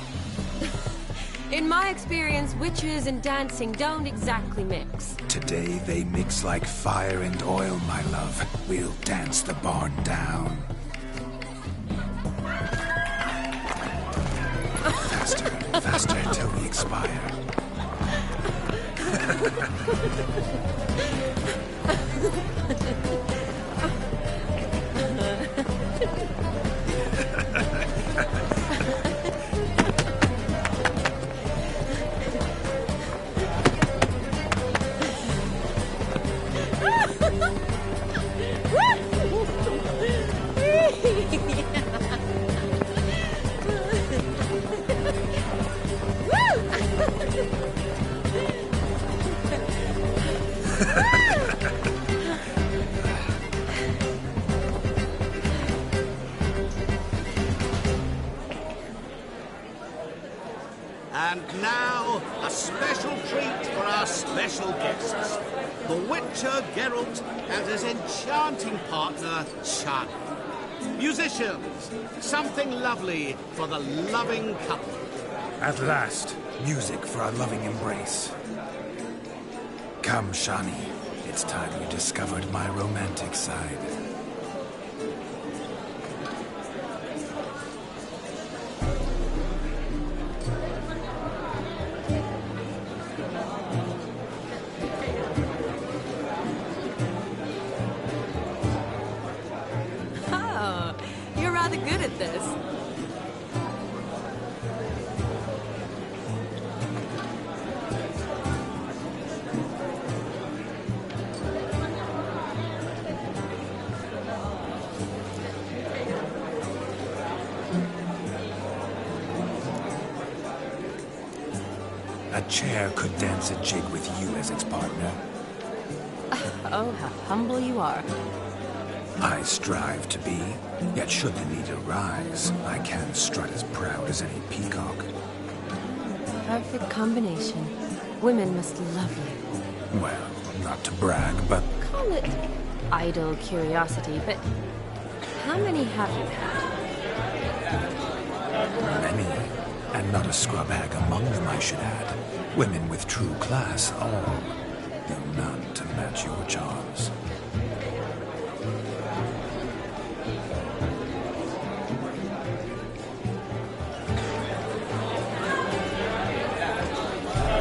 In my experience, witches and dancing don't exactly mix. Today they mix like fire and oil, my love. We'll dance the barn down. Faster, faster till we expire. And now, a special treat for our special guests. The Witcher Geralt and his enchanting partner, Shani. Musicians, something lovely for the loving couple. At last, music for our loving embrace. Come, Shani. It's time you discovered my romantic side. Oh, you're rather good at this. A chair could dance a jig with you as its partner. Oh, how humble you are. I strive to be, yet should the need arise, I can strut as proud as any peacock. Perfect combination. Women must love you. Well, not to brag, but Call it idle curiosity, but how many have you had? many, and not a scrub hag among them, I should add. Women with true class, all, though none to match your charms.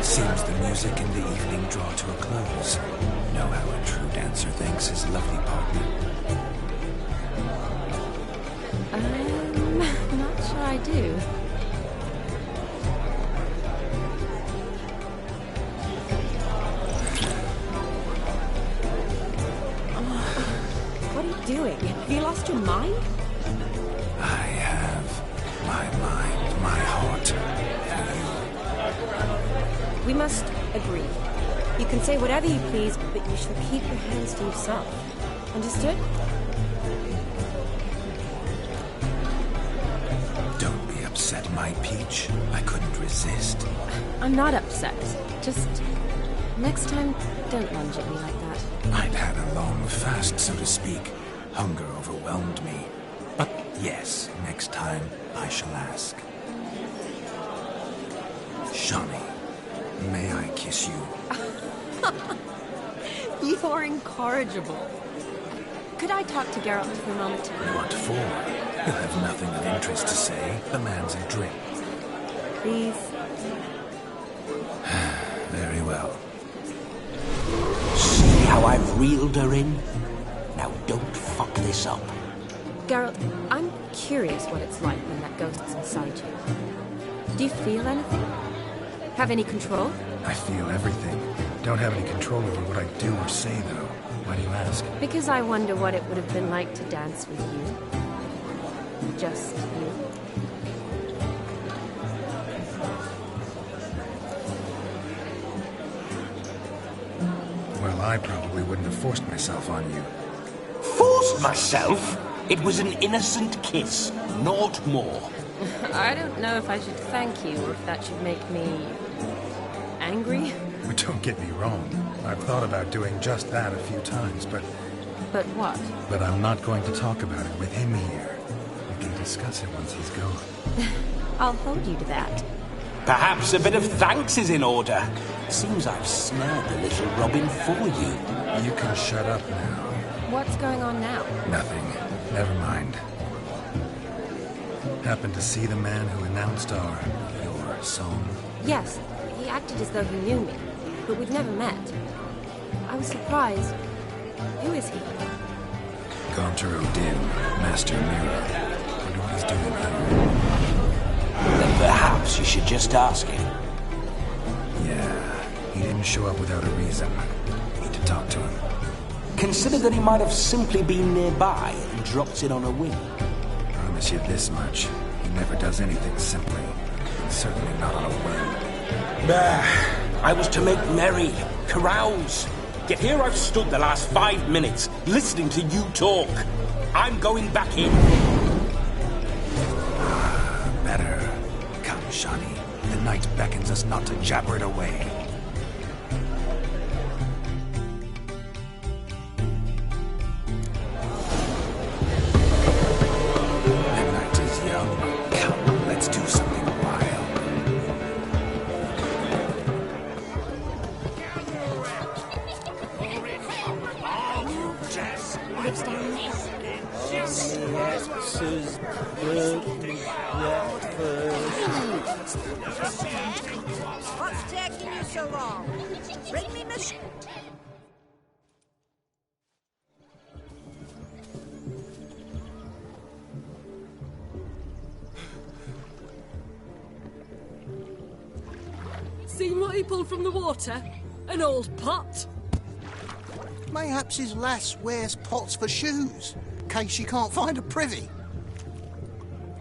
Seems the music and the evening draw to a close. Know how a true dancer thanks his lovely partner. I'm not sure I do. What are you doing? Have you lost your mind? I have my mind, my heart. We must agree. You can say whatever you please, but you shall keep your hands to yourself. Understood? Don't be upset, my peach. I couldn't resist. I'm not upset. Just next time, don't lunge at me like that. I'd had a long fast, so to speak. Hunger overwhelmed me. But yes, next time I shall ask. Shani, may I kiss you? You're incorrigible. Could I talk to Geralt for a moment? What for? He'll have nothing of interest to say. The man's adrift. Please. Very well. See how I've reeled her in? Now don't fuck this up. Geralt, I'm curious what it's like when that ghost's inside you. Do you feel anything? Have any control? I feel everything. Don't have any control over what I do or say, though. Why do you ask? Because I wonder what it would have been like to dance with you. Just you. Well, I probably wouldn't have forced myself on you. Forced myself? It was an innocent kiss, naught more. I don't know if I should thank you or if that should make me angry. But don't get me wrong. I've thought about doing just that a few times, but... But what? But I'm not going to talk about it with him here. We can discuss it once he's gone. I'll hold you to that. Perhaps a bit of thanks is in order. Seems I've snared the little robin for you. You can shut up now. What's going on now? Nothing. Never mind. Happened to see the man who announced your song? Yes, he acted as though he knew me, but we've never met. I was surprised. Who is he? Gaunter O'Dim, Master Mirror. Wonder what he's doing here. Then perhaps you should just ask him. Yeah, he didn't show up without a reason. Need to talk to him. Consider that he might have simply been nearby and dropped in on a whim. Promise you this much. He never does anything simply. Certainly not on a whim. I was to make merry, carouse. Yet here I've stood the last 5 minutes, listening to you talk. I'm going back in. Better. Come, Shani. The night beckons us not to jabber it away. The night is young. Come, let's do something wild. Lives down there. What's taking you so long? Bring me my... Seen what he pulled from the water? An old pot. Mayhaps his lass wears pots for shoes, in case she can't find a privy.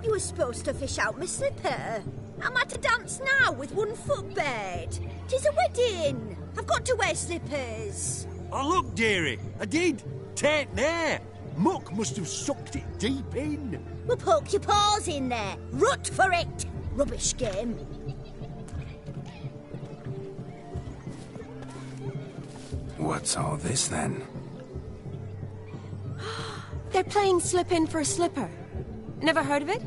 You were supposed to fish out my slipper. I'm at a dance now with one foot bared. 'Tis a wedding. I've got to wear slippers. Oh, look, dearie. I did. Tain't there. Muck must have sucked it deep in. Well, poke your paws in there. Rut for it. Rubbish game. What's all this, then? They're playing slip in for a slipper. Never heard of it?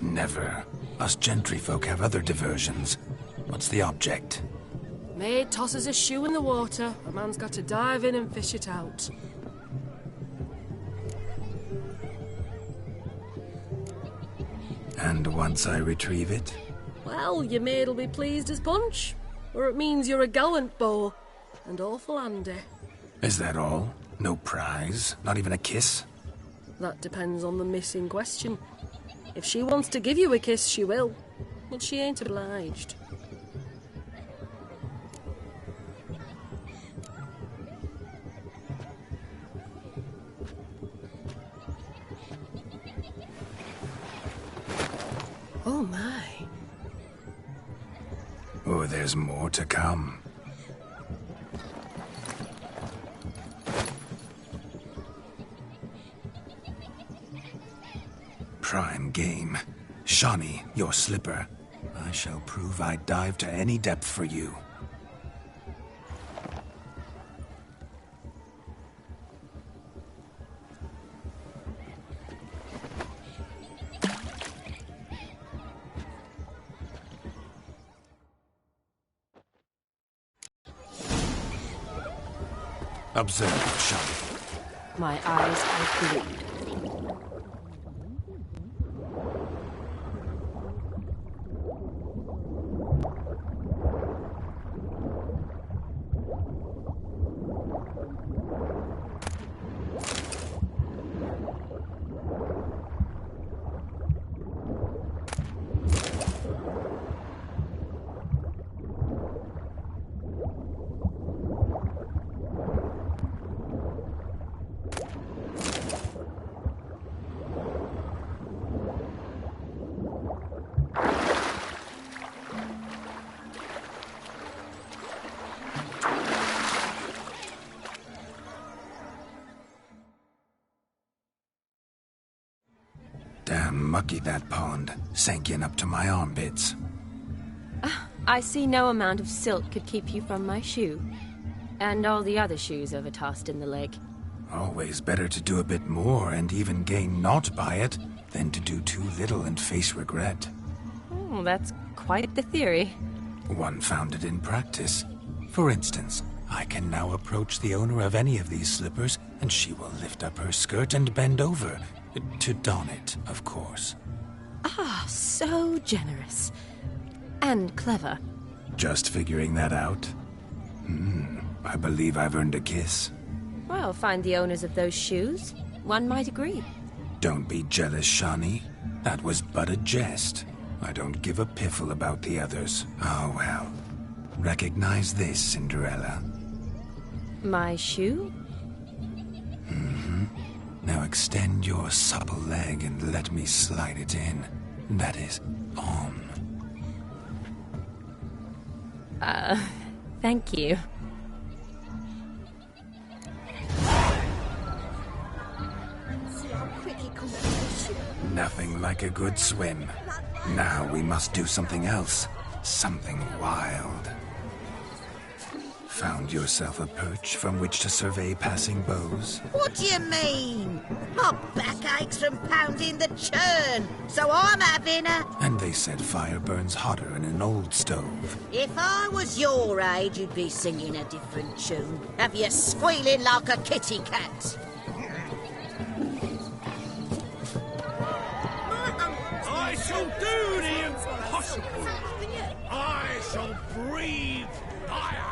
Never. Us gentry folk have other diversions. What's the object? Maid tosses a shoe in the water. A man's got to dive in and fish it out. And once I retrieve it? Well, your maid'll be pleased as punch. Or it means you're a gallant beau. And awful handy. Is that all? No prize? Not even a kiss? That depends on the miss in question. If she wants to give you a kiss, she will. But she ain't obliged. Oh my. Oh, there's more to come. Prime game. Shawnee, your slipper. I shall prove I'd dive to any depth for you. Observe, Shawnee. My eyes are glued. Damn mucky, that pond. Sank in up to my armpits. I see no amount of silt could keep you from my shoe. And all the other shoes overtossed in the lake. Always better to do a bit more and even gain naught by it than to do too little and face regret. Oh, that's quite the theory. One founded in practice. For instance, I can now approach the owner of any of these slippers, and she will lift up her skirt and bend over. To don it, of course. Ah, so generous. And clever. Just figuring that out? I believe I've earned a kiss. Well, find the owners of those shoes. One might agree. Don't be jealous, Shani. That was but a jest. I don't give a piffle about the others. Oh, well. Recognize this, Cinderella. My shoe? Now extend your supple leg and let me slide it in. That is, on. Thank you. See how quick he comes to the ship. Nothing like a good swim. Now we must do something else. Something wild. Found yourself a perch from which to survey passing bows? What do you mean? My back aches from pounding the churn, so I'm having a... And they said fire burns hotter in an old stove. If I was your age, you'd be singing a different tune. Have you squealing like a kitty cat? I shall do the impossible. I shall breathe fire.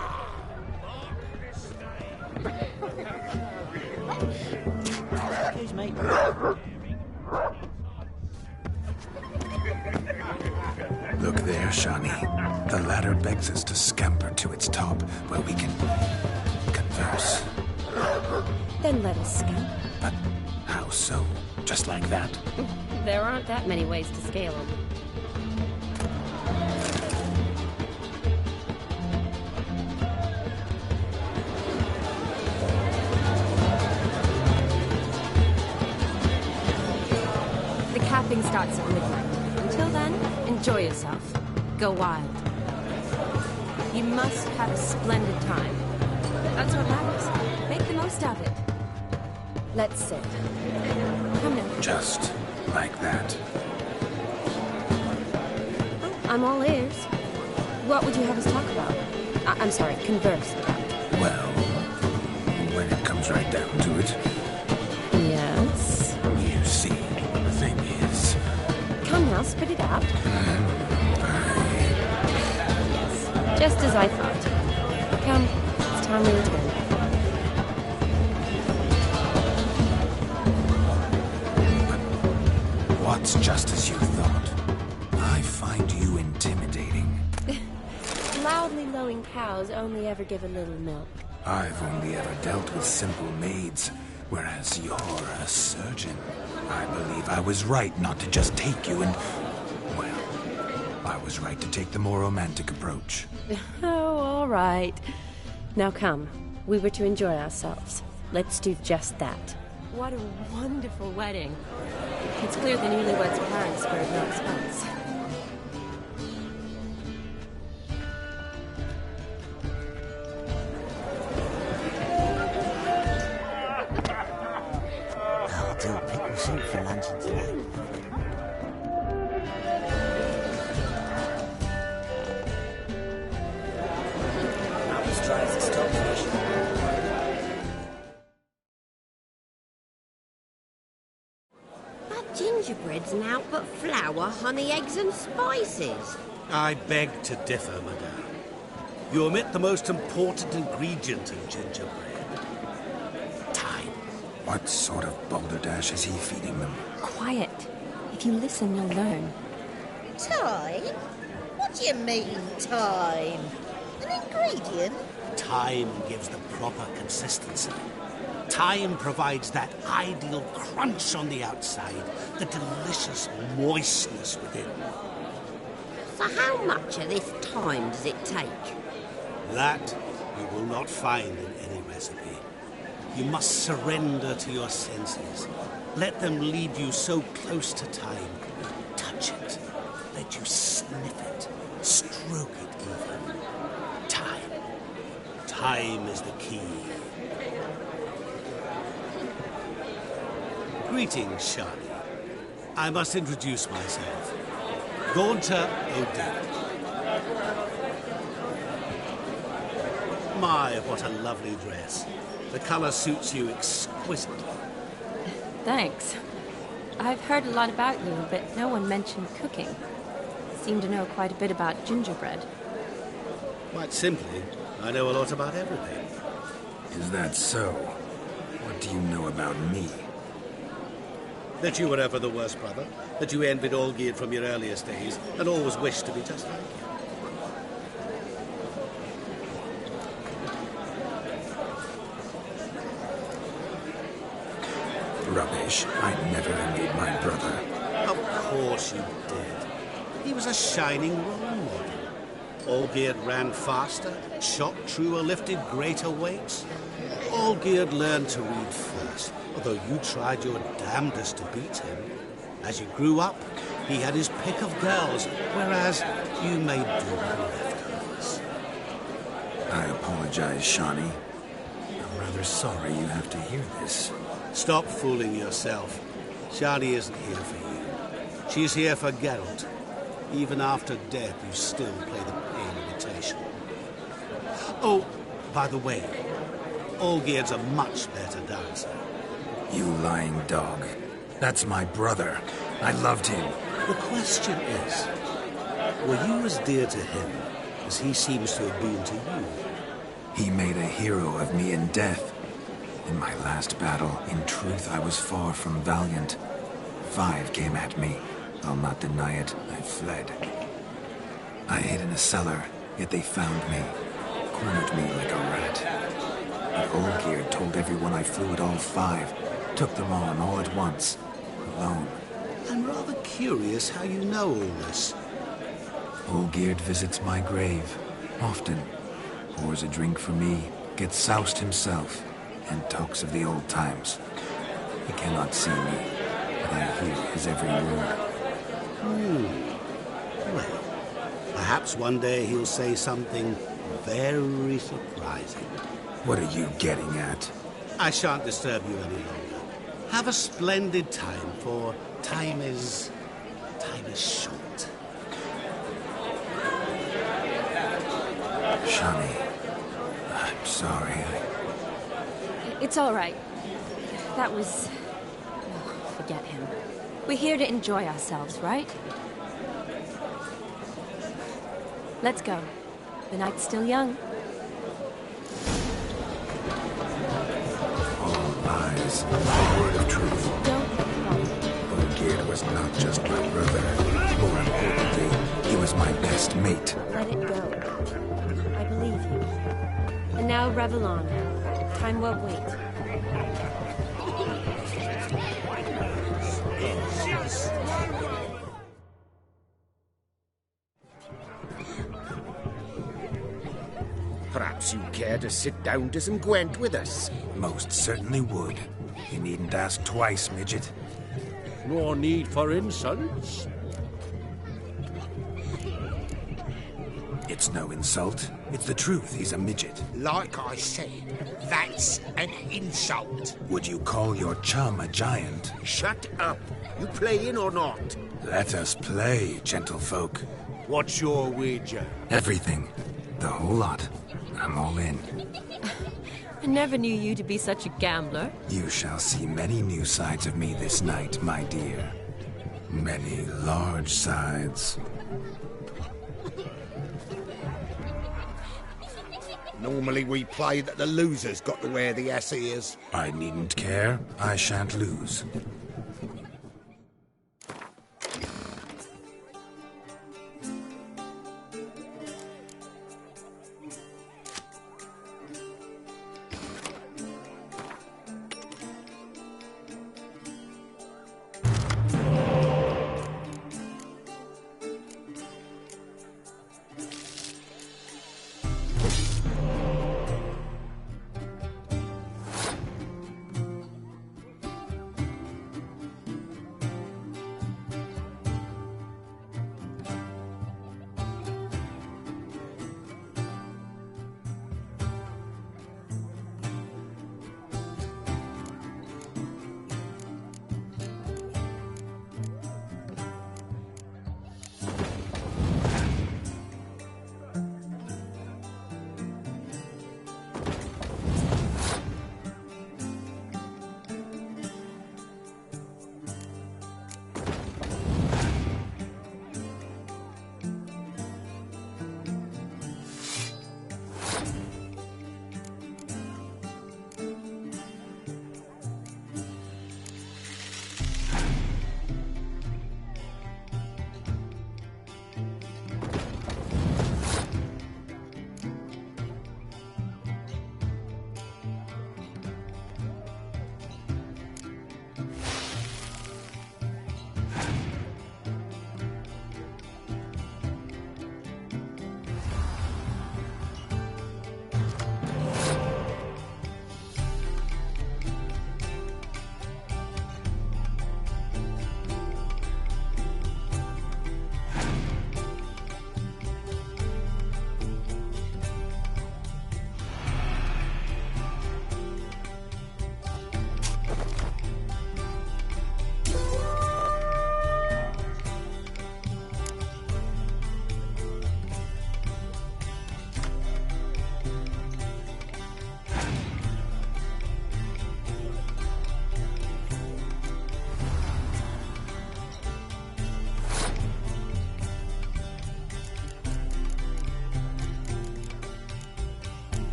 Excuse me. Look there, Shani. The ladder begs us to scamper to its top, where we can converse. Then let us scale. But how so? Just like that? There aren't that many ways to scale them. The capping starts at midnight. Until then, enjoy yourself. Go wild. You must have a splendid time. That's what matters. Make the most of it. Let's sit. Come now. Just like that. I'm all ears. What would you have us talk about? I'm sorry, converse about. Well, when it comes right down to it. Yes? You see, the thing is... Come now, spit it out. Yes, just as I thought. Come, it's time we return. What's just as you thought? I find you intimidating. Loudly lowing cows only ever give a little milk. I've only ever dealt with simple maids, whereas you're a surgeon. I believe I was right not to just take you and... Well, I was right to take the more romantic approach. Oh, all right. Now come. We were to enjoy ourselves. Let's do just that. What a wonderful wedding. It's clear the newlyweds' parents spared no expense. I'll do pickle soup for luncheon today. Not as dry as a stockfish. Gingerbread's naught but flour, honey, eggs and spices. I beg to differ, madame. You omit the most important ingredient in gingerbread. Time. What sort of balderdash is he feeding them? Quiet. If you listen, you'll learn. Time? What do you mean, time? An ingredient? Time gives the proper consistency. Time provides that ideal crunch on the outside, the delicious moistness within. So how much of this time does it take? That you will not find in any recipe. You must surrender to your senses. Let them lead you so close to time. Touch it. Let you sniff it. Stroke it even. Time. Time is the key. Greetings, Shani. I must introduce myself. Gaunter O'Dim. My, what a lovely dress. The colour suits you exquisitely. Thanks. I've heard a lot about you, but no one mentioned cooking. Seem to know quite a bit about gingerbread. Quite simply, I know a lot about everything. Is that so? What do you know about me? That you were ever the worst brother, that you envied Olgierd from your earliest days, and always wished to be just like you. Rubbish. I never envied my brother. Of course you did. He was a shining role model. Olgierd ran faster, shot truer, lifted greater weights. Olgierd learned to read first, although you tried your damnedest to beat him. As you grew up, he had his pick of girls, whereas you made do with the leftovers. I apologize, Shawnee. I'm rather sorry you have to hear this. Stop fooling yourself. Shani isn't here for you. She's here for Geralt. Even after death, you still play the pale imitation. Oh, by the way, Olgierd's a much better dancer. You lying dog. That's my brother. I loved him. The question is, were you as dear to him as he seems to have been to you? He made a hero of me in death. In my last battle, in truth, I was far from valiant. 5 came at me. I'll not deny it, I fled. I hid in a cellar, yet they found me. Cornered me like a rat. But Olgierd told everyone I flew at all 5. Took them on all at once. Alone. I'm rather curious how you know all this. Olgierd visits my grave. Often. Pours a drink for me. Gets soused himself. And talks of the old times. He cannot see me, but I hear his every word. Well, perhaps one day he'll say something very surprising. What are you getting at? I shan't disturb you any longer. Have a splendid time, for time is short. Shani, I'm sorry. It's all right. That was... Oh, forget him. We're here to enjoy ourselves, right? Let's go. The night's still young. All lies. A word of truth. Don't get me wrong. Olgierd was not just my brother. More importantly, he was my best mate. Let it go. I believe you. And now revel on. Time won't wait. Perhaps you care to sit down to some Gwent with us? Most certainly would. You needn't ask twice, midget. No need for insults. It's no insult. It's the truth. He's a midget. Like I said, that's an insult. Would you call your chum a giant? Shut up. You playing or not? Let us play, gentlefolk. What's your wager? Everything. The whole lot. I'm all in. I never knew you to be such a gambler. You shall see many new sides of me this night, my dear. Many large sides. Normally we play that the loser's got to wear the ass ears. I needn't care. I shan't lose.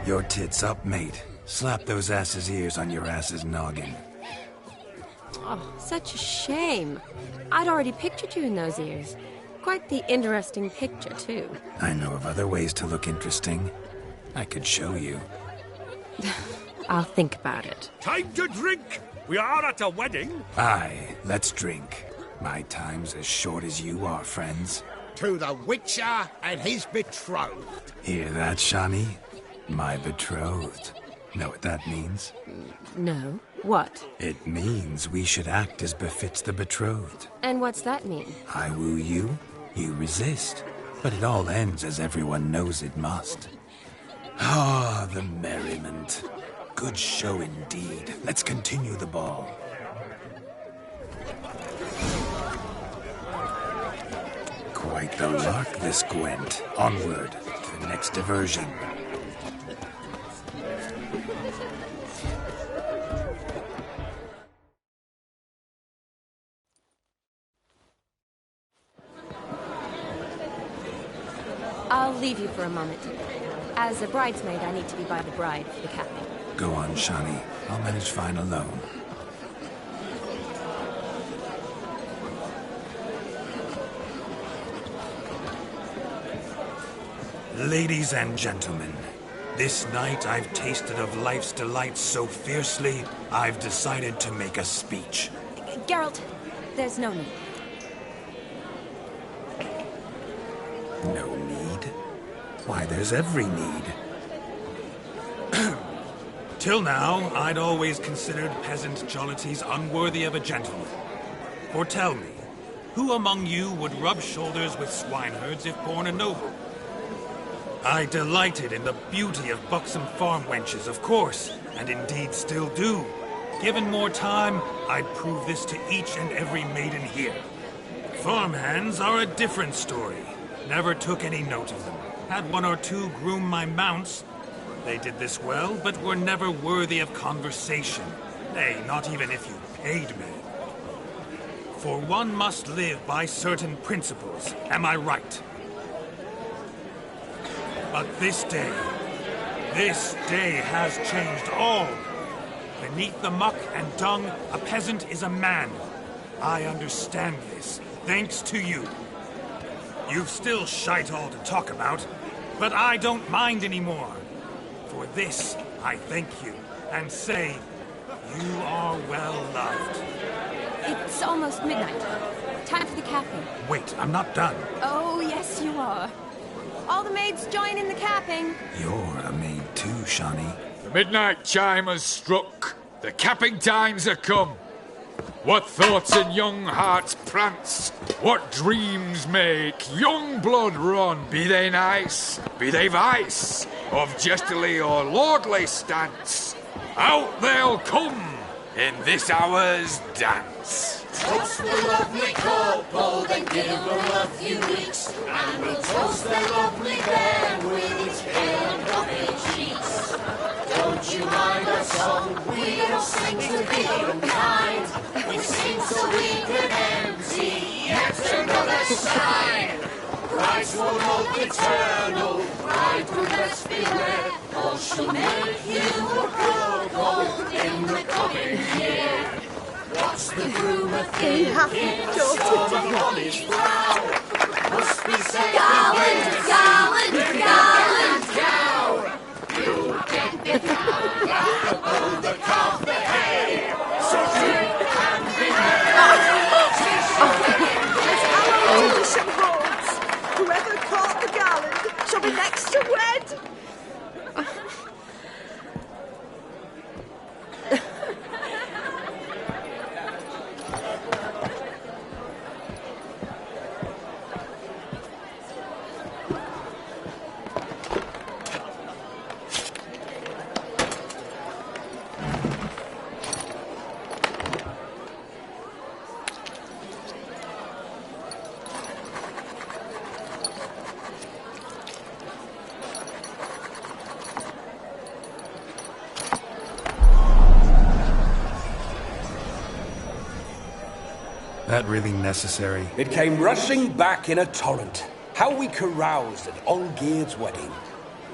Your tits up, mate. Slap those asses' ears on your ass's noggin. Oh, such a shame. I'd already pictured you in those ears. Quite the interesting picture, too. I know of other ways to look interesting. I could show you. I'll think about it. Time to drink! We are at a wedding. Aye, let's drink. My time's as short as you are, friends. To the Witcher and his betrothed. Hear that, Shani? My betrothed. Know what that means? No. What? It means we should act as befits the betrothed. And what's that mean? I woo you, you resist. But it all ends as everyone knows it must. Ah, the merriment. Good show indeed. Let's continue the ball. Quite the lark, this Gwent. Onward to the next diversion. I'll leave you for a moment. As a bridesmaid, I need to be by the bride for the capping. Go on, Shani. I'll manage fine alone. Ladies and gentlemen, this night I've tasted of life's delights so fiercely, I've decided to make a speech. Geralt, there's no need. No need? Why, there's every need. Till now, I'd always considered peasant jollities unworthy of a gentleman. For tell me, who among you would rub shoulders with swineherds if born a noble? I delighted in the beauty of buxom farm wenches, of course, and indeed still do. Given more time, I'd prove this to each and every maiden here. Farmhands are a different story. Never took any note of them. Had one or two groom my mounts. They did this well, but were never worthy of conversation. Nay, not even if you paid me. For one must live by certain principles, am I right? But this day has changed all. Beneath the muck and dung, a peasant is a man. I understand this, thanks to you. You've still shite all to talk about, but I don't mind anymore. For this, I thank you, and say, you are well loved. It's almost midnight. Time for the capping. Wait, I'm not done. Oh, yes, you are. All the maids join in the capping. You're a maid too, Shani. The midnight chime has struck. The capping times are come. What thoughts in young hearts prance? What dreams make young blood run? Be they nice, be they vice, of jestily or lordly stance, out they'll come in this hour's dance. Toast the lovely kobold and give her a few weeks, and we'll toast the lovely bear with its pale and puffy cheeks. Don't you mind our song? We don't sing to be unkind. We sing so we can empty yet another side. Christ will hold eternal, bridegroom best beware, or she'll make you a kobold in the coming year. What's the groom a thinking? Storm on his brow. Must be said Garland, garland, garland. cow. You'll get the cow back above the calf the hay. So drink and be merry. Some horns. Whoever caught the garland shall be next to wed. That really necessary? It came rushing back in a torrent. How we caroused at Olgierd's wedding.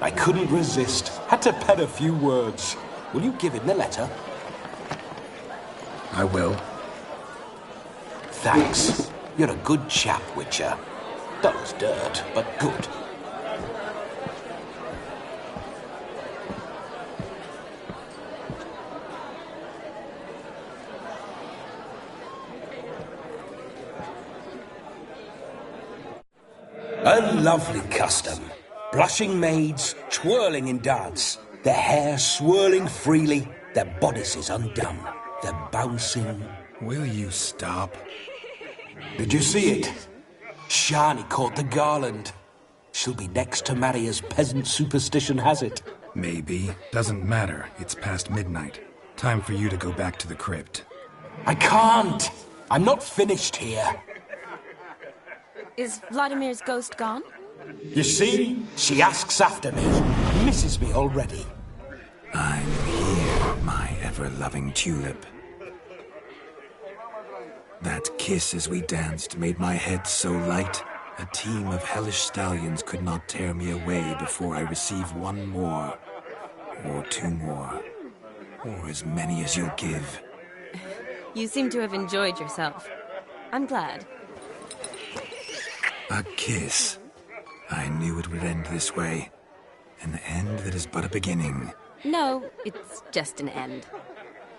I couldn't resist. Had to pen a few words. Will you give him the letter? I will. Thanks. You're a good chap, Witcher. Dull as dirt, but good. A lovely custom. Blushing maids, twirling in dance, their hair swirling freely, their bodices undone, their bouncing... Will you stop? Did you see it? Shani caught the garland. She'll be next to marry as peasant superstition has it. Maybe. Doesn't matter. It's past midnight. Time for you to go back to the crypt. I can't! I'm not finished here. Is Vladimir's ghost gone? You see? She asks after me. Misses me already. I'm here, my ever-loving tulip. That kiss as we danced made my head so light, a team of hellish stallions could not tear me away before I receive one more. Or two more. Or as many as you'll give. You seem to have enjoyed yourself. I'm glad. A kiss. I knew it would end this way. An end that is but a beginning. No, it's just an end.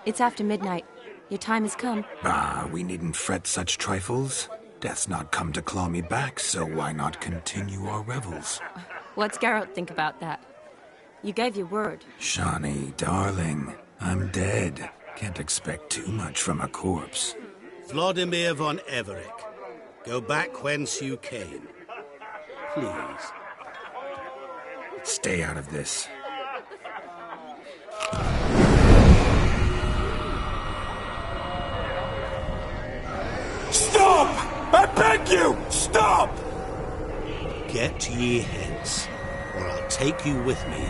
It's after midnight. Your time has come. Ah, we needn't fret such trifles. Death's not come to claw me back, so why not continue our revels? What's Geralt think about that? You gave your word. Shani, darling, I'm dead. Can't expect too much from a corpse. Vladimir von Everick, go back whence you came. Please. Stay out of this. Stop! I beg you! Stop! Get ye hence, or I'll take you with me,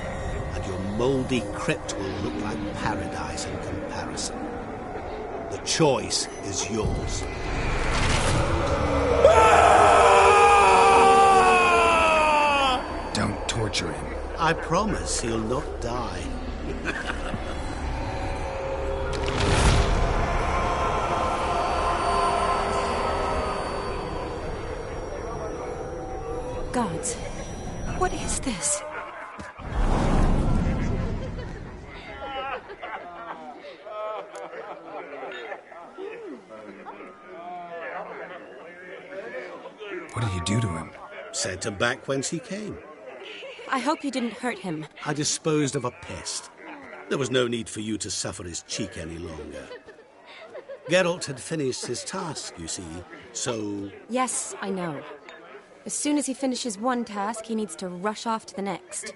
and your mouldy crypt will look like paradise in comparison. The choice is yours. Don't torture him. I promise he'll not die. Gods, what is this? What did you do to him? Sent him back whence he came. I hope you didn't hurt him. I disposed of a pest. There was no need for you to suffer his cheek any longer. Geralt had finished his task, you see, so... Yes, I know. As soon as he finishes one task, he needs to rush off to the next.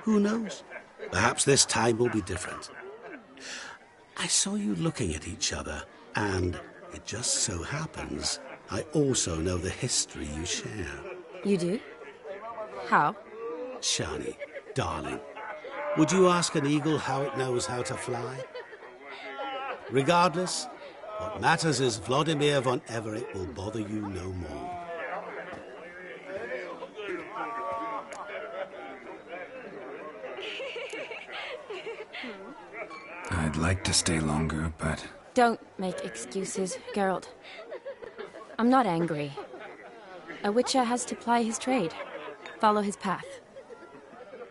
Who knows? Perhaps this time will be different. I saw you looking at each other, and it just so happens I also know the history you share. You do? How? Shani, darling, would you ask an eagle how it knows how to fly? Regardless, what matters is Vladimir von Everick will bother you no more. I'd like to stay longer, but... Don't make excuses, Geralt. I'm not angry. A witcher has to ply his trade, follow his path.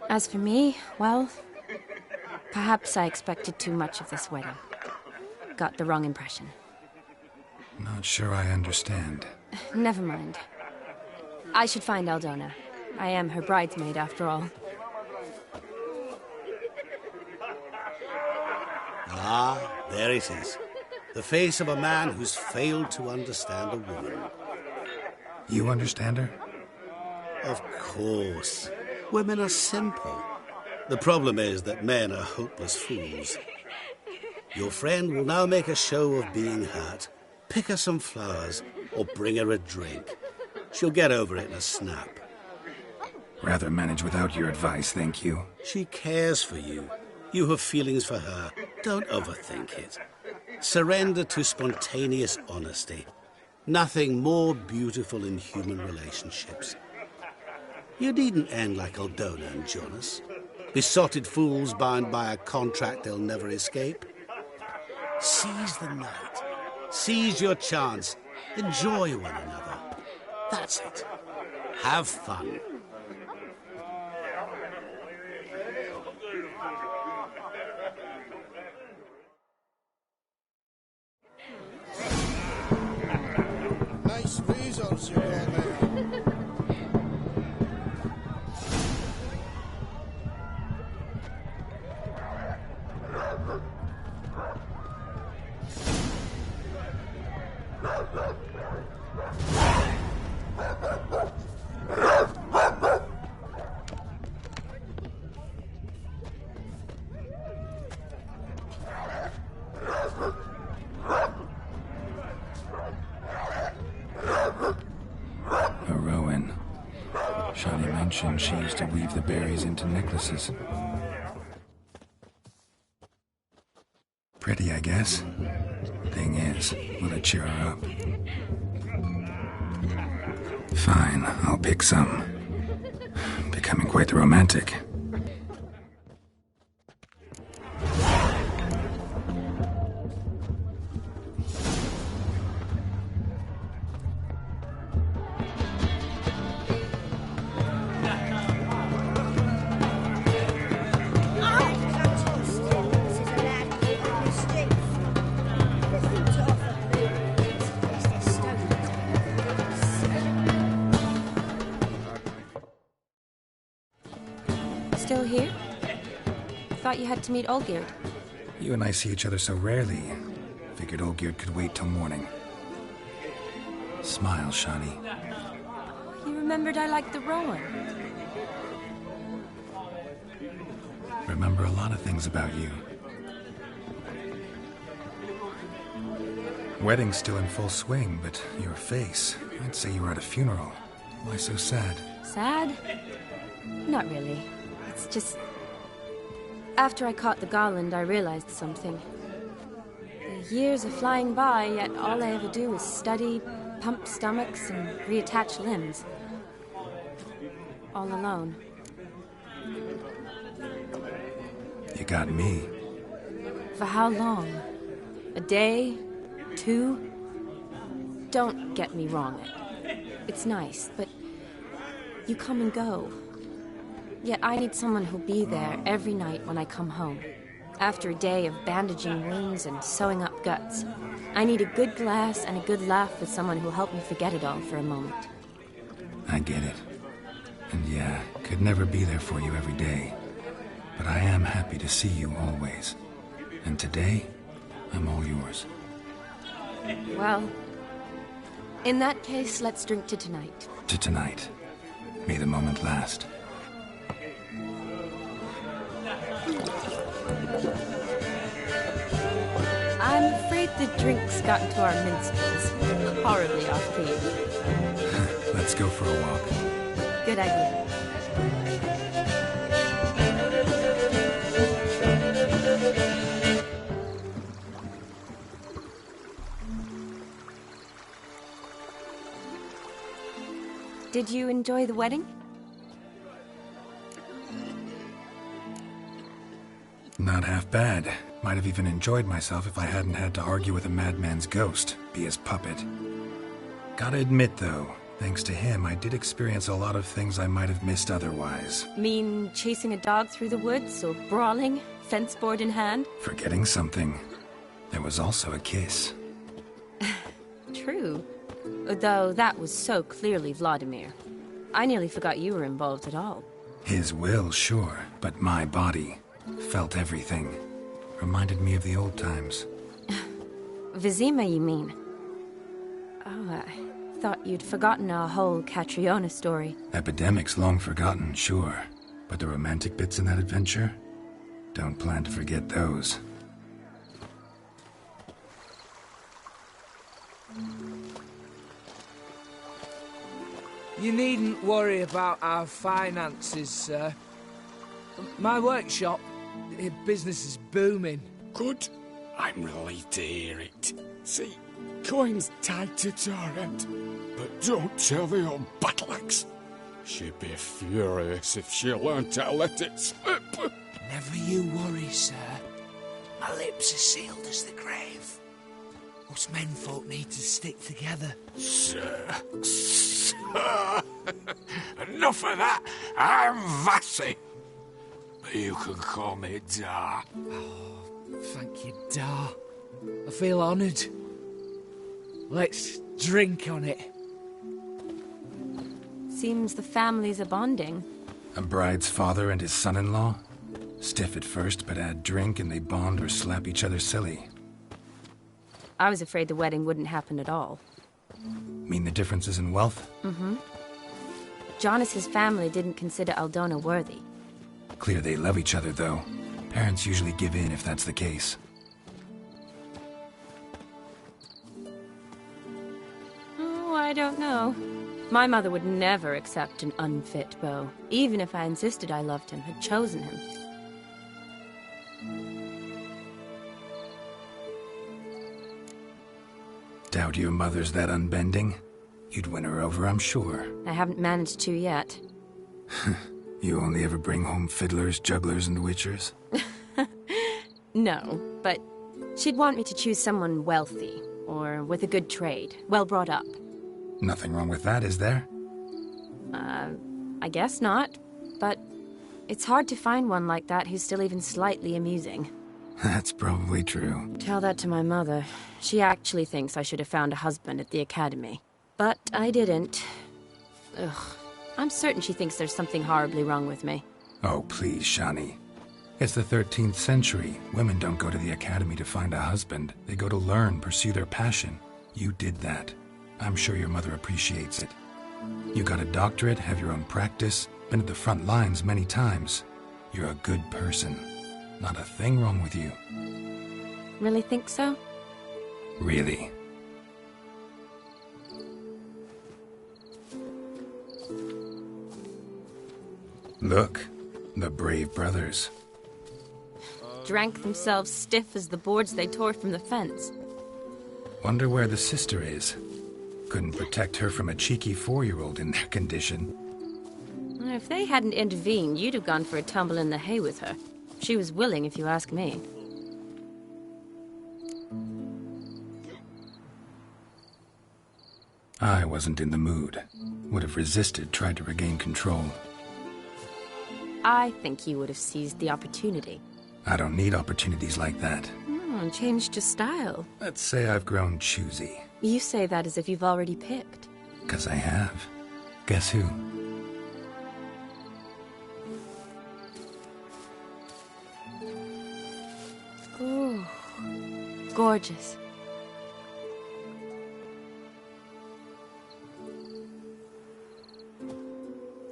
As for me, well, perhaps I expected too much of this wedding. Got the wrong impression. Not sure I understand. Never mind. I should find Aldona. I am her bridesmaid, after all. Ah, there it is. The face of a man who's failed to understand a woman. You understand her? Of course. Women are simple. The problem is that men are hopeless fools. Your friend will now make a show of being hurt, pick her some flowers, or bring her a drink. She'll get over it in a snap. Rather manage without your advice, thank you. She cares for you. You have feelings for her. Don't overthink it. Surrender to spontaneous honesty. Nothing more beautiful in human relationships. You needn't end like Aldona and Jonas. Besotted fools bound by a contract they'll never escape. Seize the night. Seize your chance. Enjoy one another. That's it. Have fun. Nice razors you got there. Shani mentioned she used to weave the berries into necklaces. Pretty, I guess. Thing is, will it cheer her up? Fine, I'll pick some. Becoming quite the romantic. Still here? Thought you had to meet Olgierd. You and I see each other so rarely. Figured Olgierd could wait till morning. Smile, Shani. You remembered I liked the Rowan. Remember a lot of things about you. Wedding's still in full swing, but your face, I'd say you were at a funeral. Why so sad? Sad? Not really. It's just... After I caught the garland, I realized something. The years are flying by, yet all I ever do is study, pump stomachs, and reattach limbs. All alone. You got me. For how long? A day? 2? Don't get me wrong. It's nice, but you come and go. Yet I need someone who'll be there every night when I come home. After a day of bandaging wounds and sewing up guts, I need a good glass and a good laugh with someone who'll help me forget it all for a moment. I get it. And yeah, could never be there for you every day. But I am happy to see you always. And today, I'm all yours. Well, in that case, let's drink to tonight. To tonight. May the moment last. I'm afraid the drinks got into our minstrels. Horribly off-key. Let's go for a walk. Good idea. Did you enjoy the wedding? Not half bad. Might have even enjoyed myself if I hadn't had to argue with a madman's ghost, be his puppet. Gotta admit, though, thanks to him, I did experience a lot of things I might have missed otherwise. Mean chasing a dog through the woods, or brawling, fence board in hand? Forgetting something. There was also a kiss. True. Though that was so clearly Vladimir. I nearly forgot you were involved at all. His will, sure, but my body felt everything. Reminded me of the old times. Vizima, you mean? Oh, I thought you'd forgotten our whole Catriona story. Epidemics long forgotten, sure. But the romantic bits in that adventure? Don't plan to forget those. You needn't worry about our finances, sir. My workshop, business is booming. Good. I'm relieved to hear it. See, coin's tied to Torrent. But don't tell the old battle axe. She'd be furious if she learned to let it slip. Never you worry, sir. My lips are sealed as the grave. Us menfolk need to stick together. Sir. Enough of that. I'm Vassy. But you can call me Dar. Oh, thank you, Dar. I feel honoured. Let's drink on it. Seems the families are bonding. A bride's father and his son-in-law? Stiff at first, but add drink and they bond or slap each other silly. I was afraid the wedding wouldn't happen at all. Mean the differences in wealth? Mm-hmm. Jonas's family didn't consider Aldona worthy. Clear they love each other, though. Parents usually give in if that's the case. Oh, I don't know. My mother would never accept an unfit beau, even if I insisted I loved him, had chosen him. Doubt your mother's that unbending? You'd win her over, I'm sure. I haven't managed to yet. You only ever bring home fiddlers, jugglers, and witchers? No, but she'd want me to choose someone wealthy, or with a good trade, well brought up. Nothing wrong with that, is there? I guess not, but it's hard to find one like that who's still even slightly amusing. That's probably true. Tell that to my mother. She actually thinks I should have found a husband at the academy. But I didn't. Ugh. I'm certain she thinks there's something horribly wrong with me. Oh, please, Shani. It's the 13th century. Women don't go to the academy to find a husband. They go to learn, pursue their passion. You did that. I'm sure your mother appreciates it. You got a doctorate, have your own practice, been at the front lines many times. You're a good person. Not a thing wrong with you. Really think so? Really. Look, the brave brothers. Drank themselves stiff as the boards they tore from the fence. Wonder where the sister is. Couldn't protect her from a cheeky 4-year-old in their condition. If they hadn't intervened, you'd have gone for a tumble in the hay with her. She was willing, if you ask me. I wasn't in the mood. Would have resisted, tried to regain control. I think you would have seized the opportunity. I don't need opportunities like that. Changed your style. Let's say I've grown choosy. You say that as if you've already picked. 'Cause I have. Guess who? Ooh, gorgeous.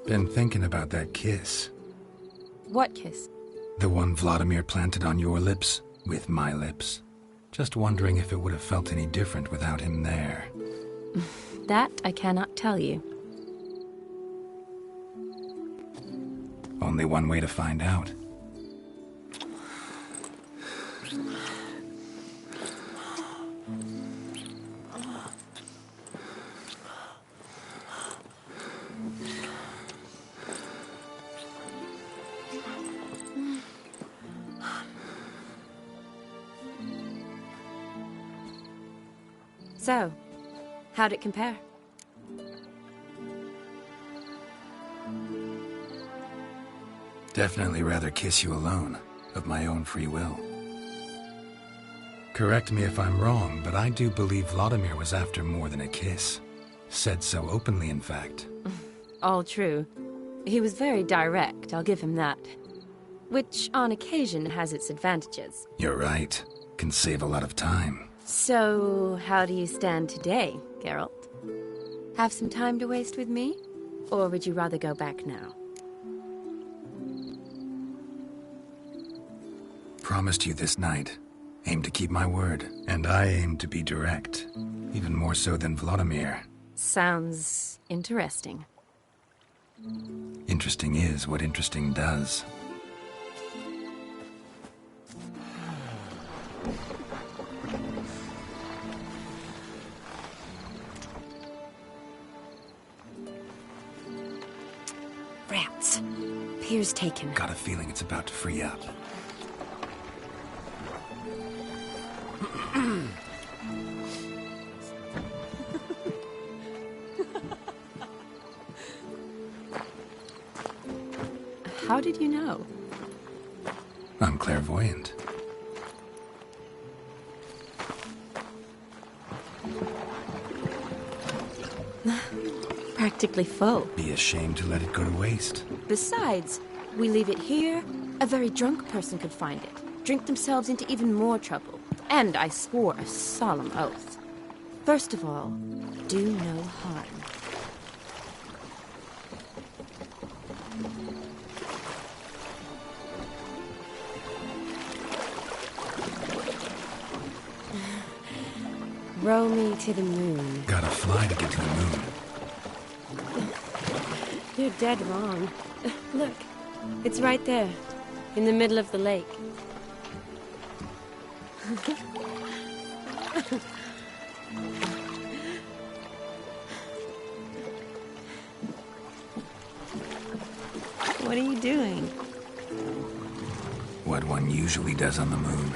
Been thinking about that kiss. What kiss? The one Vladimir planted on your lips, with my lips. Just wondering if it would have felt any different without him there. That I cannot tell you. Only one way to find out. So, how'd it compare? Definitely rather kiss you alone, of my own free will. Correct me if I'm wrong, but I do believe Vladimir was after more than a kiss. Said so openly, in fact. All true. He was very direct, I'll give him that. Which, on occasion, has its advantages. You're right. Can save a lot of time. So, how do you stand today, Geralt? Have some time to waste with me? Or would you rather go back now? Promised you this night. Aim to keep my word. And I aim to be direct. Even more so than Vladimir. Sounds interesting. Interesting is what interesting does. Rats. Pier's taken. Got a feeling it's about to free up. How did you know? I'm clairvoyant. Practically full. Be ashamed to let it go to waste. Besides, we leave it here, a very drunk person could find it, drink themselves into even more trouble. And I swore a solemn oath. First of all, do no harm. Row me to the moon. Gotta fly to get to the moon. You're dead wrong. Look, it's right there, in the middle of the lake. What are you doing? What one usually does on the moon.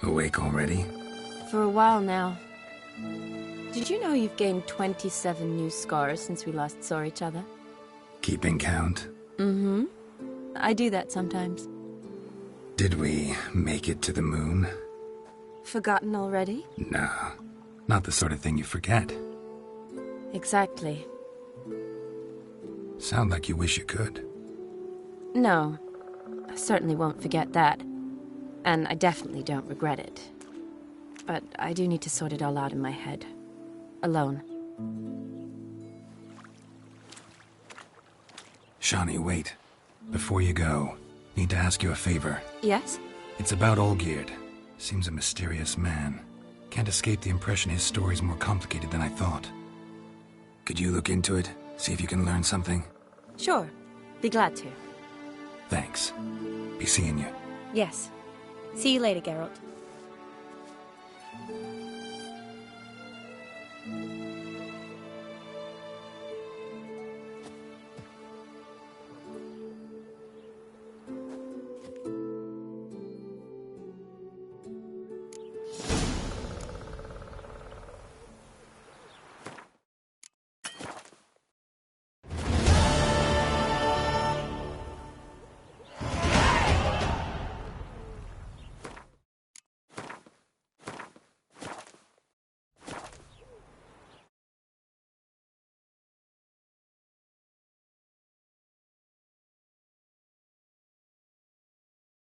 Awake already? For a while now. Did you know you've gained 27 new scars since we last saw each other? Keeping count? Mm-hmm. I do that sometimes. Did we make it to the moon? Forgotten already? No, not the sort of thing you forget. Exactly. Sound like you wish you could. No, I certainly won't forget that. And I definitely don't regret it. But I do need to sort it all out in my head. Alone. Shani, wait. Before you go, need to ask you a favor. Yes? It's about Olgierd. Seems a mysterious man. Can't escape the impression his story's more complicated than I thought. Could you look into it? See if you can learn something? Sure. Be glad to. Thanks. Be seeing you. Yes. See you later, Geralt.